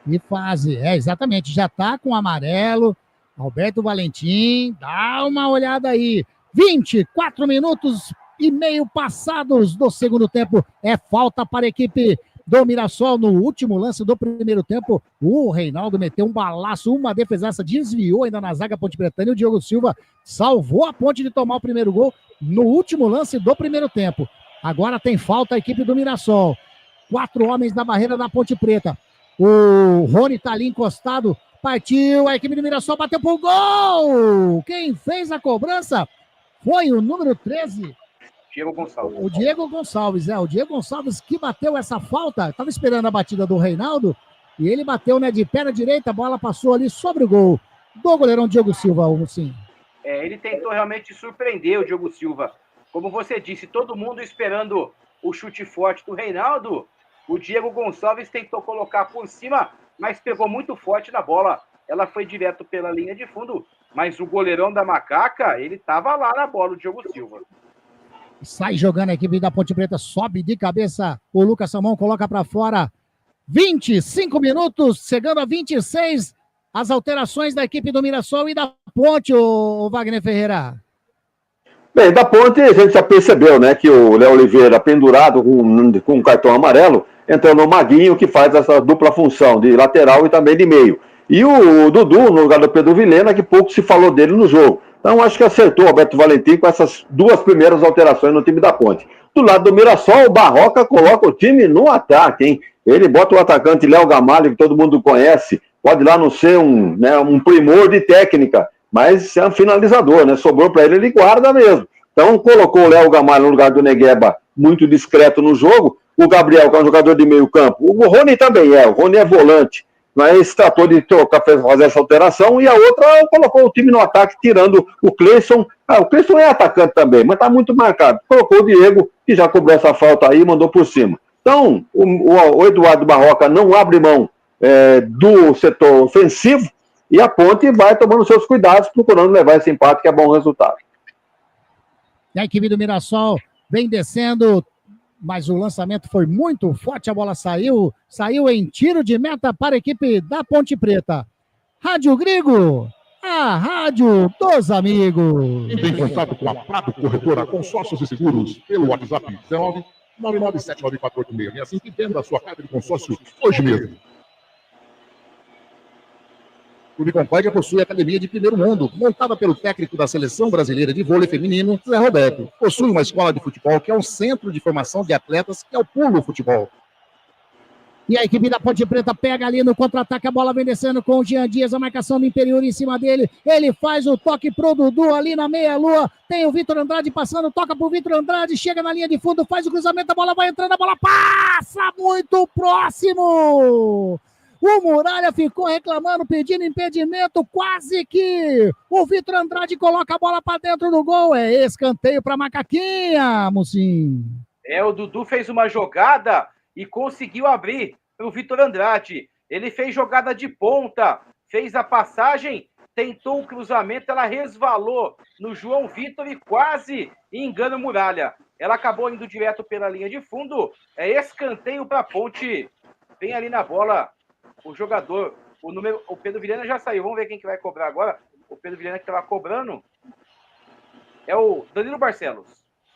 Que fase, exatamente. Já tá com amarelo. Alberto Valentim, dá uma olhada aí. 24 minutos e meio passados do segundo tempo. É falta para a equipe do Mirassol no último lance do primeiro tempo. O Reinaldo meteu um balaço, uma defesaça, desviou ainda na zaga Ponte Pretana e o Diogo Silva salvou a Ponte de tomar o primeiro gol no último lance do primeiro tempo. Agora tem falta a equipe do Mirassol. 4 homens na barreira da Ponte Preta. O Rony tá ali encostado. Partiu, a equipe do Mirassol bateu pro gol! Quem fez a cobrança foi o número 13. Diego Gonçalves. O Diego Gonçalves, o Diego Gonçalves que bateu essa falta. Tava esperando a batida do Reinaldo e ele bateu, né, de perna direita, a bola passou ali sobre o gol do goleirão Diogo Silva, sim. Ele tentou realmente surpreender o Diogo Silva. Como você disse, todo mundo esperando o chute forte do Reinaldo. O Diego Gonçalves tentou colocar por cima, mas pegou muito forte na bola. Ela foi direto pela linha de fundo, mas o goleirão da Macaca, ele estava lá na bola, o Diogo Silva. Sai jogando a equipe da Ponte Preta, sobe de cabeça, o Lucas Salmão coloca para fora. 25 minutos, chegando a 26, as alterações da equipe do Mirassol e da Ponte, o Wagner Ferreira. Bem, da Ponte a gente já percebeu, né, que o Léo Oliveira pendurado com um cartão amarelo, entrando o Maguinho, que faz essa dupla função de lateral e também de meio. E o Dudu, no lugar do Pedro Vilhena, que pouco se falou dele no jogo. Então, acho que acertou o Alberto Valentim com essas 2 primeiras alterações no time da Ponte. Do lado do Mirassol, o Barroca coloca o time no ataque, hein? Ele bota o atacante Léo Gamalho, que todo mundo conhece. Pode lá não ser um primor de técnica, mas é um finalizador, né? Sobrou para ele, ele guarda mesmo. Então, colocou o Léo Gamalho no lugar do Negueba, muito discreto no jogo. O Gabriel, que é um jogador de meio campo. O Rony também o Rony é volante. Mas tratou de trocar, fazer essa alteração, e a outra colocou o time no ataque, tirando o Cleison. O Cleison é atacante também, mas está muito marcado. Colocou o Diego, que já cobrou essa falta aí e mandou por cima. Então, o Eduardo Barroca não abre mão do setor ofensivo, e a Ponte vai tomando seus cuidados, procurando levar esse empate, que é bom resultado. E a equipe do Mirassol vem descendo, mas o lançamento foi muito forte, a bola saiu em tiro de meta para a equipe da Ponte Preta. Rádio Grigo, a rádio dos amigos. Entre em contato com a Prado Corretora Consórcios e Seguros pelo WhatsApp 997948665 e venda a sua carta de consórcio hoje mesmo. O Clube Concórdia possui academia de primeiro mundo, montada pelo técnico da Seleção Brasileira de Vôlei Feminino, Zé Roberto. Possui uma escola de futebol que é um centro de formação de atletas, que é o Pulo Futebol. E a equipe da Ponte Preta pega ali no contra-ataque, a bola vem descendo com o Jean Dias, a marcação do interior em cima dele. Ele faz o toque pro Dudu ali na meia-lua. Tem o Vitor Andrade passando, toca pro Vitor Andrade, chega na linha de fundo, faz o cruzamento, a bola vai entrando, a bola passa muito próximo. O Muralha ficou reclamando, pedindo impedimento, quase que o Vitor Andrade coloca a bola para dentro do gol. É escanteio para Macaquinha, Mucinho. O Dudu fez uma jogada e conseguiu abrir para o Vitor Andrade. Ele fez jogada de ponta, fez a passagem, tentou o cruzamento, ela resvalou no João Vitor e quase engana o Muralha. Ela acabou indo direto pela linha de fundo. É escanteio para a Ponte. Vem ali na bola o jogador. O Pedro Vilhena já saiu. Vamos ver quem que vai cobrar agora. O Pedro Vilhena que estava cobrando é o Danilo Barcelos.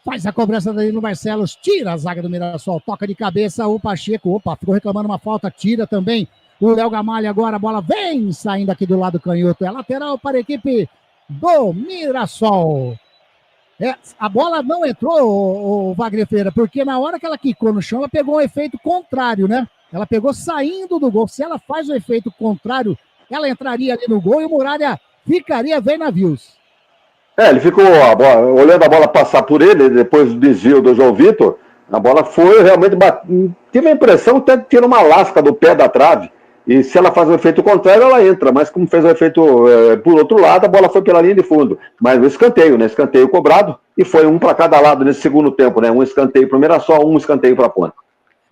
Faz a cobrança Danilo Barcelos. Tira a zaga do Mirassol. Toca de cabeça o Pacheco. Opa, ficou reclamando uma falta. Tira também o Léo Gamalho agora. A bola vem saindo aqui do lado canhoto. É lateral para a equipe do Mirassol. A bola não entrou, o Wagner Ferreira, porque na hora que ela quicou no chão, ela pegou um efeito contrário, né? Ela pegou saindo do gol. Se ela faz o efeito contrário, ela entraria ali no gol e o Muralha ficaria bem navios. Ele ficou olhando a bola passar por ele, depois do desvio do João Vitor, a bola foi realmente... Tive a impressão que tira uma lasca do pé da trave. E se ela faz o efeito contrário, ela entra. Mas como fez o efeito por outro lado, a bola foi pela linha de fundo. Mas o escanteio, né? Escanteio cobrado. E foi um para cada lado nesse segundo tempo, né? Um escanteio para o Mirassol, um escanteio para a Ponte.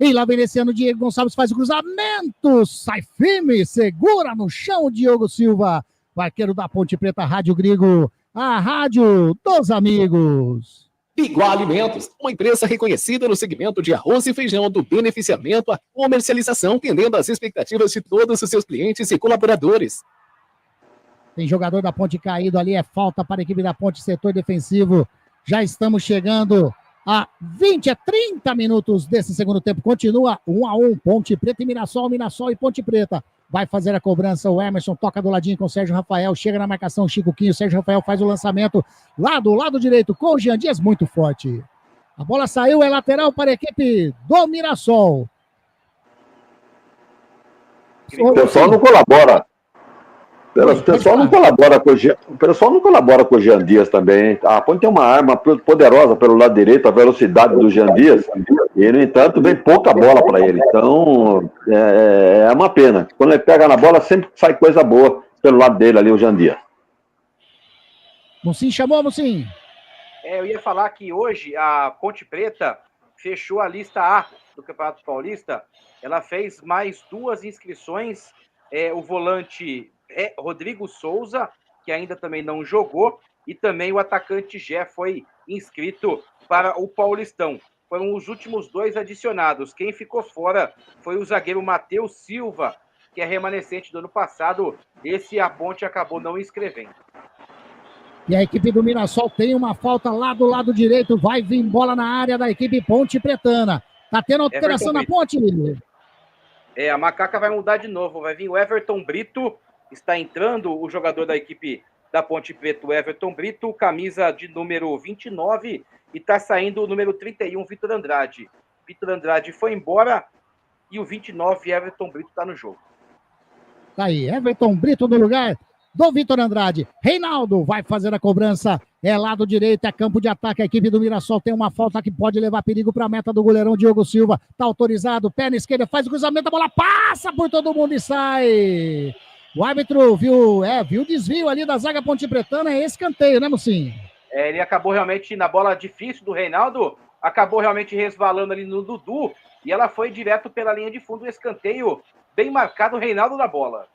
E lá vem nesse ano, Diego Gonçalves faz o cruzamento. Sai firme, segura no chão o Diogo Silva. Arqueiro da Ponte Preta, Rádio Grigo. A rádio dos amigos. Biguá Alimentos, uma empresa reconhecida no segmento de arroz e feijão, do beneficiamento à comercialização, atendendo às expectativas de todos os seus clientes e colaboradores. Tem jogador da Ponte caído ali, é falta para a equipe da Ponte, setor defensivo. Já estamos chegando a 30 minutos desse segundo tempo. Continua 1-1, Ponte Preta e Mirassol, Mirassol e Ponte Preta. Vai fazer a cobrança, o Emerson toca do ladinho com o Sérgio Rafael, chega na marcação, Chico Quinho, Sérgio Rafael faz o lançamento lá do lado direito com o Jean Dias, muito forte. A bola saiu, é lateral para a equipe do Mirassol. O pessoal não colabora. O pessoal não colabora com o Jean Dias também. A Ponte tem uma arma poderosa pelo lado direito, a velocidade do Jean Dias, e, no entanto, vem pouca bola para ele. Então, é uma pena. Quando ele pega na bola, sempre sai coisa boa pelo lado dele ali, o Jean Dias. Mucim chamou, Mucim? Eu ia falar que hoje a Ponte Preta fechou a lista A do Campeonato Paulista. Ela fez mais 2 inscrições. O volante Rodrigo Souza, que ainda também não jogou, e também o atacante Gé foi inscrito para o Paulistão. Foram os últimos 2 adicionados. Quem ficou fora foi o zagueiro Matheus Silva, que é remanescente do ano passado. Esse a Ponte acabou não inscrevendo. E a equipe do Mirassol tem uma falta lá do lado direito. Vai vir bola na área da equipe Ponte Pretana. Tá tendo alteração na Ponte, a Macaca vai mudar de novo. Vai vir o Everton Brito. Está entrando o jogador da equipe da Ponte Preta, o Everton Brito, camisa de número 29, e está saindo o número 31, Vitor Andrade. Vitor Andrade foi embora e o 29, Everton Brito, está no jogo. Tá aí, Everton Brito no lugar do Vitor Andrade. Reinaldo vai fazer a cobrança. É lado direito, é campo de ataque. A equipe do Mirassol tem uma falta que pode levar perigo para a meta do goleirão Diogo Silva. Tá autorizado, pé na esquerda, faz o cruzamento, a bola passa por todo mundo e sai. O árbitro viu o desvio ali da zaga Ponte Pretana, é escanteio, né, Mucim? Ele acabou realmente, na bola difícil do Reinaldo, acabou realmente resvalando ali no Dudu, e ela foi direto pela linha de fundo, escanteio bem marcado, Reinaldo na bola.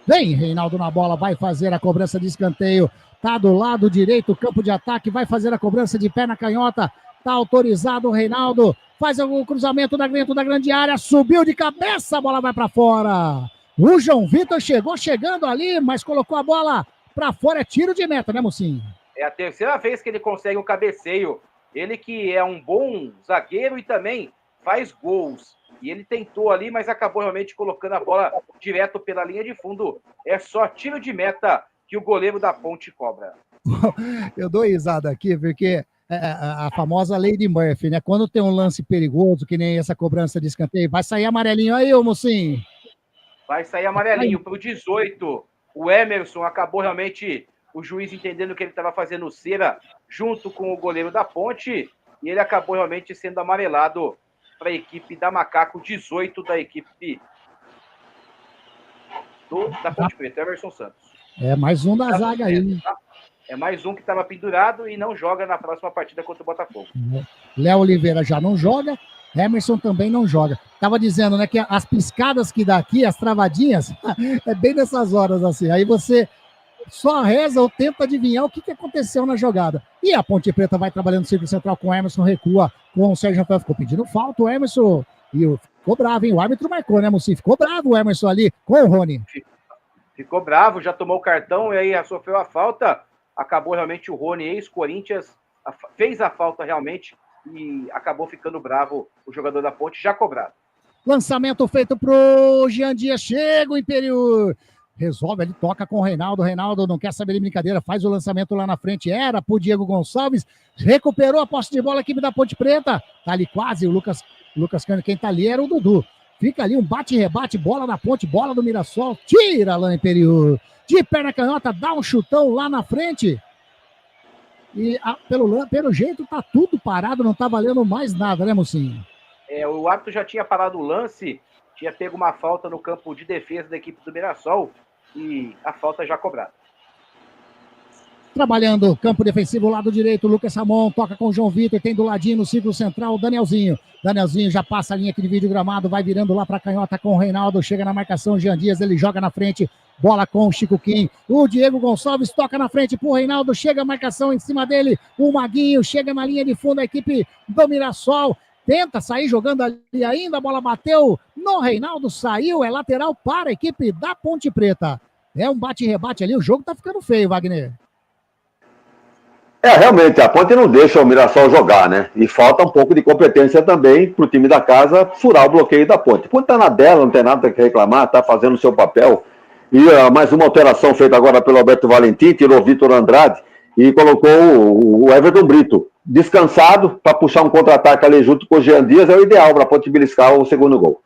Vem, Reinaldo na bola, vai fazer a cobrança de escanteio, tá do lado direito, campo de ataque, vai fazer a cobrança de pé na canhota, tá autorizado o Reinaldo, faz o cruzamento dentro da grande área, subiu de cabeça, a bola vai para fora. O João Vitor chegando ali, mas colocou a bola para fora, é tiro de meta, né, Mucim? É a terceira vez que ele consegue um cabeceio. Ele que é um bom zagueiro e também faz gols. E ele tentou ali, mas acabou realmente colocando a bola direto pela linha de fundo. É só tiro de meta que o goleiro da Ponte cobra. Eu dou risada aqui, porque a famosa lei de Murphy, né? Quando tem um lance perigoso, que nem essa cobrança de escanteio, vai sair amarelinho aí, ô Mucim. Vai sair amarelinho para o 18. O Emerson acabou realmente, o juiz entendendo que ele estava fazendo cera junto com o goleiro da Ponte, e ele acabou realmente sendo amarelado para a equipe da Macaco, 18 da equipe da Ponte Preta, Emerson Santos. É mais um da zaga aí. É mais um que estava pendurado e não joga na próxima partida contra o Botafogo. Léo Oliveira já não joga. Emerson também não joga. Tava dizendo, né, que as piscadas que dá aqui, as travadinhas, é bem nessas horas assim. Aí você só reza ou tenta adivinhar o que aconteceu na jogada. E a Ponte Preta vai trabalhando no círculo central com o Emerson, recua com o Sérgio Rafael. Ficou pedindo falta o Emerson. E ficou bravo, hein? O árbitro marcou, né, Muci? Ficou bravo o Emerson ali com o Rony. Ficou bravo, já tomou o cartão e aí sofreu a falta. Acabou realmente o Rony, ex-Corinthians, fez a falta realmente e acabou ficando bravo o jogador da Ponte, já cobrado. Lançamento feito pro Jean Dias, chega o Imperiur. Resolve, ele toca com o Reinaldo. Reinaldo não quer saber de brincadeira, faz o lançamento lá na frente. Era pro Diego Gonçalves, recuperou a posse de bola, a equipe da Ponte Preta. Tá ali quase o Lucas Cândido, quem tá ali era o Dudu. Fica ali um bate-rebate, bola na Ponte, bola do Mirassol, tira lá no Imperiur. De perna canhota, dá um chutão lá na frente. E pelo jeito tá tudo parado, não tá valendo mais nada, né, Mocinho? O árbitro já tinha parado o lance, tinha pego uma falta no campo de defesa da equipe do Mirassol e a falta já cobrada. Trabalhando campo defensivo, lado direito, Lucas Ramon toca com o João Vitor, tem do ladinho no círculo central o Danielzinho. Danielzinho já passa a linha aqui de vídeo gramado, vai virando lá para canhota com o Reinaldo, chega na marcação, o Jean Dias, ele joga na frente, bola com o Chico Kim. O Diego Gonçalves toca na frente pro Reinaldo, chega a marcação em cima dele, o Maguinho chega na linha de fundo, a equipe do Mirassol tenta sair jogando ali ainda, a bola bateu no Reinaldo, saiu, é lateral para a equipe da Ponte Preta. É um bate-rebate ali, o jogo tá ficando feio, Wagner. Realmente, a Ponte não deixa o Mirassol jogar, né? E falta um pouco de competência também pro time da casa furar o bloqueio da Ponte. A Ponte tá na dela, não tem nada que reclamar, tá fazendo o seu papel. E mais uma alteração feita agora pelo Alberto Valentim, tirou o Vitor Andrade e colocou o Everton Brito descansado para puxar um contra-ataque ali junto com o Jean Dias, é o ideal para a Ponte beliscar o segundo gol.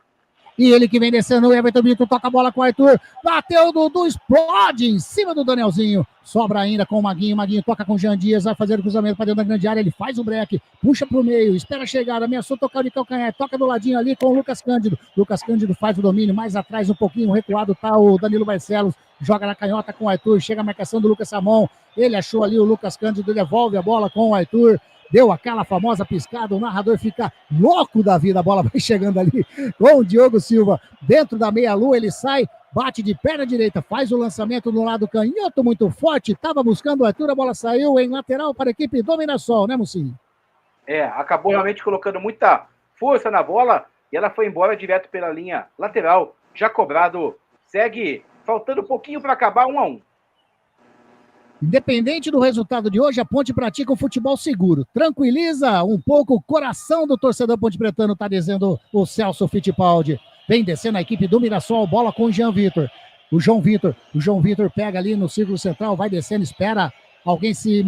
E ele que vem descendo, o Everton Brito toca a bola com o Arthur, bateu o Dudu, explode em cima do Danielzinho, sobra ainda com o Maguinho toca com o Jean Dias, vai fazer o cruzamento para dentro da grande área, ele faz o break, puxa pro meio, espera a chegada, ameaçou tocar de calcanhar, toca do ladinho ali com o Lucas Cândido faz o domínio, mais atrás um pouquinho, recuado tá o Danilo Barcelos, joga na canhota com o Arthur, chega a marcação do Lucas Ramon, ele achou ali o Lucas Cândido, devolve a bola com o Arthur, deu aquela famosa piscada, o narrador fica louco da vida, a bola vai chegando ali com o Diogo Silva, dentro da meia-lua, ele sai, bate de perna direita, faz o lançamento no lado canhoto, muito forte, estava buscando o Arthur, a bola saiu em lateral para a equipe do Mirassol, né, Mucinho? Acabou realmente colocando muita força na bola e ela foi embora direto pela linha lateral, já cobrado, segue, faltando um pouquinho para acabar, 1-1. Independente do resultado de hoje, a Ponte pratica um futebol seguro. Tranquiliza um pouco o coração do torcedor ponte-pretano, tá dizendo o Celso Fittipaldi. Vem descendo a equipe do Mirassol, bola com o Jean Vitor. O João Vitor pega ali no círculo central, vai descendo, espera alguém se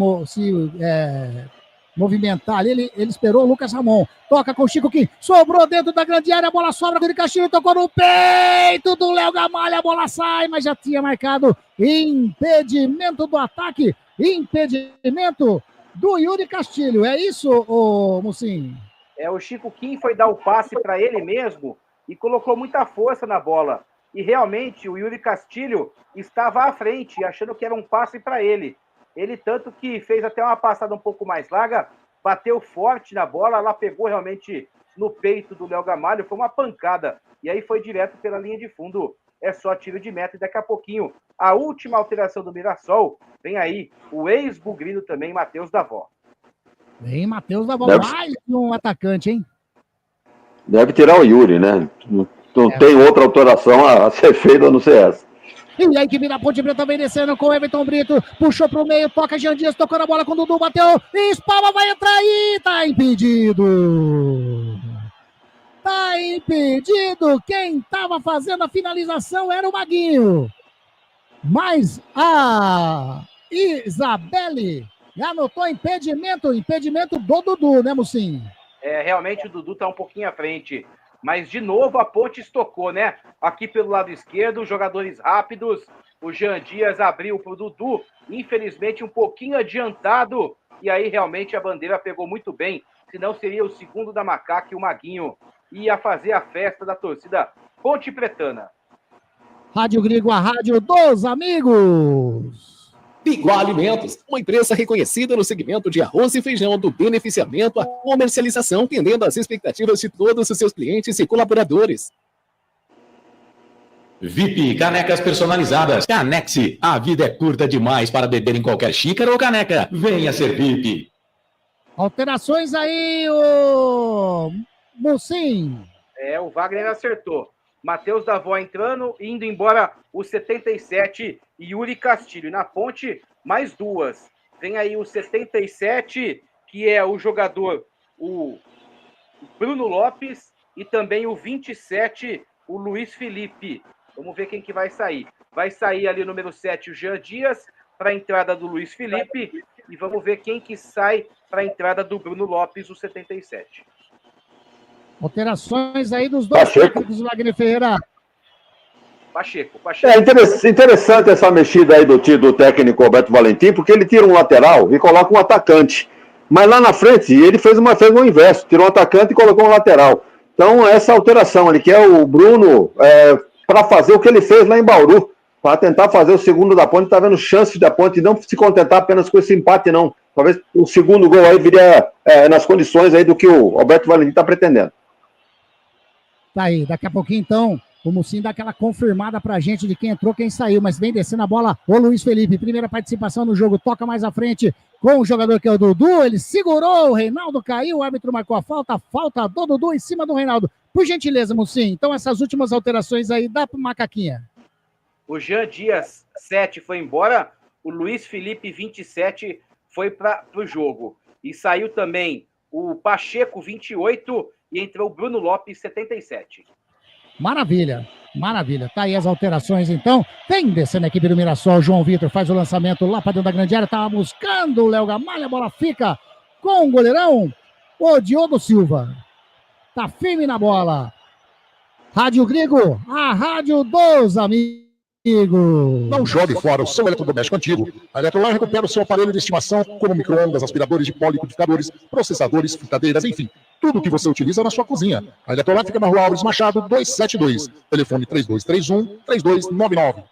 movimentar ali, ele esperou o Lucas Ramon, toca com o Chico Kim, sobrou dentro da grande área, a bola sobra, Yuri Castilho tocou no peito do Léo Gamalha, a bola sai, mas já tinha marcado impedimento do ataque, impedimento do Yuri Castilho, é isso, Mucinho? O Chico Kim foi dar o passe para ele mesmo e colocou muita força na bola, e realmente o Yuri Castilho estava à frente, achando que era um passe para ele. Ele tanto que fez até uma passada um pouco mais larga, bateu forte na bola, ela pegou realmente no peito do Léo Gamalho, foi uma pancada, e aí foi direto pela linha de fundo, é só tiro de meta, e daqui a pouquinho, a última alteração do Mirassol, vem aí o ex-bugrino também, Matheus Davó. Vem Matheus Davó, mais um atacante, hein? Deve tirar o Yuri, né? Não tem outra alteração a ser feita a não ser essa. E aí que vira a Ponte Preta, vem descendo com o Everton Brito, puxou pro meio, toca Jean Dias, tocou na bola com o Dudu, bateu, espalma, vai entrar aí, tá impedido. Tá impedido, quem tava fazendo a finalização era o Maguinho. Mas a Isabelle anotou impedimento do Dudu, né, Mucinho? Realmente o Dudu tá um pouquinho à frente. Mas, de novo, a Ponte estocou, né? Aqui pelo lado esquerdo, jogadores rápidos. O Jean Dias abriu pro Dudu, infelizmente um pouquinho adiantado. E aí, realmente, a bandeira pegou muito bem. Senão, seria o segundo da Macaca e o Maguinho ia fazer a festa da torcida ponte-pretana. Rádio Grigo, a rádio dos amigos. Vigo Alimentos, uma empresa reconhecida no segmento de arroz e feijão, do beneficiamento à comercialização, atendendo às expectativas de todos os seus clientes e colaboradores. VIP Canecas Personalizadas. Canexe, a vida é curta demais para beber em qualquer xícara ou caneca. Venha ser VIP. Alterações aí, o Mucim. O Wagner acertou. Matheus Davó entrando, indo embora o 77, Yuri Castilho. E na ponte, mais duas. Vem aí o 77, que é o jogador, o Bruno Lopes, e também o 27, o Luiz Felipe. Vamos ver quem que vai sair. Vai sair ali o número 7, o Jean Dias, para a entrada do Luiz Felipe. E vamos ver quem que sai para a entrada do Bruno Lopes, o 77. Alterações aí dos dois técnicos do Wagner Ferreira. Pacheco. É interessante essa mexida aí do técnico Alberto Valentim, porque ele tira um lateral e coloca um atacante. Mas lá na frente, ele fez o inverso, tirou um atacante e colocou um lateral. Então, essa alteração, ele quer o Bruno para fazer o que ele fez lá em Bauru, para tentar fazer o segundo da Ponte, está vendo chances da Ponte, não se contentar apenas com esse empate, não. Talvez o segundo gol aí viria nas condições aí do que o Alberto Valentim está pretendendo. Tá aí, daqui a pouquinho, então, o Mucim dá aquela confirmada pra gente de quem entrou, quem saiu, mas vem descendo a bola o Luiz Felipe, primeira participação no jogo, toca mais à frente com o jogador que é o Dudu, ele segurou, o Reinaldo caiu, o árbitro marcou a falta do Dudu em cima do Reinaldo. Por gentileza, Mucim, então essas últimas alterações aí, dá pro Macaquinha. O Jean Dias, 7, foi embora, o Luiz Felipe, 27, foi para o jogo. E saiu também o Pacheco, 28, e entrou o Bruno Lopes, 77. Maravilha. Tá aí as alterações, então. Vem descendo a equipe do Mirassol. João Vitor faz o lançamento lá para dentro da grande área. Tava buscando o Léo Gamalha. A bola fica com o goleirão, o Diogo Silva. Tá firme na bola. Rádio Grigo, a rádio dos amigos. Não jogue fora o seu eletrodoméstico antigo. A Eletrolar recupera o seu aparelho de estimação, como micro-ondas, aspiradores de pó, liquidificadores, processadores, fritadeiras, enfim, tudo o que você utiliza na sua cozinha. A Eletrolar fica na Rua Alves Machado, 272. Telefone 3231-3299.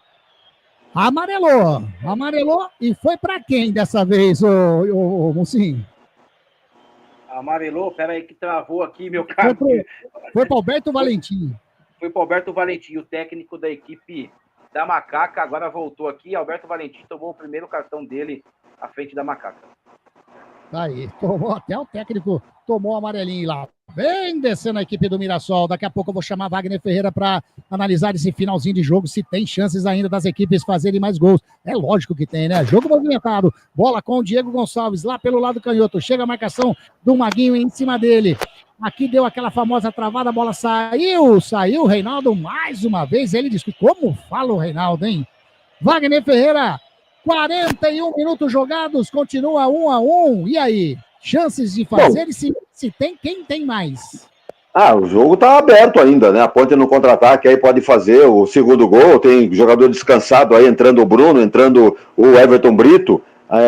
Amarelou. E foi pra quem dessa vez, o Mucim? Amarelou, peraí que travou aqui, meu caro. Foi para Alberto Valentim. Foi para Alberto Valentim, o técnico da equipe da Macaca, agora voltou aqui. Alberto Valentim tomou o primeiro cartão dele à frente da Macaca. Tá aí, até o técnico tomou o amarelinho lá. Vem descendo a equipe do Mirassol. Daqui a pouco eu vou chamar Wagner Ferreira para analisar esse finalzinho de jogo, se tem chances ainda das equipes fazerem mais gols. É lógico que tem, né? Jogo movimentado. Bola com o Diego Gonçalves lá pelo lado canhoto. Chega a marcação do Maguinho em cima dele. Aqui deu aquela famosa travada, a bola saiu o Reinaldo mais uma vez. Ele disse, como fala o Reinaldo, hein? Wagner Ferreira, 41 minutos jogados, continua 1-1. E aí? Chances de fazer? E se tem, quem tem mais? O jogo tá aberto ainda, né? A Ponte no contra-ataque aí pode fazer o segundo gol. Tem jogador descansado aí, entrando o Bruno, entrando o Everton Brito.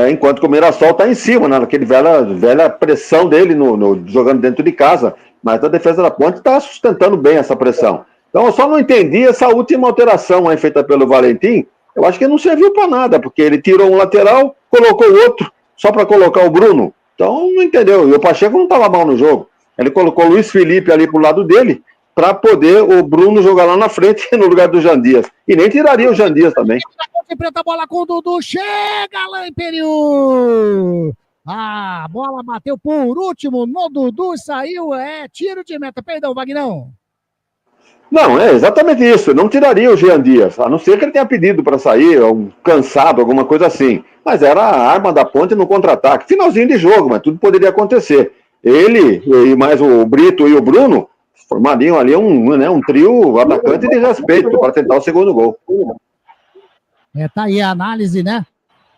Enquanto que o Mirassol está em cima, né, naquele velha pressão dele jogando dentro de casa, mas a defesa da Ponte está sustentando bem essa pressão. Então eu só não entendi essa última alteração aí feita pelo Valentim. Eu acho que não serviu para nada, porque ele tirou um lateral, colocou o outro, só para colocar o Bruno. Então não entendeu, e o Pacheco não estava mal no jogo. Ele colocou o Luiz Felipe ali pro lado dele, para poder o Bruno jogar lá na frente no lugar do Jean Dias. E nem tiraria o Jean Dias também. Enfrenta a bola com o Dudu, chega lá em Imperiur. A bola bateu por último no Dudu, saiu, tiro de meta. Perdão, Vagnão. Não, é exatamente isso. Não tiraria o Jean Dias, a não ser que ele tenha pedido para sair, cansado, alguma coisa assim. Mas era a arma da Ponte no contra-ataque. Finalzinho de jogo, mas tudo poderia acontecer. Ele e mais o Brito e o Bruno formariam ali um trio atacante de respeito para tentar o segundo gol. Tá aí a análise, né,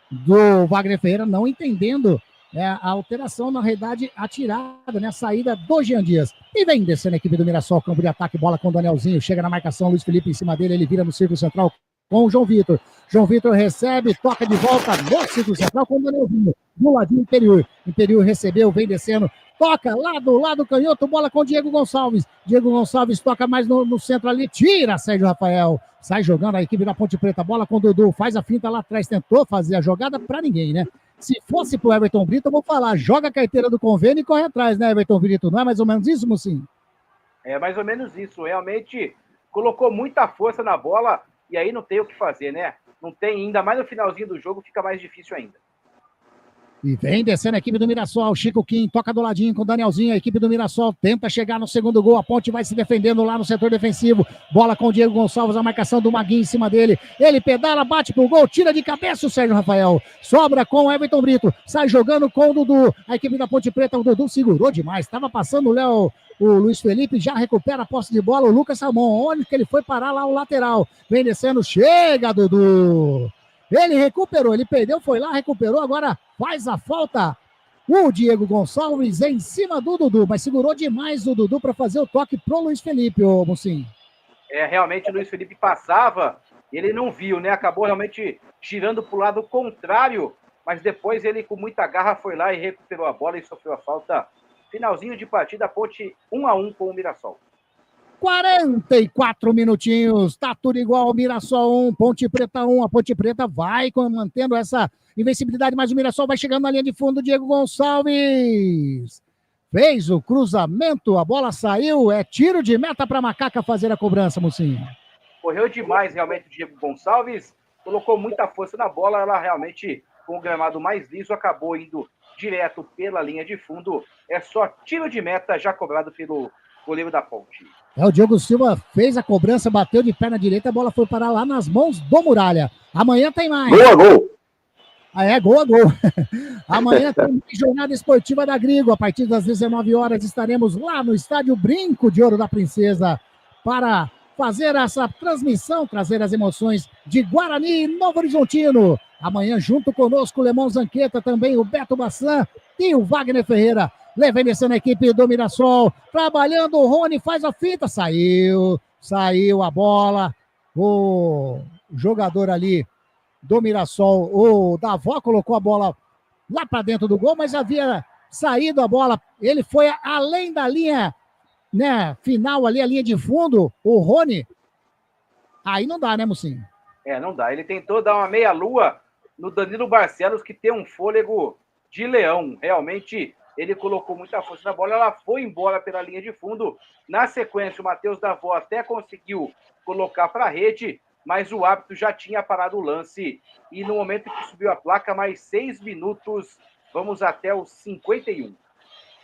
do Wagner Ferreira, não entendendo a alteração, na realidade, a tirada, né, a saída do Jean Dias. E vem descendo a equipe do Mirassol, campo de ataque, bola com o Danielzinho, chega na marcação, Luiz Felipe em cima dele, ele vira no círculo central com o João Vitor. João Vitor recebe, toca de volta no círculo central com o Danielzinho, do ladinho interior. Interior recebeu, vem descendo, toca lá do lado canhoto, bola com o Diego Gonçalves. Diego Gonçalves toca mais no centro ali, tira Sérgio Rafael. Sai jogando a equipe da Ponte Preta, bola com o Dudu, faz a finta lá atrás, tentou fazer a jogada pra ninguém, né? Se fosse pro Everton Brito, eu vou falar, joga a carteira do convênio e corre atrás, né, Everton Brito? Não é mais ou menos isso, Mucinho? É mais ou menos isso, realmente colocou muita força na bola e aí não tem o que fazer, né? Não tem, ainda mais no finalzinho do jogo, fica mais difícil ainda. E vem descendo a equipe do Mirassol, Chico Kim toca do ladinho com o Danielzinho, a equipe do Mirassol tenta chegar no segundo gol, a Ponte vai se defendendo lá no setor defensivo, bola com o Diego Gonçalves, a marcação do Maguinho em cima dele, ele pedala, bate pro gol, tira de cabeça o Sérgio Rafael, sobra com o Everton Brito, sai jogando com o Dudu, a equipe da Ponte Preta, o Dudu segurou demais, estava passando o Luiz Felipe, já recupera a posse de bola, o Lucas Salmão, onde que ele foi parar lá o lateral, vem descendo, chega Dudu! Ele recuperou, ele perdeu, foi lá, recuperou, agora faz a falta. O Diego Gonçalves em cima do Dudu, mas segurou demais o Dudu para fazer o toque pro Luiz Felipe, ô Mucinho. Realmente o Luiz Felipe passava, ele não viu, né? Acabou realmente girando pro lado contrário, mas depois ele com muita garra foi lá e recuperou a bola e sofreu a falta. Finalzinho de partida, Ponte 1-1 com o Mirassol. 44 minutinhos, tá tudo igual, Mirassol 1, Ponte Preta 1, a Ponte Preta vai mantendo essa invencibilidade, mas o Mirassol vai chegando na linha de fundo, Diego Gonçalves fez o cruzamento, a bola saiu, é tiro de meta para Macaca fazer a cobrança, Mucinho. Correu demais realmente o Diego Gonçalves, colocou muita força na bola, ela realmente com o gramado mais liso acabou indo direto pela linha de fundo, é só tiro de meta já cobrado pelo goleiro da Ponte. O Diogo Silva fez a cobrança, bateu de perna direita, a bola foi parar lá nas mãos do Muralha. Amanhã tem mais. Gol a gol. Gol a gol. Amanhã tem jornada esportiva da Grigo. A partir das 19 horas estaremos lá no estádio Brinco de Ouro da Princesa para fazer essa transmissão, trazer as emoções de Guarani e Novo Horizontino. Amanhã junto conosco o Lemão Zanqueta, também o Beto Bassan e o Wagner Ferreira. Levem descendo a equipe do Mirassol, trabalhando, o Rony faz a finta, saiu a bola, o jogador ali do Mirassol, o Davó colocou a bola lá para dentro do gol, mas havia saído a bola, ele foi além da linha, né, final ali, a linha de fundo, o Rony, aí não dá, né, Mucinho? Não dá, ele tentou dar uma meia-lua no Danilo Barcelos, que tem um fôlego de leão, realmente. Ele colocou muita força na bola, ela foi embora pela linha de fundo. Na sequência, o Matheus Davó até conseguiu colocar para a rede, mas o árbitro já tinha parado o lance. E no momento que subiu a placa, mais 6 minutos, vamos até os 51.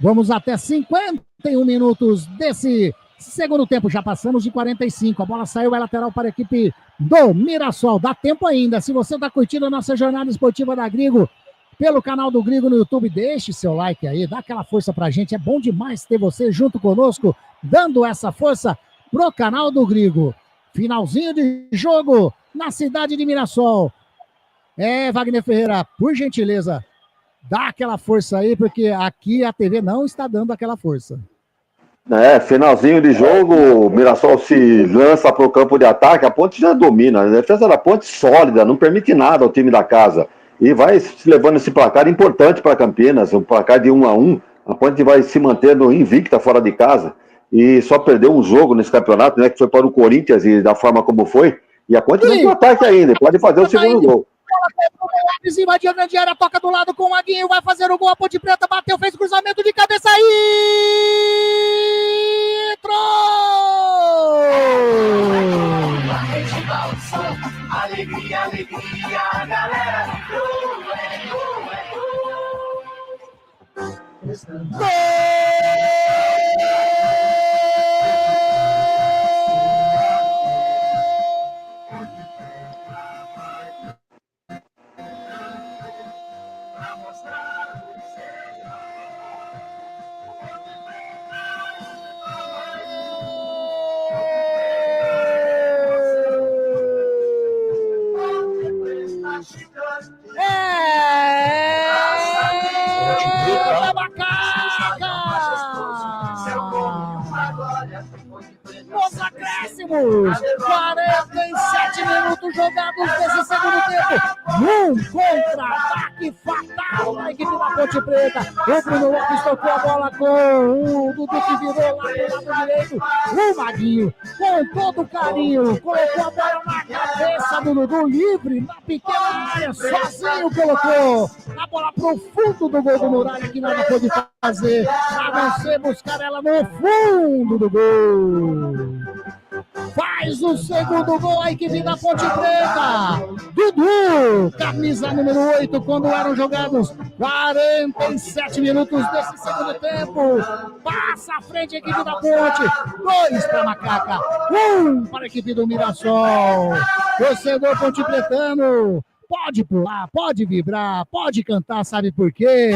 Vamos até 51 minutos desse segundo tempo, já passamos de 45. A bola saiu, é lateral para a equipe do Mirassol. Dá tempo ainda. Se você está curtindo a nossa jornada esportiva da Grigo, pelo canal do Grigo no YouTube, deixe seu like aí, dá aquela força pra gente, é bom demais ter você junto conosco, dando essa força pro canal do Grigo. Finalzinho de jogo na cidade de Mirassol. Wagner Ferreira, por gentileza, dá aquela força aí, porque aqui a TV não está dando aquela força. Finalzinho de jogo, o Mirassol se lança pro campo de ataque, a Ponte já domina, a defesa da Ponte sólida, não permite nada ao time da casa. E vai levando esse placar importante para Campinas, um placar de 1-1. A Ponte vai se mantendo invicta fora de casa e só perdeu um jogo nesse campeonato, né, que foi para o Corinthians e da forma como foi. E a Ponte vem pro ataque ainda, pode fazer o segundo gol. Invadiu a grande área, toca do lado com o Maguinho, vai fazer o gol, a Ponte Preta bateu, fez cruzamento de cabeça e entrou! Alegria, alegria, galera vibrou, Nos acréscimos, acréscimos. 47 minutos jogados nesse segundo tempo. Contra-ataque fatal da equipe da Ponte Preta. O Bruno Lopes tocou a bola com o Dudu, que virou lá pro lado direito. O Maguinho, com todo carinho, colocou a bola na cabeça do Dudu, livre na pequena área, sozinho colocou a bola pro fundo do gol do Muralha, que nada pôde fazer, a não ser buscar ela no fundo do gol. Faz o segundo gol a equipe da Ponte Preta. Dudu, camisa número 8, quando eram jogados 47 minutos desse segundo tempo. Passa à frente a equipe da Ponte. 2 para a Macaca, 1 para a equipe do Mirassol. Torcedor pontepretano, pode pular, pode vibrar, pode cantar, sabe por quê?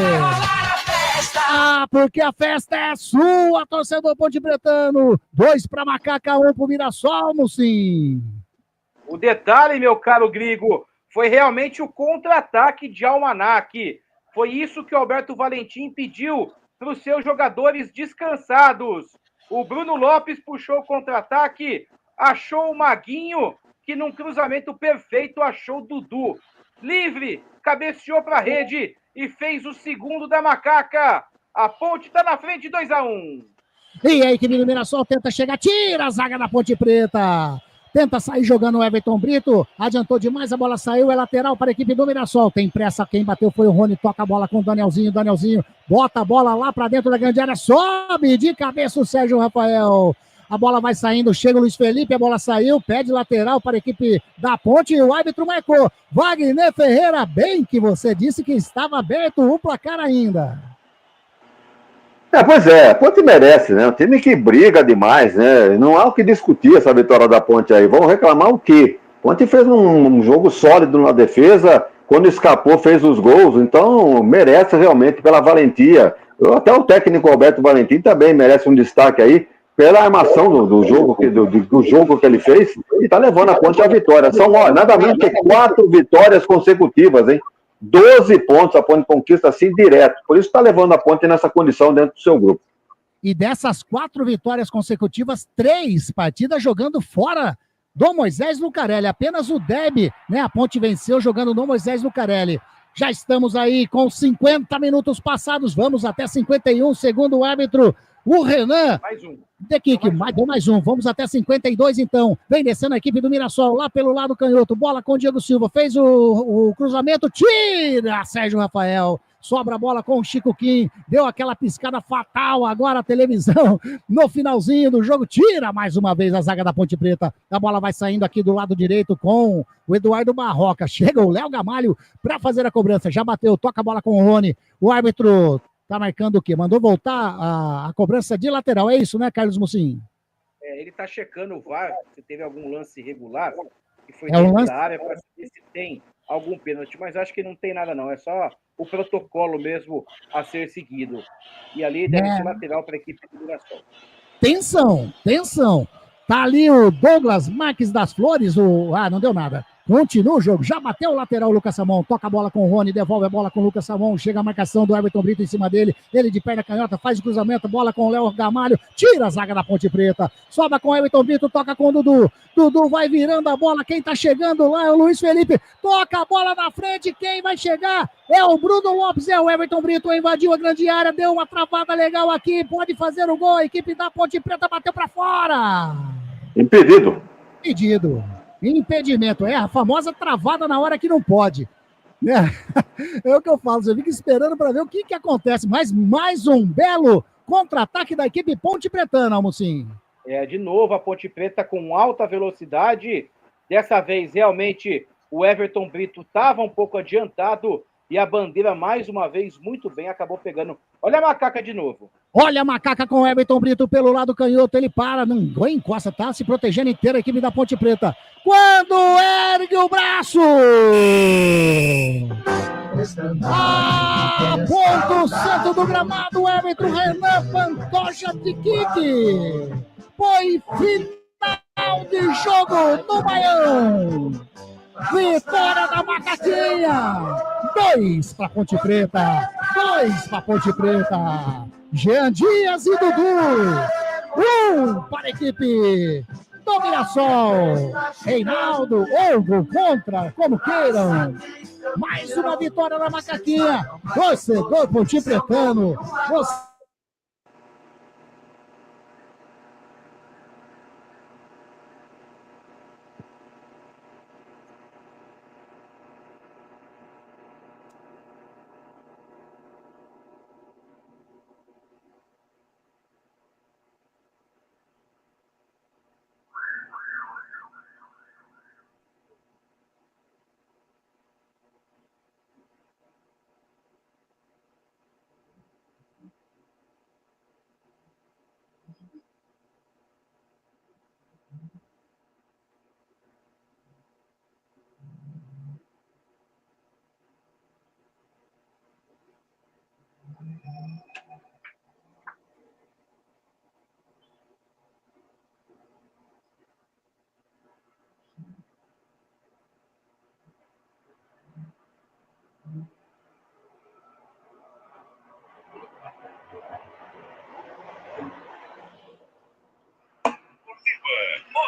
Porque a festa é sua, torcedor pontepretano. 2 para Macaca, 1 para o Mirassol, Musim. O detalhe, meu caro Grigo, foi realmente o contra-ataque de Almanac. Foi isso que o Alberto Valentim pediu para os seus jogadores descansados. O Bruno Lopes puxou o contra-ataque, achou o Maguinho, que num cruzamento perfeito achou o Dudu. Livre, cabeceou para a rede e fez o segundo da Macaca. A Ponte está na frente, 2-1. E a equipe do Mirassol tenta chegar, tira a zaga da Ponte Preta. Tenta sair jogando o Everton Brito. Adiantou demais, a bola saiu, é lateral para a equipe do Mirassol. Tem pressa, quem bateu foi o Rony, toca a bola com o Danielzinho. Danielzinho bota a bola lá para dentro da grande área, sobe de cabeça o Sérgio Rafael. A bola vai saindo, chega o Luiz Felipe, a bola saiu, pede lateral para a equipe da Ponte e o árbitro marcou. Wagner Ferreira, bem que você disse que estava aberto o placar ainda. Pois é, a Ponte merece, né? Um time que briga demais, né? Não há o que discutir essa vitória da Ponte aí. Vão reclamar o quê? A Ponte fez um jogo sólido na defesa, quando escapou fez os gols, então merece realmente pela valentia. Até o técnico Alberto Valentim também merece um destaque aí, pela armação do jogo que ele fez, e está levando a Ponte à vitória. São nada menos que 4 vitórias consecutivas, hein? 12 pontos a Ponte conquista assim direto. Por isso está levando a Ponte nessa condição dentro do seu grupo. E dessas 4 vitórias consecutivas, 3 partidas jogando fora do Moisés Lucarelli. Apenas o Deb, né? A Ponte venceu jogando no Moisés Lucarelli. Já estamos aí com 50 minutos passados. Vamos até 51, segundo o árbitro, o Renan. Mais um. Deu mais um. Vamos até 52, então. Vem descendo a equipe do Mirassol, lá pelo lado canhoto. Bola com o Diego Silva. Fez o cruzamento. Tira Sérgio Rafael. Sobra a bola com o Chico Kim. Deu aquela piscada fatal. Agora a televisão no finalzinho do jogo. Tira mais uma vez a zaga da Ponte Preta. A bola vai saindo aqui do lado direito com o Eduardo Barroca. Chega o Léo Gamalho para fazer a cobrança. Já bateu. Toca a bola com o Rony. O árbitro tá marcando o quê? Mandou voltar a cobrança de lateral. É isso, né, Carlos Musim? Ele tá checando o VAR, se teve algum lance irregular, que foi um lance da área, para saber se tem algum pênalti, mas acho que não tem nada não, é só o protocolo mesmo a ser seguido. E ali deve ser lateral para a equipe do Mirassol. Tensão. Tá ali o Douglas Marques das Flores, não deu nada. Continua o jogo, já bateu o lateral o Lucas Samon, toca a bola com o Rony, devolve a bola com o Lucas Samon, chega a marcação do Everton Brito em cima dele, ele de perna canhota, faz o cruzamento, bola com o Léo Gamalho, tira a zaga da Ponte Preta, sobra com o Everton Brito, toca com o Dudu, Dudu vai virando a bola, quem tá chegando lá é o Luiz Felipe, toca a bola na frente, quem vai chegar é o Bruno Lopes, é o Everton Brito, invadiu a grande área, deu uma travada legal aqui, pode fazer o gol, a equipe da Ponte Preta bateu pra fora. Impedido. Impedimento, a famosa travada na hora que não pode. É o que eu falo, você fica esperando para ver o que acontece, mas mais um belo contra-ataque da equipe Ponte Pretana, Almocim. De novo a Ponte Preta com alta velocidade, dessa vez realmente o Everton Brito estava um pouco adiantado e a bandeira mais uma vez muito bem, acabou pegando. Olha a Macaca de novo. Olha a Macaca com o Everton Brito pelo lado canhoto, ele para, não encosta, tá se protegendo inteira a equipe da Ponte Preta. Quando ergue o braço! Ponto centro do gramado, Everton Renan Pantoja de Kiki. Foi final de jogo no Baião. Vitória da Macaquinha. 2 para Ponte Preta. 2 para Ponte Preta. Jean Dias e Dudu. 1 para a equipe do Mirassol. Reinaldo ou gol contra, como queiram. Mais uma vitória na Macaquinha. Torcedor Ponte Pretano.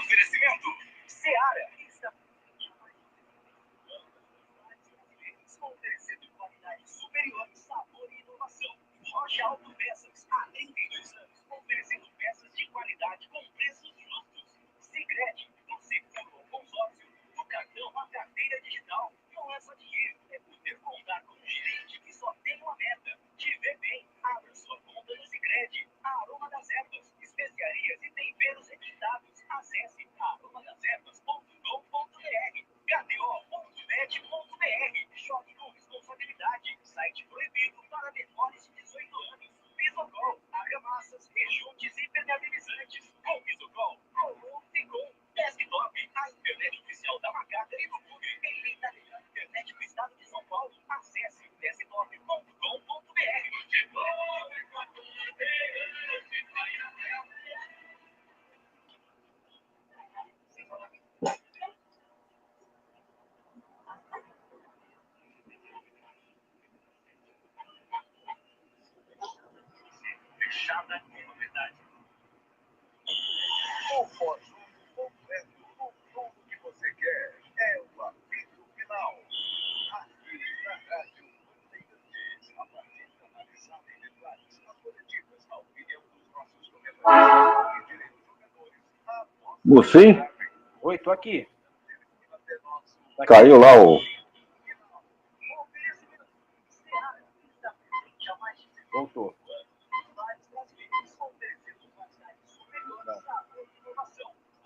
Oferecimento Seara. Oferecendo qualidade superior, sabor e inovação. Rocha Autopeças, há 32 anos. Oferecendo peças de qualidade com preços justos. Sicredi, do seguro ao consórcio, do cartão à carteira digital. Não é só dinheiro, é poder contar com um gerente que só tem uma meta. Te vê bem, abra sua conta no Sicredi. A Aroma das Ervas, especiarias e temperos requintados. Acesse aromadeservas.com.br, kto.net.br. Shopping com responsabilidade. Site proibido para menores de 18 anos. Pisocol, argamassas, rejuntes e impermeabilizantes. Com Pisocol, Alô Ficom. Desktop, a internet oficial da Macaca e do Clube. Eleita a internet do estado de São Paulo. Acesse desktop.com.br. Fechada com novidade. O Forte completo com tudo que você quer é o apito final. Aqui na Rádio Bandeirantes, a partir de analisar em detalhes as coletivas, a opinião dos nossos comentaristas e direitos jogadores. Musim? Oi, tô aqui. Caiu lá o... Voltou.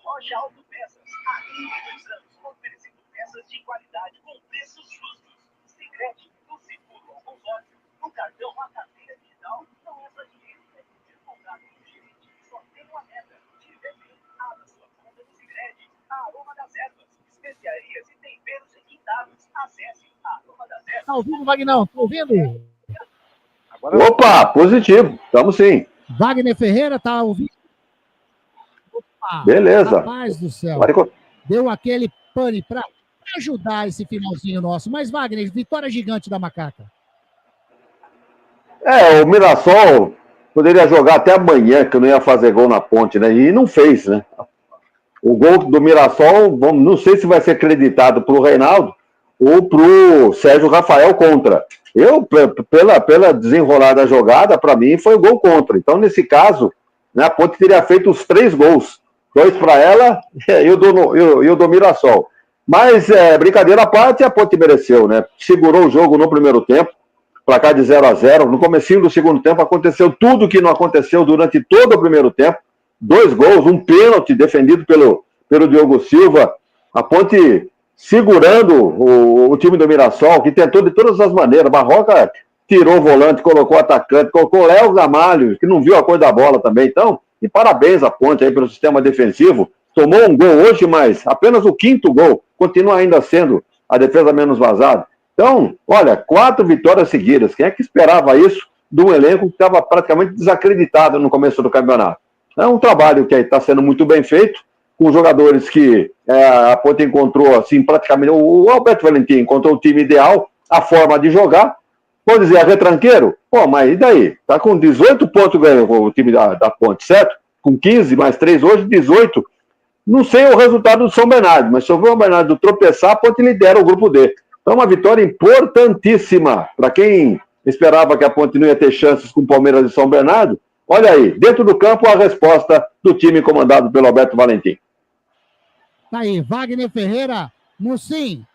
Rocha Autopeças, há 32 anos, oferecendo peças de qualidade com preços justos. Sicredi, do seguro ao consórcio, do cartão à carteira digital. Não é só dinheiro, é poder contar com um gerente que só tem uma meta. Te vê bem, abra sua conta no Sicredi. A Aroma das Ervas, especiarias e temperos requintados. Acesse aromadeservas. Tá ouvindo, Vagnão? Tá ouvindo? Opa, positivo. Estamos sim. Wagner Ferreira, tá ouvindo? Opa, Beleza. Rapaz do céu. Vai. Deu aquele pane para ajudar esse finalzinho nosso. Mas, Wagner, vitória gigante da Macaca. O Mirassol poderia jogar até amanhã, que não ia fazer gol na Ponte, né? E não fez, né? O gol do Mirassol, não sei se vai ser acreditado para o Reinaldo ou para o Sérgio Rafael contra. Eu, pela desenrolada da jogada, para mim foi gol contra. Então, nesse caso, né, a Ponte teria feito os 3 gols. 2 para ela e o do Mirassol. Mas, brincadeira à parte, a Ponte mereceu, né? Segurou o jogo no primeiro tempo, placar de 0-0. No comecinho do segundo tempo aconteceu tudo que não aconteceu durante todo o primeiro tempo. 2 gols, um pênalti defendido pelo Diogo Silva. A Ponte segurando o time do Mirassol, que tentou de todas as maneiras. Barroca tirou o volante, colocou o atacante, colocou o Léo Gamalho, que não viu a cor da bola também. Então, e parabéns à Ponte aí pelo sistema defensivo. Tomou um gol hoje, mas apenas o 5º gol. Continua ainda sendo a defesa menos vazada. Então, olha, 4 vitórias seguidas. Quem é que esperava isso de um elenco que estava praticamente desacreditado no começo do campeonato? É um trabalho que está sendo muito bem feito, com jogadores que a Ponte encontrou, assim, praticamente... O Alberto Valentim encontrou o time ideal, a forma de jogar. Vou dizer, é retranqueiro? Pô, mas e daí? Tá com 18 pontos ganhando o time da Ponte, certo? Com 15, mais 3 hoje, 18. Não sei o resultado do São Bernardo, mas se o São Bernardo tropeçar, a Ponte lidera o grupo D. Então, uma vitória importantíssima para quem esperava que a Ponte não ia ter chances com o Palmeiras e São Bernardo. Olha aí, dentro do campo, a resposta do time comandado pelo Alberto Valentim. Tá aí, Wagner Ferreira. Musim,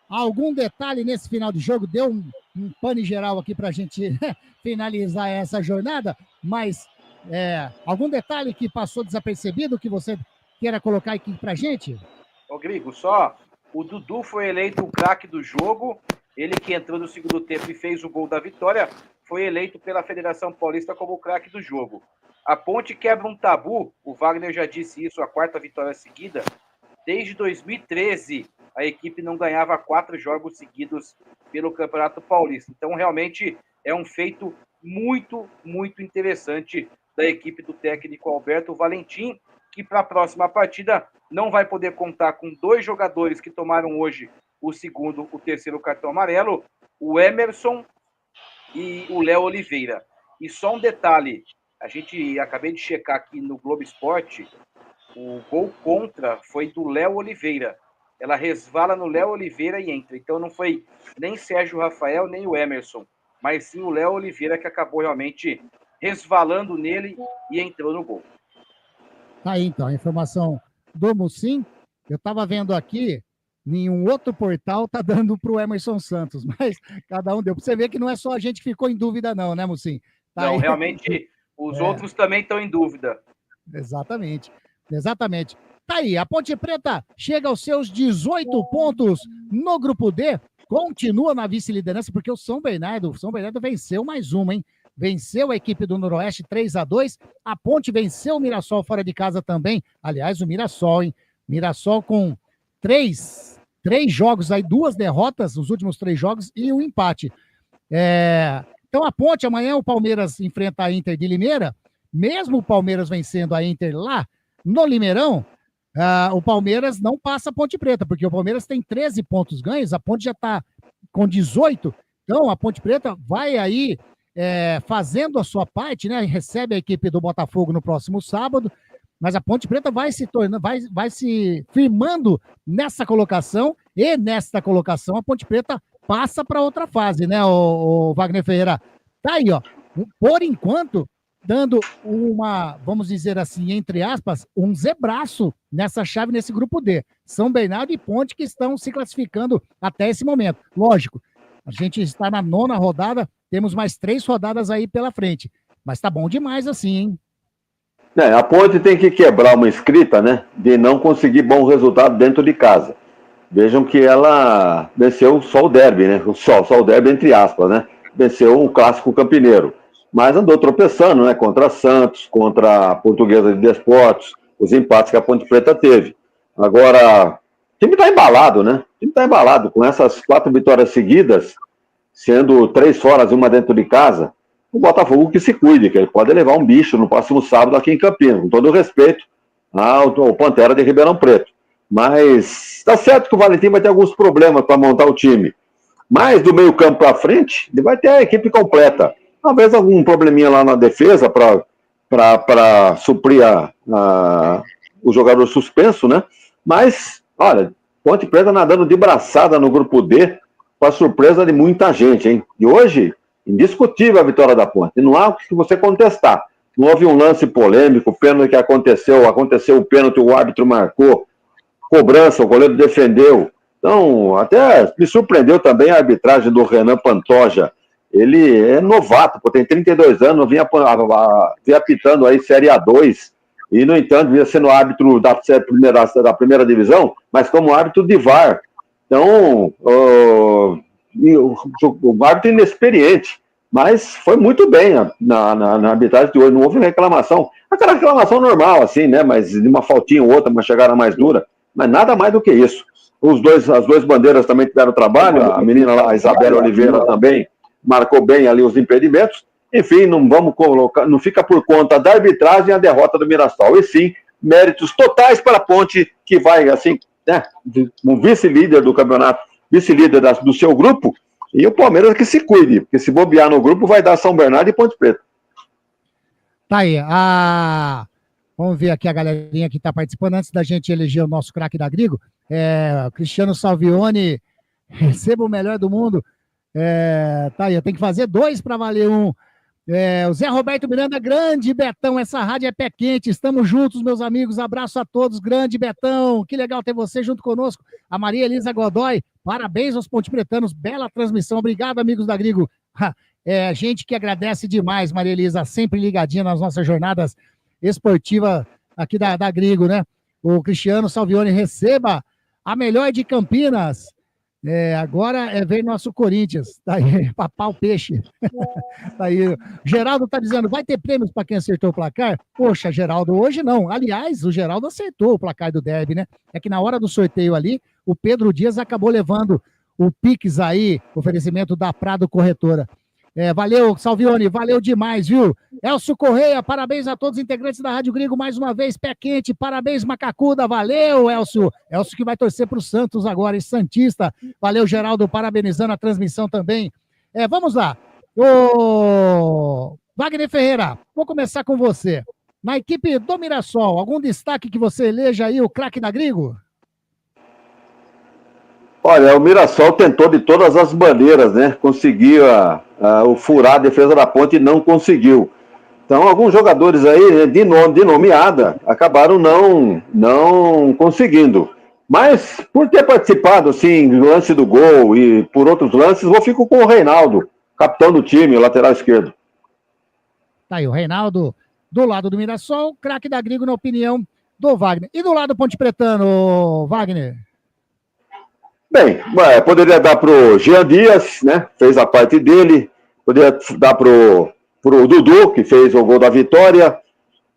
algum detalhe nesse final de jogo? Deu um pane geral aqui para a gente finalizar essa jornada, mas algum detalhe que passou desapercebido que você queira colocar aqui para a gente? Ô, Grigo, só o Dudu foi eleito o craque do jogo, ele que entrou no segundo tempo e fez o gol da vitória, foi eleito pela Federação Paulista como o craque do jogo. A Ponte quebra um tabu, o Wagner já disse isso, a 4ª vitória seguida. Desde 2013, a equipe não ganhava 4 jogos seguidos pelo Campeonato Paulista. Então, realmente, é um feito muito, muito interessante da equipe do técnico Alberto Valentim, que para a próxima partida não vai poder contar com 2 jogadores que tomaram hoje o 2º, o 3º cartão amarelo, o Emerson e o Léo Oliveira. E só um detalhe, acabei de checar aqui no Globo Esporte, o gol contra foi do Léo Oliveira. Ela resvala no Léo Oliveira e entra. Então não foi nem Sérgio Rafael, nem o Emerson, mas sim o Léo Oliveira que acabou realmente resvalando nele e entrou no gol. Tá aí, então, a informação do Musim. Eu estava vendo aqui, nenhum outro portal tá dando para o Emerson Santos, mas cada um deu. Para você ver que não é só a gente que ficou em dúvida não, né, Musim? Tá não, aí. Realmente, os outros também estão em dúvida. Exatamente. Tá aí, a Ponte Preta chega aos seus 18 pontos no grupo D, continua na vice-liderança, porque o São Bernardo venceu mais uma, hein? Venceu a equipe do Noroeste 3-2, a Ponte venceu o Mirassol fora de casa também, aliás, o Mirassol, hein? Mirassol com três jogos aí, 2 derrotas nos últimos 3 jogos e um empate. Então a Ponte, amanhã o Palmeiras enfrenta a Inter de Limeira, mesmo o Palmeiras vencendo a Inter lá no Limeirão, o Palmeiras não passa a Ponte Preta, porque o Palmeiras tem 13 pontos ganhos, a Ponte já está com 18, então a Ponte Preta vai aí fazendo a sua parte, né? Recebe a equipe do Botafogo no próximo sábado, mas a Ponte Preta vai se tornando, vai se firmando nessa colocação, e nesta colocação a Ponte Preta passa para outra fase, né, o Wagner Ferreira? Tá aí, ó, por enquanto, dando vamos dizer assim, entre aspas, um zebraço nessa chave, nesse grupo D. São Bernardo e Ponte que estão se classificando até esse momento. Lógico, a gente está na 9ª rodada, temos mais 3 rodadas aí pela frente. Mas tá bom demais assim, hein? A Ponte tem que quebrar uma escrita, né, de não conseguir bom resultado dentro de casa. Vejam que ela venceu só o derby, né? Só o derby entre aspas, né? Venceu o clássico campineiro. Mas andou tropeçando, né? Contra Santos, contra a Portuguesa de Desportos, os empates que a Ponte Preta teve. Agora, o time está embalado, né? O time está embalado com essas 4 vitórias seguidas, sendo 3 fora e uma dentro de casa. O Botafogo que se cuide, que ele pode levar um bicho no próximo sábado aqui em Campinas, com todo o respeito ao Pantera de Ribeirão Preto. Mas está certo que o Valentim vai ter alguns problemas para montar o time. Mas do meio campo para frente, ele vai ter a equipe completa. Talvez algum probleminha lá na defesa para suprir o jogador suspenso, né? Mas, olha, Ponte Preta nadando de braçada no grupo D, para surpresa de muita gente, hein? E hoje, indiscutível a vitória da Ponte. Não há o que você contestar. Não houve um lance polêmico, o pênalti que aconteceu o pênalti, o árbitro marcou, cobrança, o goleiro defendeu. Então, até me surpreendeu também a arbitragem do Renan Pantoja. Ele é novato, tem 32 anos, vinha apitando aí Série A2, e, no entanto, vinha sendo árbitro da primeira divisão, mas como árbitro de VAR. Então, o árbitro inexperiente, mas foi muito bem na arbitragem de hoje, não houve reclamação. Aquela reclamação normal, assim, né, mas de uma faltinha ou outra, uma chegada mais dura, mas nada mais do que isso. As 2 bandeiras também tiveram trabalho, a menina lá, a Isabela Oliveira também, marcou bem ali os impedimentos. Enfim, não fica por conta da arbitragem a derrota do Mirassol. E sim, méritos totais para a Ponte, que vai, assim, né, um vice-líder do campeonato, vice-líder do seu grupo, e o Palmeiras que se cuide, porque se bobear no grupo vai dar São Bernardo e Ponte Preta. Tá aí, Vamos ver aqui a galerinha que está participando. Antes da gente eleger o nosso craque da Grigo, Cristiano Salvione, receba o melhor do mundo. Tá aí, eu tenho que fazer 2 para valer 1. O Zé Roberto Miranda, grande Betão, essa rádio é pé quente, estamos juntos, meus amigos, abraço a todos, grande Betão, que legal ter você junto conosco. A Maria Elisa Godoy, parabéns aos pontepretanos, bela transmissão, obrigado, amigos da Grigo. Gente que agradece demais, Maria Elisa, sempre ligadinha nas nossas jornadas esportivas aqui da Grigo, né? O Cristiano Salvione, receba a melhor de Campinas. Agora ver nosso Corinthians. Tá aí, papar o peixe. Tá aí. Geraldo tá dizendo, vai ter prêmios para quem acertou o placar? Poxa, Geraldo, hoje não. Aliás, o Geraldo acertou o placar do derby, né? É que na hora do sorteio ali, o Pedro Dias acabou levando o Pix aí, oferecimento da Prado Corretora. Valeu, Salvione, valeu demais, viu? Elcio Correia, parabéns a todos os integrantes da Rádio Grigo, mais uma vez, pé quente, parabéns, Macacuda, valeu, Elcio. Elcio que vai torcer para o Santos agora, esse Santista. Valeu, Geraldo, parabenizando a transmissão também. Vamos lá. Wagner Ferreira, vou começar com você. Na equipe do Mirassol, algum destaque que você eleja aí, o craque da Grigo? Olha, o Mirassol tentou de todas as maneiras, né? Conseguiu furar a defesa da Ponte e não conseguiu. Então, alguns jogadores aí, de nomeada, acabaram não conseguindo. Mas, por ter participado, assim, do lance do gol e por outros lances, eu fico com o Reinaldo, capitão do time, lateral esquerdo. Tá aí, o Reinaldo, do lado do Mirassol, craque da Grigo, na opinião do Wagner. E do lado do Ponte Pretano, Wagner? Bem, poderia dar pro Jean Dias, né? Fez a parte dele. Poderia dar pro Dudu, que fez o gol da vitória.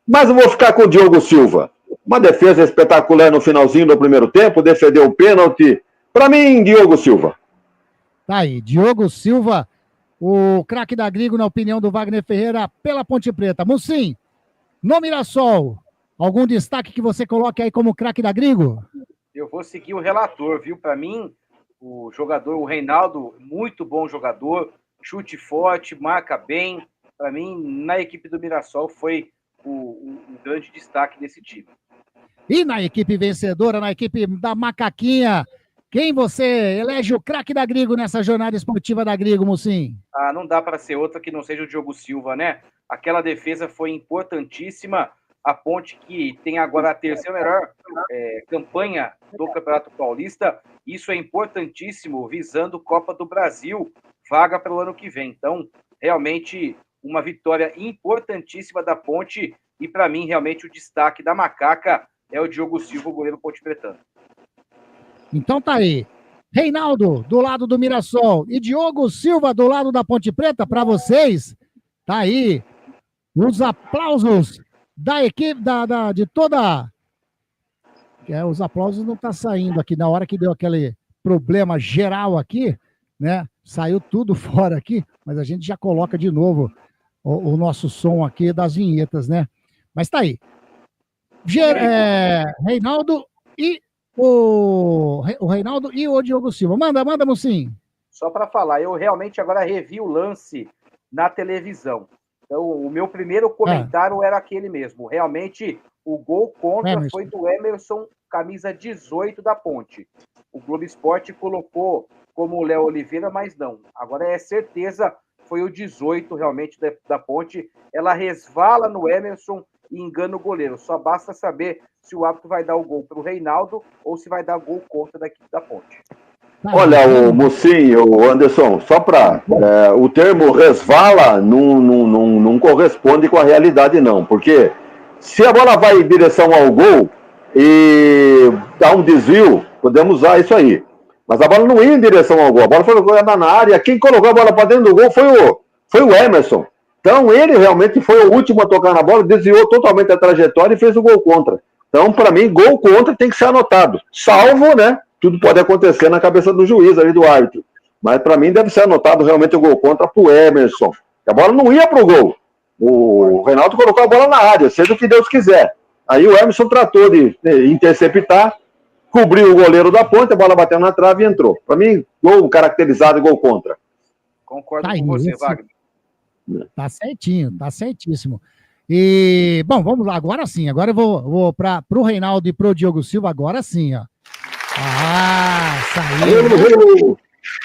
Mas eu vou ficar com o Diogo Silva. Uma defesa espetacular no finalzinho do primeiro tempo, defendeu o pênalti. Para mim, Diogo Silva. Tá aí, Diogo Silva, o craque da Grigo, na opinião do Wagner Ferreira, pela Ponte Preta. Mucim, no Mirassol, algum destaque que você coloque aí como craque da Grigo? Eu vou seguir o relator, viu? Para mim, o jogador, o Reinaldo, muito bom jogador, chute forte, marca bem. Para mim, na equipe do Mirassol, foi o grande destaque desse time. E na equipe vencedora, na equipe da Macaquinha, quem você elege o craque da Grigo nessa jornada esportiva da Grigo, Mucim? Não dá para ser outra que não seja o Diogo Silva, né? Aquela defesa foi importantíssima. A Ponte, que tem agora a terceira melhor campanha do Campeonato Paulista, isso é importantíssimo, visando Copa do Brasil, vaga para o ano que vem. Então, realmente, uma vitória importantíssima da Ponte, e para mim, realmente, o destaque da Macaca é o Diogo Silva, o goleiro ponte-pretano. Então tá aí. Reinaldo, do lado do Mirassol, e Diogo Silva, do lado da Ponte Preta, para vocês, tá aí os aplausos da equipe, de toda... os aplausos não tá saindo aqui, na hora que deu aquele problema geral aqui, né, saiu tudo fora aqui, mas a gente já coloca de novo o nosso som aqui das vinhetas, né, mas tá aí. Reinaldo e o Reinaldo e o Diogo Silva. Manda, Mucim. Só para falar, eu realmente agora revi o lance na televisão. Então, o meu primeiro comentário era aquele mesmo. Realmente, o gol contra foi do Emerson, camisa 18 da Ponte. O Globo Esporte colocou como o Léo Oliveira, mas não. Agora é certeza, foi o 18 realmente da Ponte. Ela resvala no Emerson e engana o goleiro. Só basta saber se o árbitro vai dar o gol para o Reinaldo ou se vai dar gol contra da equipe da Ponte. Olha, o Mucim, o Anderson, só para... o termo resvala não corresponde com a realidade, não. Porque se a bola vai em direção ao gol e dá um desvio, podemos usar isso aí. Mas a bola não ia em direção ao gol. A bola foi colocada na área. Quem colocou a bola para dentro do gol foi o Emerson. Então, ele realmente foi o último a tocar na bola, desviou totalmente a trajetória e fez o gol contra. Então, para mim, gol contra tem que ser anotado. Salvo, né? Tudo pode acontecer na cabeça do juiz ali, do árbitro. Mas, para mim, deve ser anotado realmente o gol contra pro Emerson. A bola não ia pro gol. O Reinaldo colocou a bola na área, seja o que Deus quiser. Aí o Emerson tratou de interceptar, cobriu o goleiro da Ponte, a bola bateu na trave e entrou. Para mim, gol caracterizado e gol contra. Concordo com você, Wagner. Tá certinho, tá certíssimo. E, bom, vamos lá, agora sim. Agora eu vou para o Reinaldo e para o Diogo Silva, agora sim, ó. Saiu.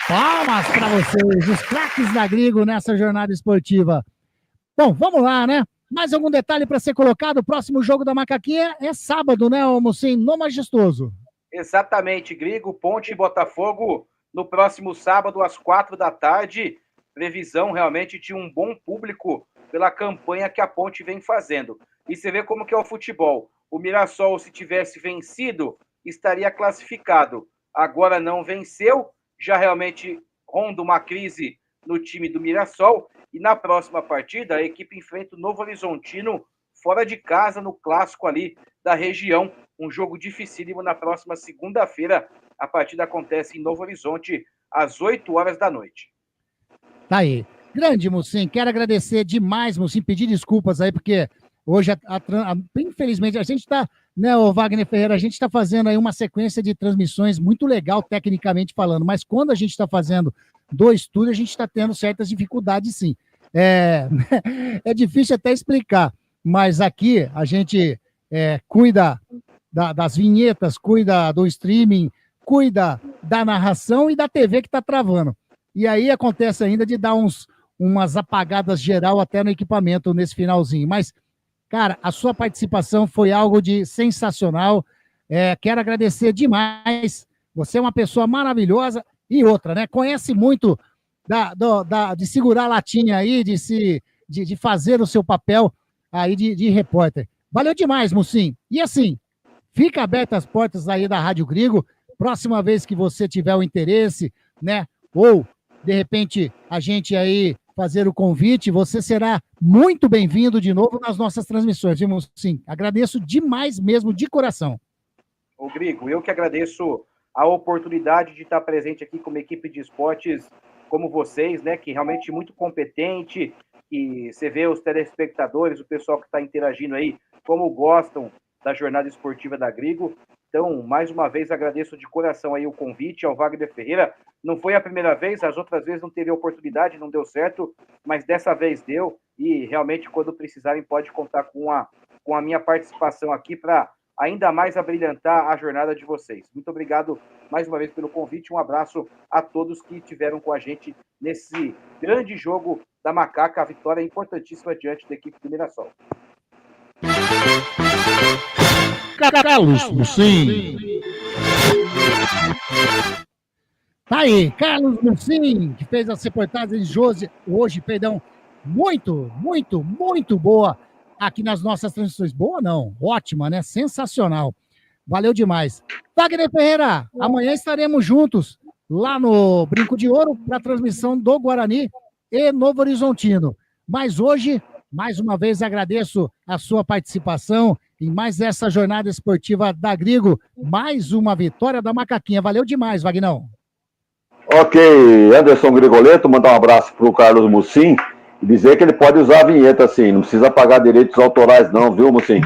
Palmas para vocês, os craques da Grigo nessa jornada esportiva. Bom, vamos lá, né? Mais algum detalhe para ser colocado? O próximo jogo da Macaquinha é sábado, né, Mucim? No Majestoso. Exatamente, Grigo, Ponte e Botafogo no próximo sábado às 4h. Previsão realmente de um bom público pela campanha que a Ponte vem fazendo. E você vê como que é o futebol. O Mirassol, se tivesse vencido, estaria classificado. Agora não venceu, já realmente ronda uma crise no time do Mirassol. E na próxima partida, a equipe enfrenta o Novo Horizontino fora de casa, no clássico ali da região. Um jogo dificílimo na próxima segunda-feira. A partida acontece em Novo Horizonte, às 8h da noite. Tá aí. Grande, Mucim. Quero agradecer demais, Mucim. Pedir desculpas aí, porque hoje, infelizmente, a gente está, né, o Wagner Ferreira, a gente está fazendo aí uma sequência de transmissões muito legal, tecnicamente falando, mas quando a gente está fazendo do estúdio, a gente está tendo certas dificuldades, sim. É difícil até explicar, mas aqui a gente cuida das vinhetas, cuida do streaming, cuida da narração e da TV que está travando. E aí acontece ainda de dar umas apagadas geral até no equipamento nesse finalzinho. Mas, cara, a sua participação foi algo de sensacional. Quero agradecer demais. Você é uma pessoa maravilhosa. E outra, né? Conhece muito de segurar a latinha aí, de fazer o seu papel aí de repórter. Valeu demais, Mucim. E assim, fica abertas as portas aí da Rádio Grigo. Próxima vez que você tiver o interesse, né? Ou, de repente, a gente aí fazer o convite, você será muito bem-vindo de novo nas nossas transmissões, viu, Mucim? Agradeço demais mesmo, de coração. Ô, Grigo, eu que agradeço a oportunidade de estar presente aqui com uma equipe de esportes como vocês, né, que realmente muito competente, e você vê os telespectadores, o pessoal que está interagindo aí, como gostam da jornada esportiva da Grigo. Então, mais uma vez, agradeço de coração aí o convite ao Wagner Ferreira. Não foi a primeira vez, as outras vezes não teve oportunidade, não deu certo, mas dessa vez deu, e realmente, quando precisarem, pode contar com a minha participação aqui para ainda mais abrilhantar a jornada de vocês. Muito obrigado mais uma vez pelo convite, um abraço a todos que estiveram com a gente nesse grande jogo da Macaca, a vitória importantíssima diante da equipe do Mirassol. Carlos Mucim. Tá aí, Carlos Mucim, que fez as reportagens hoje, muito, muito, muito boa aqui nas nossas transmissões. Boa não, ótima, né? Sensacional. Valeu demais. Wagner Ferreira, amanhã estaremos juntos lá no Brinco de Ouro para a transmissão do Guarani e Novo Horizontino. Mas hoje, mais uma vez, agradeço a sua participação em mais essa jornada esportiva da Grigo. Mais uma vitória da Macaquinha. Valeu demais, Vagnão. Ok, Anderson Grigoleto, mandar um abraço para o Carlos Mucim e dizer que ele pode usar a vinheta, assim, não precisa pagar direitos autorais não, viu, Mucim?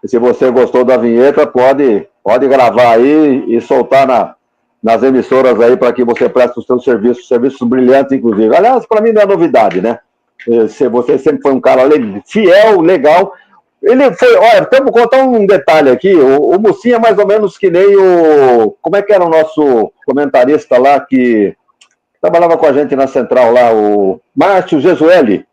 Se você gostou da vinheta, pode gravar aí e soltar nas emissoras aí para que você preste os seus serviços brilhantes, inclusive. Aliás, para mim não é novidade, né? Você sempre foi um cara fiel, legal. Ele foi, olha, vou contar um detalhe aqui, o Mucim é mais ou menos que nem como é que era o nosso comentarista lá, que trabalhava com a gente na Central lá, o Márcio Gesueli.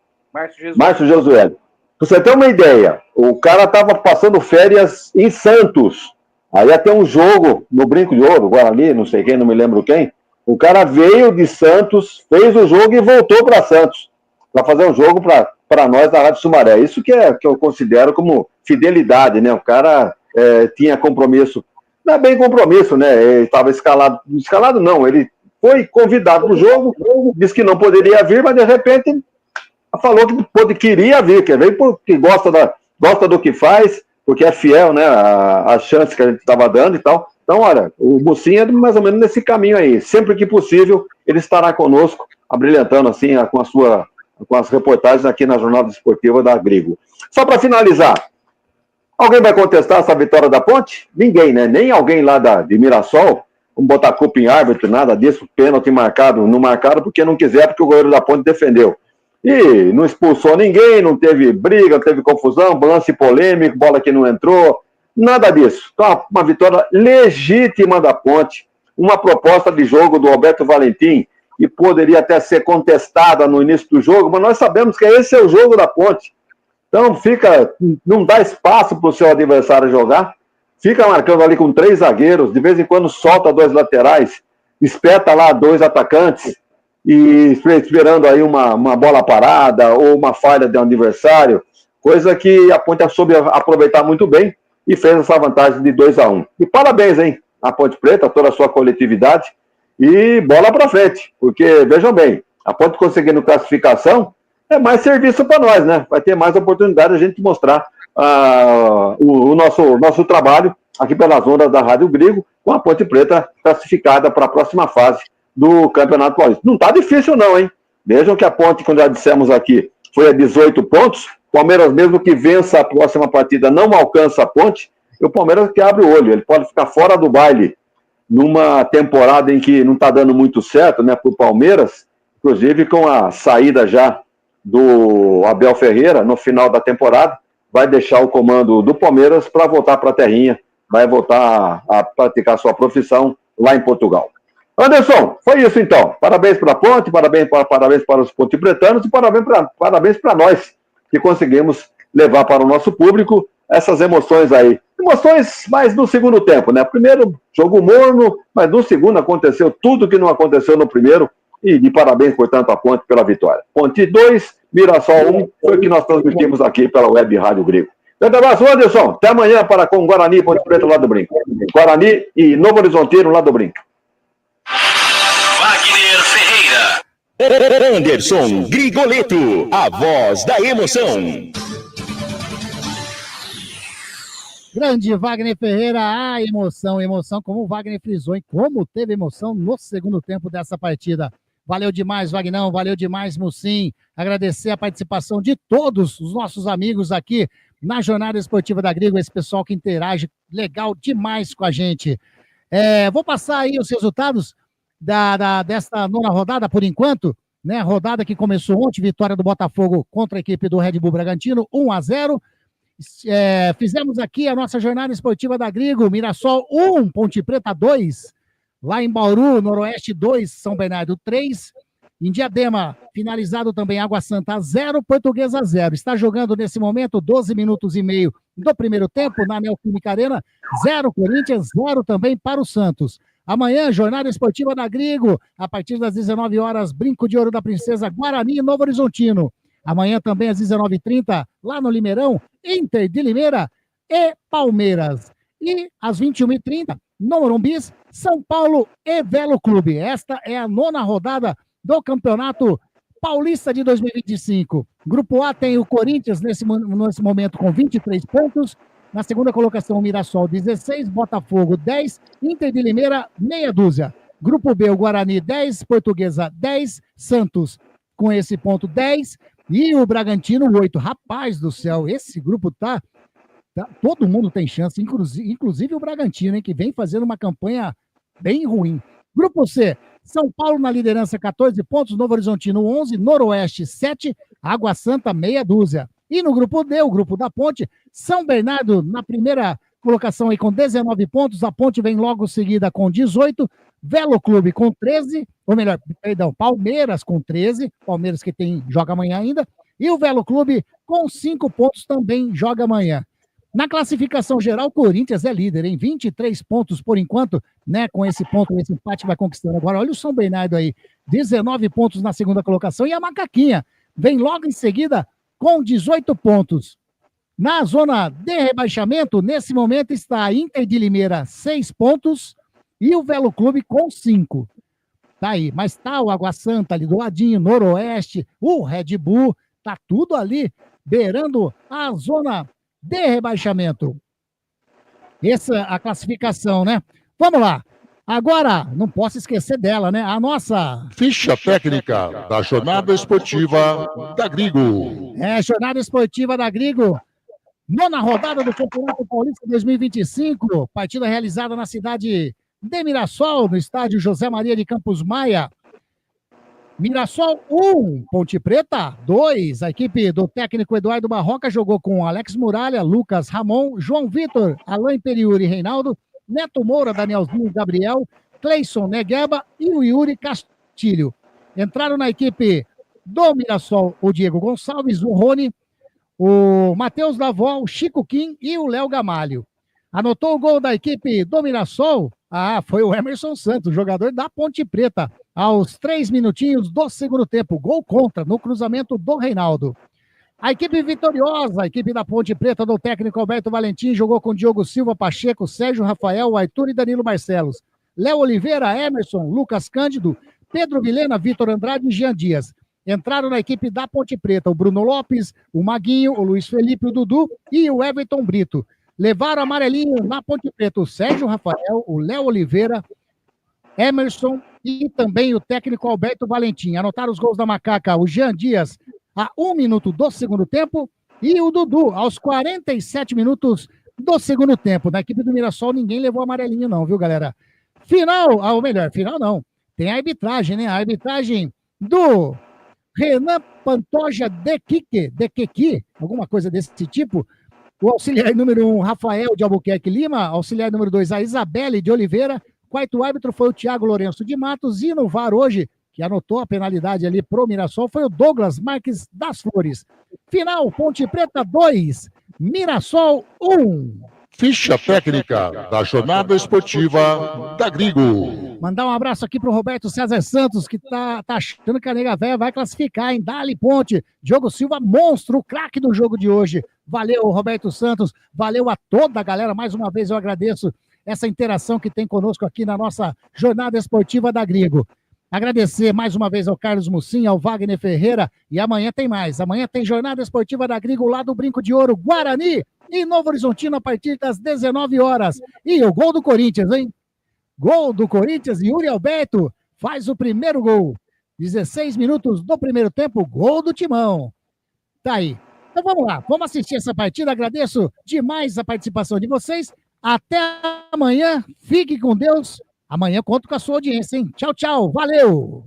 Márcio Gesueli. Pra você ter uma ideia, o cara tava passando férias em Santos, aí ia ter um jogo no Brinco de Ouro, Guarani, não sei quem, não me lembro quem, o cara veio de Santos, fez o jogo e voltou para Santos, para fazer um jogo para nós da Rádio Sumaré. Isso que eu considero como fidelidade, né? O cara tinha compromisso, não é bem compromisso, né? Ele estava escalado não, ele foi convidado para o jogo, disse que não poderia vir, mas de repente falou que queria vir, que veio porque gosta do que faz, porque é fiel, né? A chance que a gente estava dando e tal. Então, olha, o Mucim é mais ou menos nesse caminho aí. Sempre que possível, ele estará conosco, abrilhantando assim com as reportagens aqui na Jornada Esportiva da Grigo. Só para finalizar, alguém vai contestar essa vitória da Ponte? Ninguém, né? Nem alguém lá de Mirassol, vamos botar culpa em árbitro, nada disso, pênalti marcado, não marcaram porque não quiser, porque o goleiro da Ponte defendeu. e não expulsou ninguém, não teve briga, não teve confusão, lance polêmico, bola que não entrou, nada disso. Então, uma vitória legítima da Ponte, uma proposta de jogo do Alberto Valentim, e poderia até ser contestada no início do jogo, mas nós sabemos que esse é o jogo da Ponte. Então, não dá espaço para o seu adversário jogar, fica marcando ali com 3 zagueiros, de vez em quando solta 2 laterais, espeta lá 2 atacantes, e esperando aí uma bola parada ou uma falha de um adversário, coisa que a Ponte soube aproveitar muito bem e fez essa vantagem de 2-1. E parabéns, hein, a Ponte Preta, toda a sua coletividade, e bola para frente, porque, vejam bem, a Ponte conseguindo classificação é mais serviço para nós, né? Vai ter mais oportunidade de a gente mostrar o nosso trabalho aqui pelas ondas da Rádio Grigo, com a Ponte Preta classificada para a próxima fase do Campeonato Paulista. Não está difícil não, hein? Vejam que a Ponte, como já dissemos aqui, foi a 18 pontos. Palmeiras, mesmo que vença a próxima partida, não alcança a Ponte. E o Palmeiras que abre o olho, ele pode ficar fora do baile numa temporada em que não está dando muito certo, né, para o Palmeiras, inclusive com a saída já do Abel Ferreira no final da temporada, vai deixar o comando do Palmeiras para voltar para a terrinha, vai voltar a praticar sua profissão lá em Portugal. Anderson, foi isso então. Parabéns para a Ponte, parabéns para os pontepretanos e parabéns para nós que conseguimos levar para o nosso público essas emoções aí. Emoções mais no segundo tempo, né? Primeiro, jogo morno, mas no segundo aconteceu tudo que não aconteceu no primeiro. E de parabéns, portanto, à Ponte pela vitória. Ponte 2, Mirassol 1, foi o que nós transmitimos aqui pela Web Rádio Grigo. Grande abraço, Anderson. Até amanhã com Guarani e Ponte Preta lá do Brinco. Guarani e Novo Horizontino lá do Brinco. Wagner Ferreira. Anderson Grigoleto, a voz da emoção. Grande Wagner Ferreira, emoção, como o Wagner frisou, hein? Como teve emoção no segundo tempo dessa partida. Valeu demais, Vagnão, valeu demais, Mucim. Agradecer a participação de todos os nossos amigos aqui na Jornada Esportiva da Grigo, esse pessoal que interage legal demais com a gente. Vou passar aí os resultados desta nona rodada, por enquanto, né? Rodada que começou ontem, vitória do Botafogo contra a equipe do Red Bull Bragantino, 1-0. Fizemos aqui a nossa Jornada Esportiva da Grigo, Mirassol 1, Ponte Preta 2, lá em Bauru, Noroeste 2, São Bernardo 3, em Diadema, finalizado também Água Santa 0, Portuguesa 0. Está jogando nesse momento 12 minutos e meio do primeiro tempo na Neoquímica Arena, 0 Corinthians, 0 também para o Santos. Amanhã, Jornada Esportiva da Grigo, a partir das 19 horas, Brinco de Ouro da Princesa, Guarani e Novo Horizontino. Amanhã também às 19h30, lá no Limeirão, Inter de Limeira e Palmeiras. E às 21h30, no Morumbi, São Paulo e Velo Clube. Esta é a nona rodada do Campeonato Paulista de 2025. Grupo A tem o Corinthians nesse momento com 23 pontos. Na segunda colocação, o Mirassol 16, Botafogo 10, Inter de Limeira meia dúzia. Grupo B, o Guarani 10, Portuguesa 10, Santos com esse ponto 10 e o Bragantino 8. Rapaz do céu, esse grupo tá todo mundo tem chance, inclusive o Bragantino, hein, que vem fazendo uma campanha bem ruim. Grupo C, São Paulo na liderança 14 pontos, Novo Horizontino 11, Noroeste 7, Água Santa meia dúzia. E no grupo D, o grupo da Ponte, São Bernardo na primeira colocação aí com 19 pontos, a Ponte vem logo seguida com 18, Velo Clube com 13, ou melhor, perdão, Palmeiras com 13, Palmeiras que joga amanhã ainda, e o Velo Clube com 5 pontos também joga amanhã. Na classificação geral, o Corinthians é líder, em 23 pontos por enquanto, né? Com esse ponto, esse empate vai conquistando. Agora, olha o São Bernardo aí, 19 pontos na segunda colocação, e a Macaquinha vem logo em seguida com 18 pontos. Na zona de rebaixamento, nesse momento está a Inter de Limeira, 6 pontos, e o Velo Clube com 5. Tá aí, mas tá o Água Santa ali do ladinho, Noroeste, o Red Bull, tá tudo ali beirando a zona de rebaixamento. Essa é a classificação, né? Vamos lá. Agora, não posso esquecer dela, né? A nossa ficha técnica da Jornada Esportiva da Grigo. Jornada Esportiva da Grigo. Nona rodada do Campeonato Paulista 2025. Partida realizada na cidade de Mirassol, no estádio José Maria de Campos Maia. Mirassol 1, Ponte Preta 2. A equipe do técnico Eduardo Barroca jogou com Alex Muralha, Lucas Ramon, João Vitor, Alain Periuri e Reinaldo, Neto Moura, Danielzinho Gabriel, Cleison Negueba e o Yuri Castilho. Entraram na equipe do Mirassol o Diego Gonçalves, o Rony, o Matheus Davó, o Chico Kim e o Léo Gamalho. Anotou o gol da equipe do Mirassol? Foi o Emerson Santos, jogador da Ponte Preta, aos 3 minutinhos do segundo tempo. Gol contra, no cruzamento do Reinaldo. A equipe vitoriosa, a equipe da Ponte Preta do técnico Alberto Valentim, jogou com Diogo Silva, Pacheco, Sérgio Rafael, Arthur e Danilo Barcelos. Léo Oliveira, Emerson, Lucas Cândido, Pedro Vilhena, Vitor Andrade e Jean Dias. Entraram na equipe da Ponte Preta o Bruno Lopes, o Maguinho, o Luiz Felipe, o Dudu e o Everton Brito. Levaram amarelinho na Ponte Preta o Sérgio Rafael, o Léo Oliveira, Emerson e também o técnico Alberto Valentim. Anotaram os gols da Macaca, o Jean Dias a 1 minuto do segundo tempo e o Dudu aos 47 minutos do segundo tempo. Na equipe do Mirassol ninguém levou amarelinho não, viu, galera? Final, ou melhor, final não. Tem a arbitragem, né? A arbitragem do Renan Pantoja de Kiki, alguma coisa desse tipo. O auxiliar número 1, Rafael de Albuquerque Lima. Auxiliar número 2, a Isabelle de Oliveira. Quarto árbitro foi o Thiago Lourenço de Matos. E no VAR hoje, que anotou a penalidade ali pro Mirassol, foi o Douglas Marques das Flores. Final, Ponte Preta 2, Mirassol 1. Ficha técnica da Jornada Esportiva da Grigo. Mandar um abraço aqui pro Roberto César Santos, que tá achando que a Nega Véia vai classificar, hein? Dali Ponte, Diogo Silva, monstro, o craque do jogo de hoje. Valeu, Roberto Santos, valeu a toda a galera. Mais uma vez eu agradeço essa interação que tem conosco aqui na nossa Jornada Esportiva da Grigo. Agradecer mais uma vez ao Carlos Mucim, ao Wagner Ferreira, e amanhã tem mais. Amanhã tem Jornada Esportiva da Grigo lá do Brinco de Ouro, Guarani e Novo Horizontino a partir das 19 horas. E o gol do Corinthians, hein? Gol do Corinthians, Yuri Alberto faz o primeiro gol. 16 minutos do primeiro tempo, gol do Timão. Tá aí. Então vamos lá, vamos assistir essa partida. Agradeço demais a participação de vocês. Até amanhã, fique com Deus. Amanhã conto com a sua audiência, hein? Tchau, tchau, valeu!